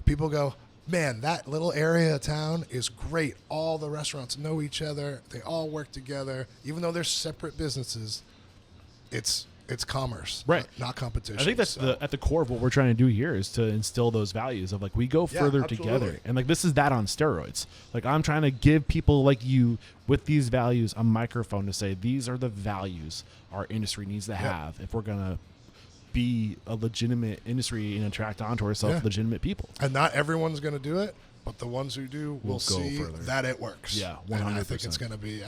Speaker 1: People go, man, that little area of town is great. All the restaurants know each other. They all work together, even though they're separate businesses. It's commerce,
Speaker 2: right?
Speaker 1: Not competition.
Speaker 2: I think that's at the core of what we're trying to do here is to instill those values of like we go further together, and like this is that on steroids. Like I'm trying to give people like you with these values a microphone to say these are the values our industry needs to have if we're gonna be a legitimate industry and attract onto ourselves legitimate people.
Speaker 1: And not everyone's gonna do it, but the ones who do will see that it works.
Speaker 2: Yeah, 100%.
Speaker 1: And I think it's gonna be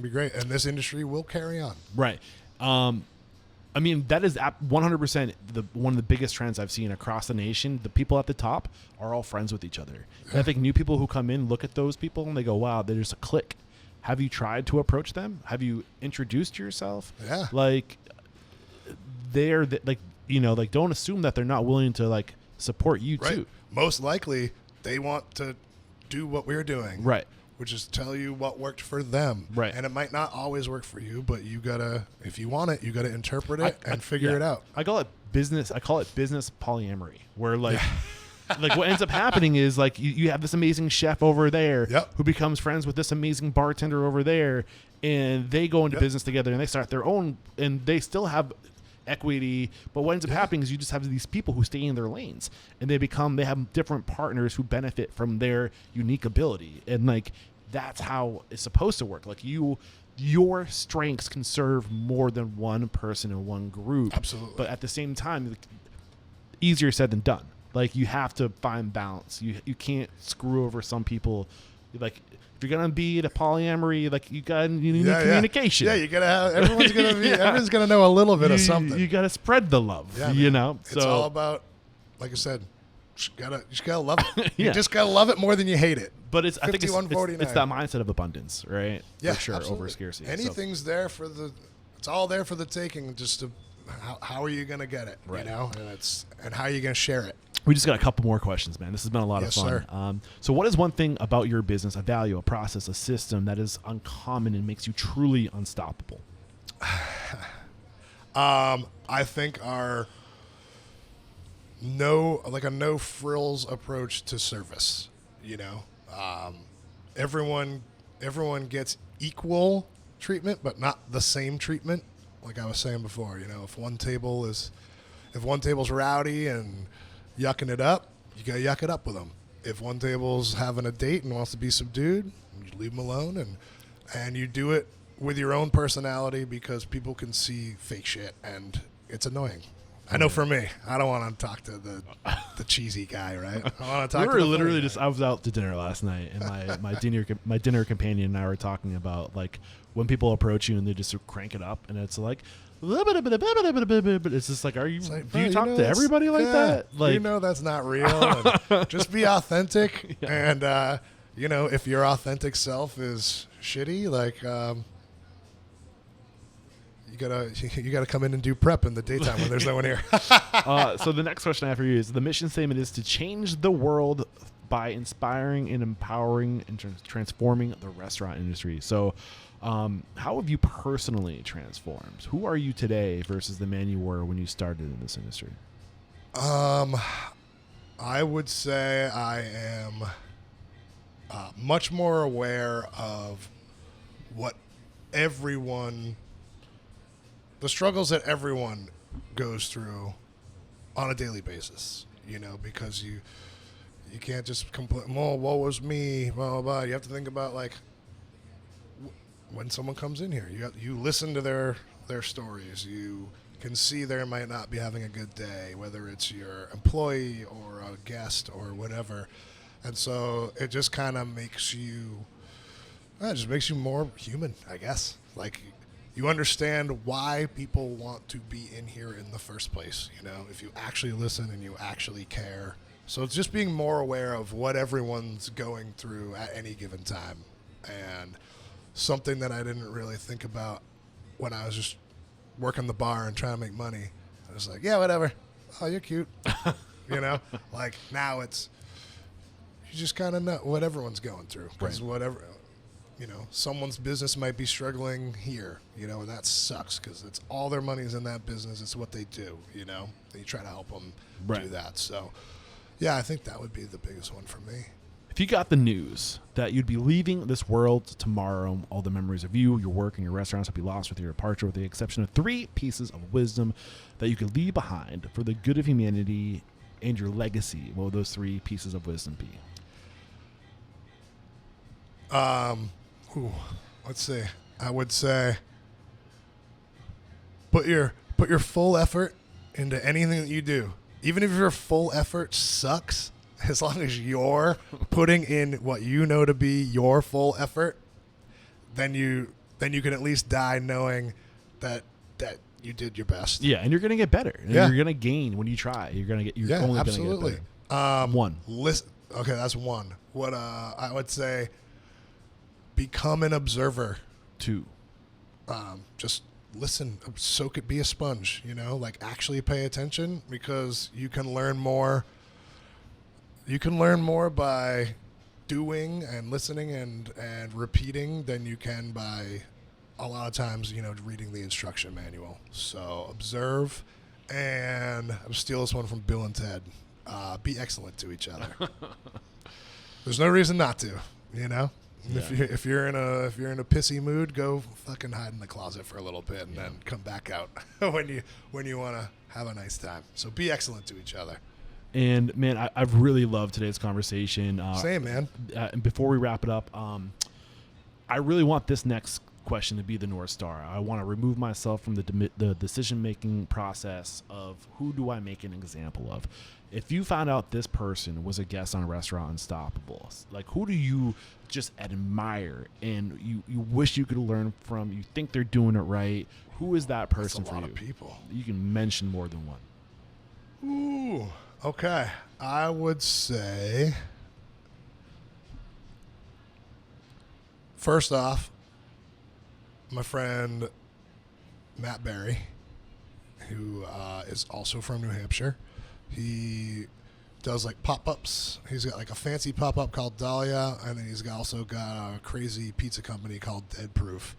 Speaker 1: great, and this industry will carry on.
Speaker 2: Right. That is 100% one of the biggest trends I've seen across the nation. The people at the top are all friends with each other. And I think new people who come in look at those people and they go, wow, there's a clique. Have you tried to approach them? Have you introduced yourself?
Speaker 1: Yeah.
Speaker 2: Like, don't assume that they're not willing to, like, support you, too.
Speaker 1: Most likely, they want to do what we're doing.
Speaker 2: Right.
Speaker 1: Which is tell you what worked for them.
Speaker 2: Right.
Speaker 1: And it might not always work for you, but you gotta, if you want it, you gotta interpret it and figure it out.
Speaker 2: I call it business polyamory, where like like what ends up happening is like you have this amazing chef over there
Speaker 1: Yep.
Speaker 2: who becomes friends with this amazing bartender over there, and they go into business together and they start their own, and they still have equity. But what ends up happening is you just have these people who stay in their lanes, and they have different partners who benefit from their unique ability, and like that's how it's supposed to work. Like your strengths can serve more than one person in one group.
Speaker 1: Absolutely.
Speaker 2: But at the same time, like, easier said than done. Like you have to find balance. You can't screw over some people. Like if you're gonna be in a polyamory, like you need communication.
Speaker 1: Yeah, you gotta have. Everyone's gonna know a little bit of something.
Speaker 2: You gotta spread the love.
Speaker 1: Yeah,
Speaker 2: you
Speaker 1: man.
Speaker 2: know,
Speaker 1: It's all about, like I said, you just gotta love it.
Speaker 2: Yeah.
Speaker 1: You just gotta love it more than you hate it.
Speaker 2: But I think it's
Speaker 1: 51-49.
Speaker 2: that mindset of abundance, right?
Speaker 1: Yeah,
Speaker 2: for sure.
Speaker 1: absolutely.
Speaker 2: Over scarcity.
Speaker 1: Anything's there for it's all there for the taking. Just to, how are you gonna get it?
Speaker 2: Right.
Speaker 1: You know, and how are you gonna share it?
Speaker 2: We just got a couple more questions, man. This has been a lot of fun.
Speaker 1: Sir.
Speaker 2: So what is one thing about your business, a value, a process, a system that is uncommon and makes you truly unstoppable?
Speaker 1: I think our a no frills approach to service. You know, everyone gets equal treatment, but not the same treatment. Like I was saying before, you know, if one table's rowdy and yucking it up, you gotta yuck it up with them. If one table's having a date and wants to be subdued, you leave them alone, and you do it with your own personality, because people can see fake shit and it's annoying. I know for me, I don't want to talk to the cheesy guy, right? I want to talk.
Speaker 2: We were literally I was out to dinner last night, and my dinner companion and I were talking about like when people approach you and they just crank it up, and it's like. But it's just like, do you talk to everybody like that? Like,
Speaker 1: you know, that's not real. And just be authentic, and you know, if your authentic self is shitty, like you gotta come in and do prep in the daytime when there's no one here.
Speaker 2: So the next question I have for you is: the mission statement is to change the world by inspiring and empowering and transforming the restaurant industry. So. How have you personally transformed? Who are you today versus the man you were when you started in this industry?
Speaker 1: I would say I am much more aware of the struggles that everyone goes through on a daily basis, you know, because you can't just complain, oh, woe was me, blah, blah, blah. You have to think about, like, when someone comes in here, you listen to their stories. You can see they might not be having a good day, whether it's your employee or a guest or whatever. And so it just kind of makes you more human, I guess. Like, you understand why people want to be in here in the first place, you know, if you actually listen and you actually care. So it's just being more aware of what everyone's going through at any given time. And something that I didn't really think about when I was just working the bar and trying to make money. I was like, yeah, whatever. Oh, you're cute. You know, like now you just kind of know what everyone's going through. Because whatever, you know, someone's business might be struggling here, you know, and that sucks because it's all their money's in that business. It's what they do, you know, and you try to help them do that. So, yeah, I think that would be the biggest one for me.
Speaker 2: If you got the news that you'd be leaving this world tomorrow, all the memories of you, your work, and your restaurants would be lost with your departure, with the exception of 3 pieces of wisdom that you could leave behind for the good of humanity and your legacy, what would those 3 pieces of wisdom be?
Speaker 1: Let's see. I would say put your full effort into anything that you do. Even if your full effort sucks, as long as you're putting in what you know to be your full effort, then you can at least die knowing that you did your best.
Speaker 2: Yeah, and you're gonna get better. And you're gonna gain when you try. You're only
Speaker 1: absolutely.
Speaker 2: gonna get better. 1.
Speaker 1: Okay, that's 1. What I would say, become an observer.
Speaker 2: 2.
Speaker 1: Just listen, soak it, be a sponge. You know, like actually pay attention, because you can learn more. You can learn more by doing and listening and repeating than you can by a lot of times, you know, reading the instruction manual. So observe, and I'll steal this one from Bill and Ted. be excellent to each other. There's no reason not to, you know.
Speaker 2: Yeah.
Speaker 1: If you're in a pissy mood, go fucking hide in the closet for a little bit and then come back out when you want to have a nice time. So be excellent to each other.
Speaker 2: And man, I've really loved today's conversation.
Speaker 1: Same, man.
Speaker 2: And before we wrap it up, I really want this next question to be the North Star. I want to remove myself from the decision-making process of who do I make an example of. If you found out this person was a guest on Restaurant Unstoppable, like who do you just admire and you wish you could learn from? You think they're doing it right. Who is that person for you?
Speaker 1: That's a lot of people.
Speaker 2: You can mention more than one.
Speaker 1: Ooh, okay. I would say, first off, my friend Matt Berry, who is also from New Hampshire. He does like pop-ups. He's got like a fancy pop-up called Dahlia, and then he's also got a crazy pizza company called Dead Proof.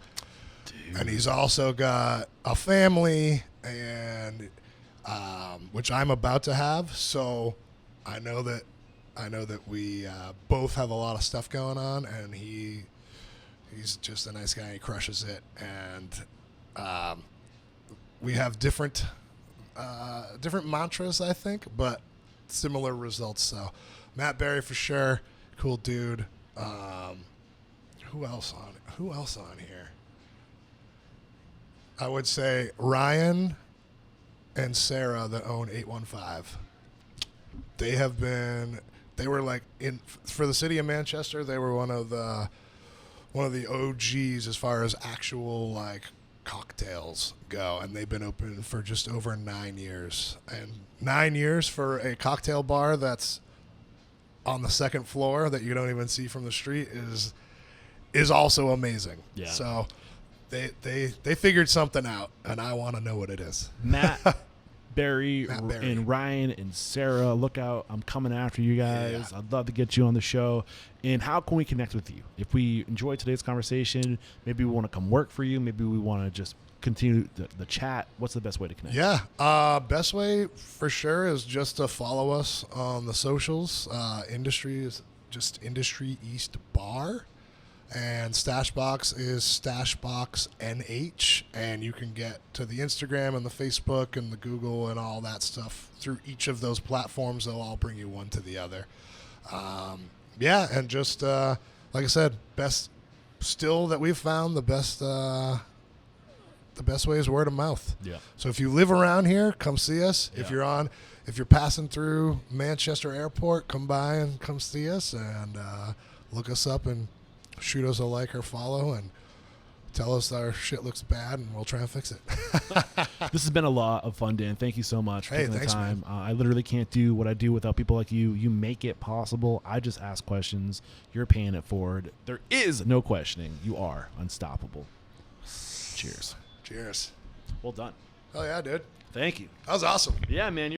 Speaker 1: Dude. And he's also got a family, and which I'm about to have. So I know that we both have a lot of stuff going on, and he's just a nice guy. He crushes it, and we have different mantras, I think, but similar results. So Matt Berry for sure, cool dude. Who else on here? I would say Ryan and Sarah that own 815. They were like for the city of Manchester. They were one of the OGs as far as actual like cocktails go, and they've been open for just over 9 years. And 9 years for a cocktail bar that's on the second floor that you don't even see from the street is also amazing. Yeah. So they figured something out, and I want to know what it is.
Speaker 2: Matt Berry and Ryan and Sarah, look out. I'm coming after you guys. Yeah. I'd love to get you on the show. And how can we connect with you? If we enjoyed today's conversation, maybe we want to come work for you. Maybe we want to just continue the chat. What's the best way to connect?
Speaker 1: Yeah. Best way for sure is just to follow us on the socials. Industry is just Industry East Bar. And Stashbox is Stashbox NH, and you can get to the Instagram and the Facebook and the Google and all that stuff through each of those platforms. They'll all bring you one to the other. And just like I said, best still that we've found, the best way is word of mouth. Yeah. So if you live around here, come see us. Yeah. If you're passing through Manchester Airport, come by and come see us and look us up and shoot us a like or follow and tell us our shit looks bad, and we'll try and fix it.
Speaker 2: This has been a lot of fun, Dan. Thank you so much for taking the time. I literally can't do what I do without people like you. You make it possible. I just ask questions. You're paying it forward. There is no questioning. You are unstoppable. Cheers.
Speaker 1: Cheers.
Speaker 2: Well done.
Speaker 1: Oh, yeah, dude.
Speaker 2: Thank you.
Speaker 1: That was awesome.
Speaker 2: Yeah, man.